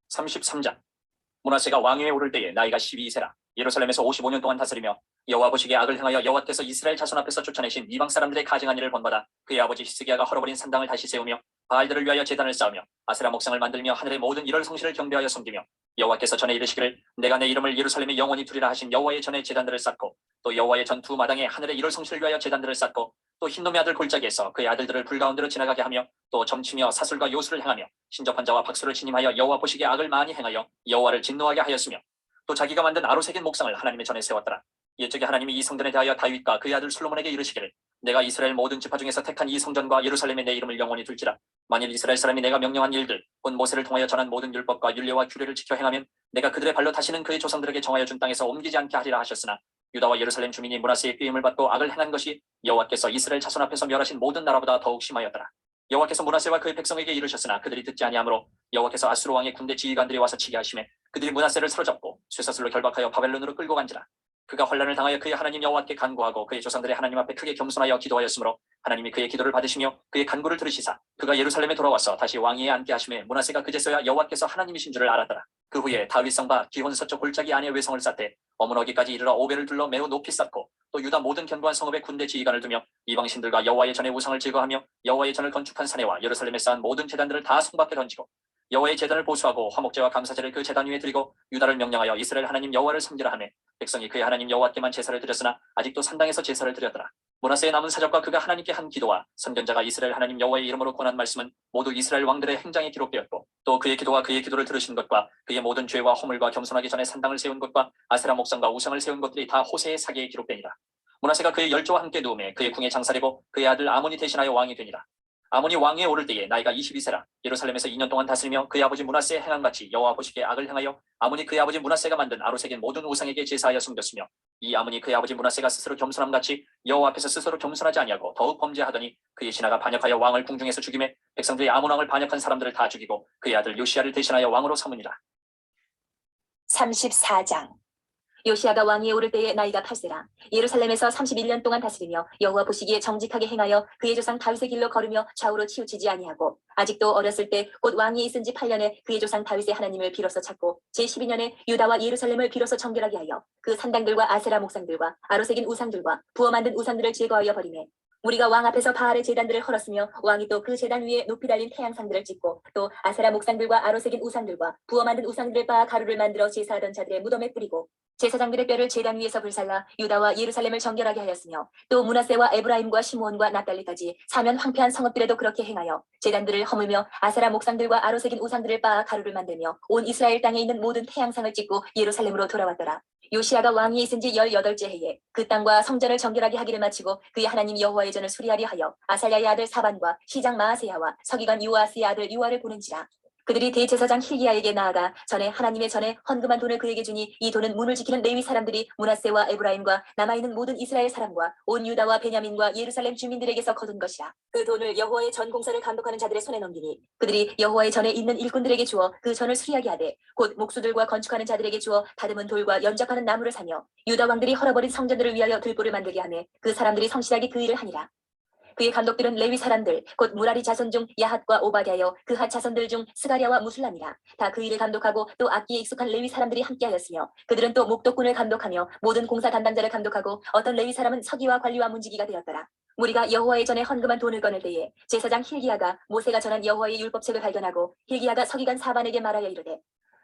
33장. 므낫세가 왕위에 오를 때에 나이가 12세라. 예루살렘에서 55년 동안 다스리며 여호와 보시기에 악을 행하여 여호와께서 이스라엘 자손 앞에서 쫓아내신 이방 사람들의 가증한 일을 본받아 그의 아버지 히스기야가 헐어버린 산당을 다시 세우며 바알들을 위하여 제단을 쌓으며 아세라 목상을 만들며 하늘의 모든 이럴 성실을 경배하여 섬기며 여호와께서 전에 이르시기를 내가 내 이름을 예루살렘에 영원히 두리라 하신 여호와의 전에 제단들을 쌓고 또 여호와의 전투 마당에 하늘의 이럴 성실을 위하여 제단들을 쌓고 또 흰놈의 아들 골짜기에서 그의 아들들을 불 가운데로 지나가게 하며 또 점치며 사술과 요술을 행하며 신접한 자와 박수를 침임하여 여호와 보시기에 악을 많이 행하여 여호와를 진노하게 하였으며 또 자기가 만든 아로새긴 목상을 하나님의 전에 세웠더라. 옛적에 하나님이 이 성전에 대하여 다윗과 그의 아들 솔로몬에게 이르시기를 내가 이스라엘 모든 지파 중에서 택한 이 성전과 예루살렘에 내 이름을 영원히 둘지라. 만일 이스라엘 사람이 내가 명령한 일들 곧 모세를 통하여 전한 모든 율법과 율례와 규례를 지켜 행하면 내가 그들의 발로 다시는 그의 조상들에게 정하여 준 땅에서 옮기지 않게 하리라 하셨으나 유다와 예루살렘 주민이 므낫세의 꾀임을 받고 악을 행한 것이 여호와께서 이스라엘 자손 앞에서 멸하신 모든 나라보다 더욱 심하였더라. 여호와께서 므낫세와 그의 백성에게 이르셨으나 그들이 듣지 아니하므로 여호와께서 아수르 왕의 군대 지휘관들이 와서 치게 하시매 그들이 므낫세를 사로잡고 쇠사슬로 결박하여 바벨론으로 끌고 간지라. 그가 환난을 당하여 그의 하나님 여호와께 간구하고 그의 조상들의 하나님 앞에 크게 겸손하여 기도하였으므로 하나님이 그의 기도를 받으시며 그의 간구를 들으시사 그가 예루살렘에 돌아와서 다시 왕위에 앉게 하심에 므낫세가 그제서야 여호와께서 하나님이신 줄을 알았더라. 그 후에 다윗 성바 기혼 서쪽 골짜기 안에 외성을 쌓되 어문어기까지 이르러 오벨을 둘러 매우 높이 쌓고 또 유다 모든 견고한 성읍에 군대 지휘관을 두며 이방신들과 여호와의 전에 우상을 제거하며 여호와의 전을 건축한 사내와 예루살렘에 쌓은 모든 제단들을 다 성밖에 던지고 여호와의 제단을 보수하고 화목제와 감사제를 그 제단 위에 드리고 유다를 명령하여 이스라엘 하나님 여호와를 섬기라 하매 백성이 그의 하나님 여호와께만 제사를 드렸으나 아직도 산당에서 제사를 드렸더라. 므낫세의 남은 사적과 그가 하나님께 한 기도와 선견자가 이스라엘 하나님 여호와의 이름으로 권한 말씀은 모두 이스라엘 왕들의 행장에 기록되었고 또 그의 기도와 그의 기도를 들으신 것과 그의 모든 죄와 허물과 겸손하기 전에 산당을 세운 것과 아세라 목상과 우상을 세운 것들이 다 호세의 사기에 기록되니라. 므낫세가 그의 열조와 함께 누움에 그의 궁에 장사되고 그의 아들 아몬이 대신하여 왕이 되니라. 아몬이 왕위에 오를 때에 나이가 22세라 예루살렘에서 2년 동안 다스리며 그의 아버지 므낫세의 행한같이 여호와 보시기에 악을 행하여 아몬이 그의 아버지 므낫세가 만든 아로색인 모든 우상에게 제사하여 섬겼으며 이 아몬이 그의 아버지 므낫세가 스스로 겸손함같이 여호와 앞에서 스스로 겸손하지 아니하고 더욱 범죄하더니 그의 신하가 반역하여 왕을 궁중에서 죽이매 백성들이 아몬 왕을 반역한 사람들을 다 죽이고 그의 아들 요시야를 대신하여 왕으로 삼으니라. 34장. 요시아가 왕위에 오를 때에 나이가 8세라 예루살렘에서 31년 동안 다스리며 여호와 보시기에 정직하게 행하여 그의 조상 다윗의 길로 걸으며 좌우로 치우치지 아니하고 아직도 어렸을 때 곧 왕위에 있은 지 8년에 그의 조상 다윗의 하나님을 비로소 찾고 제12년에 유다와 예루살렘을 비로소 정결하게 하여 그 산당들과 아세라 목상들과 아로색인 우상들과 부어 만든 우상들을 제거하여 버리매 우리가 왕 앞에서 바알의 제단들을 헐었으며 왕이 또 그 제단 위에 높이 달린 태양상들을 찍고 또 아세라 목상들과 아로색인 우상들과 부어 만든 우상들을 빻아 가루를 만들어 제사하던 자들의 무덤에 뿌리고 제사장들의 뼈를 제단 위에서 불살라 유다와 예루살렘을 정결하게 하였으며 또 므낫세와 에브라임과 시므온과 납달리까지 사면 황폐한 성읍들에도 그렇게 행하여 제단들을 허물며 아세라 목상들과 아로색인 우상들을 빻아 가루를 만들며 온 이스라엘 땅에 있는 모든 태양상을 찍고 예루살렘으로 돌아왔더라. 요시아가 왕위에 있은 지 18째 해에 그 땅과 성전을 정결하게 하기를 마치고 그의 하나님 여호와의 전을 수리하려 하여 아살랴의 아들 사반과 시장 마아세야와 서기관 요아스의 아들 요아를 보낸지라. 그들이 대제사장 힐기야에게 나아가 전에 하나님의 전에 헌금한 돈을 그에게 주니 이 돈은 문을 지키는 레위 사람들이 므낫세와 에브라임과 남아있는 모든 이스라엘 사람과 온 유다와 베냐민과 예루살렘 주민들에게서 거둔 것이라. 그 돈을 여호와의 전 공사를 감독하는 자들의 손에 넘기니 그들이 여호와의 전에 있는 일꾼들에게 주어 그 전을 수리하게 하되 곧 목수들과 건축하는 자들에게 주어 다듬은 돌과 연작하는 나무를 사며 유다 왕들이 헐어버린 성전들을 위하여 들보를 만들게 하며 그 사람들이 성실하게 그 일을 하니라. 그의 감독들은 레위 사람들 곧 무라리 자손 중 야핫과 오바댜여 그핫 자손들 중 스가랴와 무술람이라. 다 그 일을 감독하고 또 악기에 익숙한 레위 사람들이 함께하였으며 그들은 또 목독군을 감독하며 모든 공사 담당자를 감독하고 어떤 레위 사람은 서기와 관리와 문지기가 되었더라. 무리가 여호와의 전에 헌금한 돈을 꺼낼 때에 제사장 힐기야가 모세가 전한 여호와의 율법책을 발견하고 힐기야가 서기관 사반에게 말하여 이르되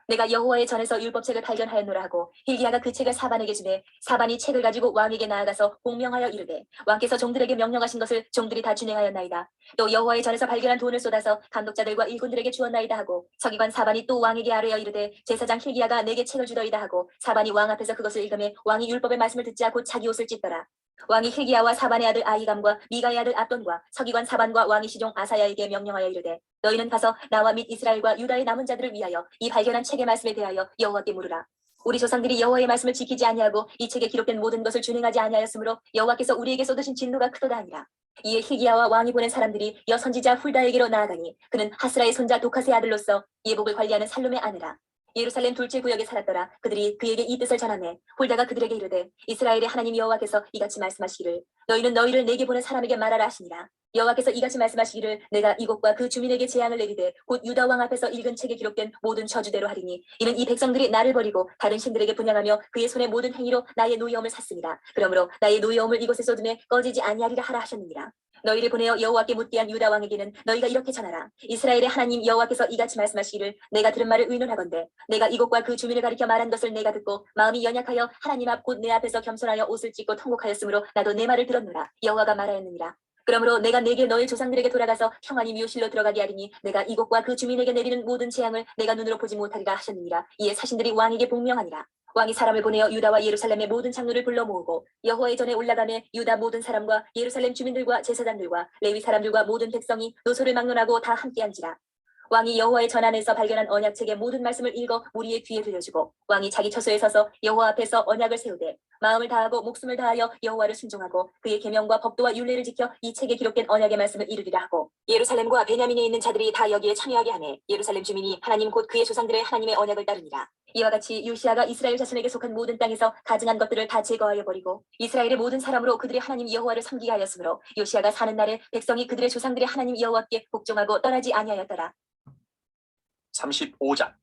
내가 여호와의 전에서 율법책을 발견하였노라 하고 힐기야가 그 책을 사반에게 주매 사반이 책을 가지고 왕에게 나아가서 공명하여 이르되 왕께서 종들에게 명령하신 것을 종들이 다 준행하였나이다. 또 여호와의 전에서 발견한 돈을 쏟아서 감독자들과 일꾼들에게 주었나이다 하고 서기관 사반이 또 왕에게 아뢰어 이르되 제사장 힐기야가 내게 책을 주더이다 하고 사반이 왕 앞에서 그것을 읽으매 왕이 율법의 말씀을 듣자 곧 자기 옷을 찢더라. 왕이 힐기야와 사반의 아들 아히감과 미가의 아들 압돈과 서기관 사반과 왕의 시종 아사야에게 명령하여 이르되 너희는 가서 나와 및 이스라엘과 유다의 남은 자들을 위하여 이 발견한 책의 말씀에 대하여 여호와께 물으라. 우리 조상들이 여호와의 말씀을 지키지 아니하고 이 책에 기록된 모든 것을 준행하지 아니하였으므로 여호와께서 우리에게 쏟으신 진노가 크도다 하니라. 이에 힐기야와 왕이 보낸 사람들이 여선지자 훌다에게로 나아가니 그는 하스라의 손자 도카스의 아들로서 예복을 관리하는 살룸의 아내라. 예루살렘 둘째 구역에 살았더라. 그들이 그에게 이 뜻을 전하매 홀다가 그들에게 이르되 이스라엘의 하나님 여호와께서 이같이 말씀하시기를 너희는 너희를 내게 보낸 사람에게 말하라 하시니라. 여호와께서 이같이 말씀하시기를 내가 이곳과 그 주민에게 재앙을 내리되 곧 유다 왕 앞에서 읽은 책에 기록된 모든 저주대로 하리니 이는 이 백성들이 나를 버리고 다른 신들에게 분양하며 그의 손의 모든 행위로 나의 노여움을 샀습니다. 그러므로 나의 노여움을 이곳에 쏟음에 꺼지지 아니하리라 하라 하셨느니라. 너희를 보내어 여호와께 묻게 유다 왕에게는 너희가 이렇게 전하라. 이스라엘의 하나님 여호와께서 이같이 말씀하시기를 내가 들은 말을 의논하건대 내가 이곳과 그 주민을 가리켜 말한 것을 내가 듣고 마음이 연약하여 하나님 앞 곧 내 앞에서 겸손하여 옷을 찢고 통곡하였으므로 나도 내 말을 들었노라. 여호와가 말하였느니라. 그러므로 내가 내게 너희 조상들에게 돌아가서 평안히 묘실로 들어가게 하리니 내가 이곳과 그 주민에게 내리는 모든 재앙을 내가 눈으로 보지 못하리라 하셨느니라. 이에 사신들이 왕에게 복명하니라. 왕이 사람을 보내어 유다와 예루살렘의 모든 장로를 불러 모으고 여호와의 전에 올라가며 유다 모든 사람과 예루살렘 주민들과 제사장들과 레위 사람들과 모든 백성이 노소를 막론하고 다 함께한지라. 왕이 여호와의 전 안에서 발견한 언약책의 모든 말씀을 읽어 우리의 귀에 들려주고 왕이 자기 처소에 서서 여호와 앞에서 언약을 세우되 마음을 다하고 목숨을 다하여 여호와를 순종하고 그의 계명과 법도와 율례를 지켜 이 책에 기록된 언약의 말씀을 이루리라 하고 예루살렘과 베냐민에 있는 자들이 다 여기에 참여하게 하매 예루살렘 주민이 하나님 곧 그의 조상들의 하나님의 언약을 따르니라. 이와 같이 요시아가 이스라엘 자손에게 속한 모든 땅에서 가증한 것들을 다 제거하여 버리고 이스라엘의 모든 사람으로 그들의 하나님 여호와를 섬기게 하였으므로 요시아가 사는 날에 백성이 그들의 조상들의 하나님 여호와께 복종하고 떠나지 아니하였더라. 35장.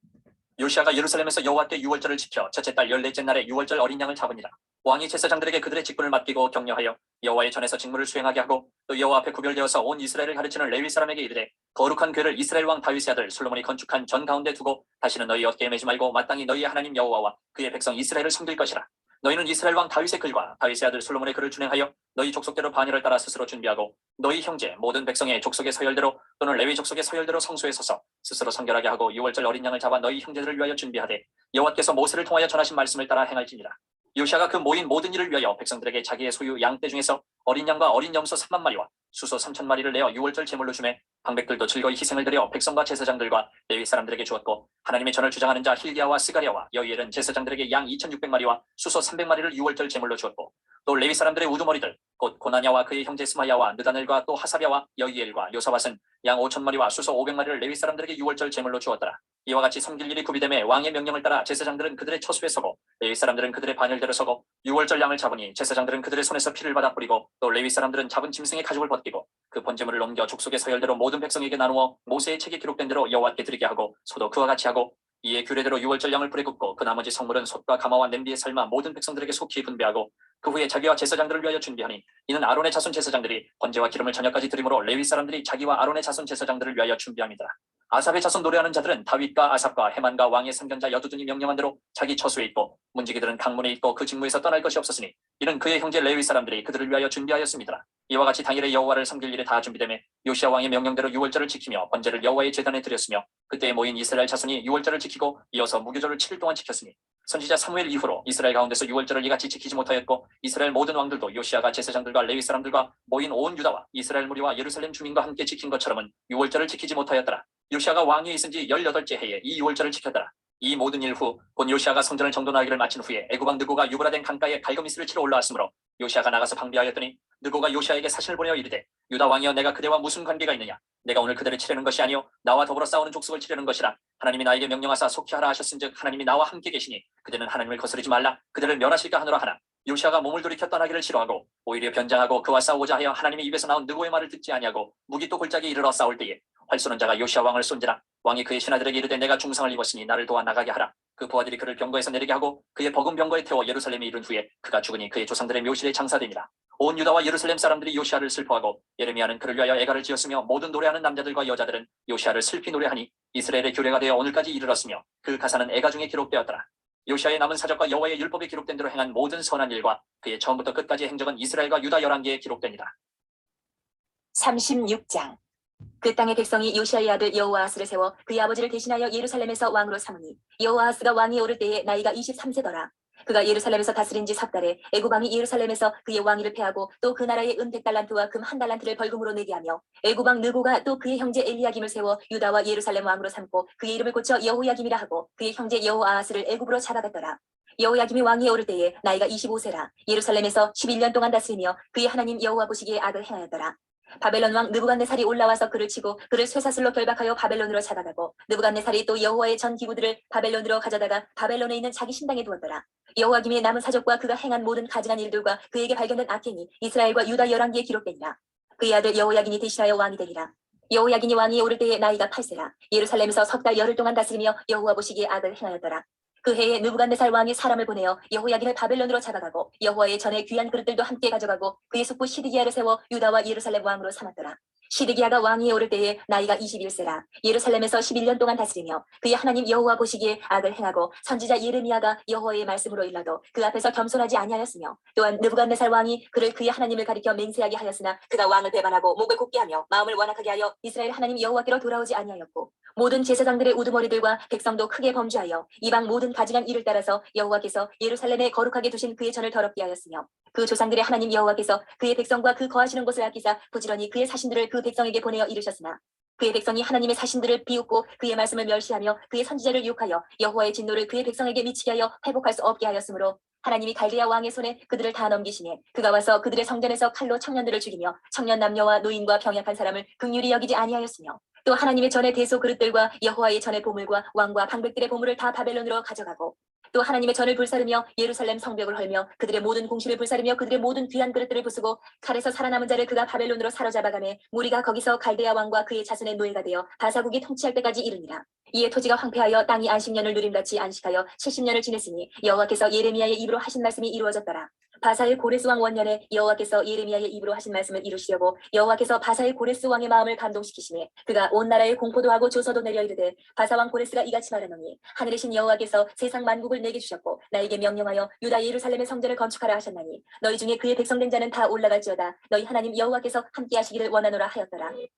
요시아가 예루살렘에서 여호와께 유월절을 지켜 첫째 달 14째 날에 유월절 어린 양을 잡으니라. 왕이 제사장들에게 그들의 직분을 맡기고 격려하여 여호와의 전에서 직무를 수행하게 하고 또 여호와 앞에 구별되어서 온 이스라엘을 가르치는 레위 사람에게 이르되 거룩한 궤를 이스라엘 왕 다윗의 아들 솔로몬이 건축한 전 가운데 두고 다시는 너희 어깨에 매지 말고 마땅히 너희의 하나님 여호와와 그의 백성 이스라엘을 섬길 것이라. 너희는 이스라엘 왕 다윗의 글과 다윗의 아들 솔로몬의 글을 준행하여 너희 족속대로 반열을 따라 스스로 준비하고 너희 형제 모든 백성의 족속의 서열대로 또는 레위 족속의 서열대로 성소에 서서 스스로 성결하게 하고 유월절 어린 양을 잡아 너희 형제들을 위하여 준비하되 여호와께서 모세를 통하여 전하신 말씀을 따라 행할지니라. 요시아가 그 모인 모든 일을 위하여 백성들에게 자기의 소유 양떼 중에서 어린 양과 어린 염소 3만 마리와 수소 3천 마리를 내어 유월절 제물로 주매 방백들도 즐거이 희생을 드려 백성과 제사장들과 레위 사람들에게 주었고 하나님의 전을 주장하는 자 hil기야와 스가랴와 여이엘은 제사장들에게 양 2,600마리와 수소 300마리를 유월절 제물로 주었고 또 레위 사람들의 우두머리들 곧 고나냐와 그의 형제 스마야와 느다넬과 또 하사랴와 여이엘과 요사밧은 양 5,000마리와 수소 500마리를 레위 사람들에게 유월절 제물로 주었더라. 이와 같이 섬길 일이 구비됨에 왕의 명령을 따라 제사장들은 그들의 처수에 서고 레위 사람들은 그들의 반열대로 서고 유월절 양을 잡으니 제사장들은 그들의 손에서 피를 받아 뿌리고 또 레위 사람들은 잡은 짐승의 가죽을 벗기고 그 번제물을 옮겨 족속의 서열대로 모든 백성에게 나누어 모세의 책에 기록된 대로 여호와께 드리게 하고 소도 그와 같이 하고 이에 규례대로 유월절 양을 불에 굽고 그 나머지 성물은 솥과 가마와 냄비에 삶아 모든 백성들에게 속히 분배하고 그 후에 자기와 제사장들을 위하여 준비하니 이는 아론의 자손 제사장들이 번제와 기름을 저녁까지 드림으로 레위 사람들이 자기와 아론의 자손 제사장들을 위하여 준비합니다. 아삽의 자손 노래하는 자들은 다윗과 아삽과 헤만과 왕의 상견자 여두둔이 명령한 대로 자기 처수에 있고 문지기들은 강문에 있고 그 직무에서 떠날 것이 없었으니 이는 그의 형제 레위 사람들이 그들을 위하여 준비하였습니다. 이와 같이 당일에 여호와를 섬길 일에 다 준비되매 요시아 왕의 명령대로 유월절을 지키며 번제를 여호와의 제단에 드렸으며 그때에 모인 이스라엘 자손이 유월절을 지키고 이어서 무교절을 7일 동안 지켰으니 선지자 사무엘 이후로 이스라엘 가운데서 유월절을 이같이 지키지 못하였고 이스라엘 모든 왕들도 요시아가 제사장들과 레위 사람들과 모인 온 유다와 이스라엘 무리와 예루살렘 주민과 함께 지킨 것처럼은 유월절을 지키지 못하였더라. 요시아가 왕위에 있은 지 18째 해에 이 유월절을 지켰더라. 이 모든 일 후 곧 요시아가 성전을 정돈하기를 마친 후에 애굽 왕 느고가 유브라덴 강가에 갈거미스를 치러 올라왔으므로 요시아가 나가서 방비하였더니 느고가 요시아에게 사신을 보내어 이르되 유다 왕이여 내가 그대와 무슨 관계가 있느냐 내가 오늘 그대를 치려는 것이 아니요 나와 더불어 싸우는 족속을 치려는 것이라 하나님이 나에게 명령하사 속히 하라 하셨은즉 하나님이 나와 함께 계시니 그대는 하나님을 거스르지 말라 그대를 멸하실까 하노라 하나 요시아가 몸을 돌이켜 떠나기를 싫어하고 오히려 변장하고 그와 싸우고자 하여 하나님의 입에서 나온 느고의 말을 듣지 아니하고 무기 또 골짜기에 이르러 싸울 때에 활 쏘는 자가 요시아 왕을 쏜지라 왕이 그의 신하들에게 이르되 내가 중상을 입었으니 나를 도와 나가게 하라. 그 부하들이 그를 병거에서 내리게 하고 그의 버금 병거에 태워 예루살렘에 이른 후에 그가 죽으니 그의 조상들의 묘실에 장사되니라. 온 유다와 예루살렘 사람들이 요시아를 슬퍼하고 예레미야는 그를 위하여 애가를 지었으며 모든 노래하는 남자들과 여자들은 요시아를 슬피 노래하니 이스라엘의 규례가 되어 오늘까지 이르렀으며 그 가사는 애가 중에 기록되었더라. 요시아의 남은 사적과 여호와의 율법에 기록된 대로 행한 모든 선한 일과 그의 처음부터 끝까지 행적은 이스라엘과 유다 11개에 기록되니라. 36장. 그 땅의 백성이 요시아의 아들 여호아하스를 세워 그의 아버지를 대신하여 예루살렘에서 왕으로 삼으니 여호아하스가 왕이 오를 때에 나이가 23세더라. 그가 예루살렘에서 다스린 지 석 달에 애굽 왕이 예루살렘에서 그의 왕위를 패하고 또 그 나라의 은 100달란트와 금 1달란트를 벌금으로 내게 하며 애굽 왕 느고가 또 그의 형제 엘리야김을 세워 유다와 예루살렘 왕으로 삼고 그의 이름을 고쳐 여호야김이라 하고 그의 형제 여호아하스를 애굽으로 잡아갔더라. 여호야김이 왕위에 오를 때에 나이가 25세라. 예루살렘에서 11년 동안 다스리며 그의 하나님 여호와 보시기에 악을 행하였더라. 바벨론 왕 느부갓네살이 올라와서 그를 치고 그를 쇠사슬로 결박하여 바벨론으로 잡아가고 느부갓네살이 또 여호와의 전 기구들을 바벨론으로 가져다가 바벨론에 있는 자기 신당에 두었더라. 여호야김의 남은 사적과 그가 행한 모든 가증한 일들과 그에게 발견된 악행이 이스라엘과 유다 11개에 기록되니라. 그의 아들 여호야긴이 대신하여 왕이 되니라. 여호야긴이 왕위에 오를 때에 나이가 8세라. 예루살렘에서 석 달 열흘 동안 다스리며 여호와 보시기에 악을 행하였더라. 그 해에 느부갓네살 왕이 사람을 보내어 여호야긴을 바벨론으로 잡아가고 여호와의 전에 귀한 그릇들도 함께 가져가고 그의 숙부 시드기야를 세워 유다와 예루살렘 왕으로 삼았더라. 시드기야가 왕위에 오를 때에 나이가 21세라. 예루살렘에서 11년 동안 다스리며 그의 하나님 여호와 보시기에 악을 행하고 선지자 예레미야가 여호와의 말씀으로 일러도 그 앞에서 겸손하지 아니하였으며 또한 느부갓네살 왕이 그를 그의 하나님을 가리켜 맹세하게 하였으나 그가 왕을 배반하고 목을 곱게 하며 마음을 완악하게 하여 이스라엘 하나님 여호와께로 돌아오지 아니하였고 모든 제사장들의 우두머리들과 백성도 크게 범죄하여 이방 모든 가증한 일을 따라서 여호와께서 예루살렘에 거룩하게 두신 그의 전을 더럽게 하였으며 그 조상들의 하나님 여호와께서 그의 백성과 그 거하시는 곳을 아끼사 부지런히 그의 사신들을 그 백성에게 보내어 이르셨으나 그의 백성이 하나님의 사신들을 비웃고 그의 말씀을 멸시하며 그의 선지자를 유혹하여 여호와의 진노를 그의 백성에게 미치게 하여 회복할 수 없게 하였으므로 하나님이 갈대아 왕의 손에 그들을 다 넘기시니 그가 와서 그들의 성전에서 칼로 청년들을 죽이며 청년 남녀와 노인과 병약한 사람을 긍휼히 여기지 아니하였으며 또 하나님의 전의 대소 그릇들과 여호와의 전의 보물과 왕과 방백들의 보물을 다 바벨론으로 가져가고 또 하나님의 전을 불사르며 예루살렘 성벽을 헐며 그들의 모든 공실을 불사르며 그들의 모든 귀한 그릇들을 부수고 칼에서 살아남은 자를 그가 바벨론으로 사로잡아가매 무리가 거기서 갈대아 왕과 그의 자손의 노예가 되어 바사국이 통치할 때까지 이르니라. 이에 토지가 황폐하여 땅이 안식년을 누림같이 안식하여 70년을 지냈으니 여호와께서 예레미야의 입으로 하신 말씀이 이루어졌더라. 바사의 고레스 왕 원년에 여호와께서 예레미야의 입으로 하신 말씀을 이루시려고 여호와께서 바사의 고레스 왕의 마음을 감동시키시매 그가 온 나라에 공포도 하고 조서도 내려 이르되 바사 왕 고레스가 이같이 말하노니 하늘이신 여호와께서 세상 만국을 내게 주셨고 나에게 명령하여 유다 예루살렘의 성전을 건축하라 하셨나니 너희 중에 그의 백성된 자는 다 올라갈지어다 너희 하나님 여호와께서 함께 하시기를 원하노라 하였더라.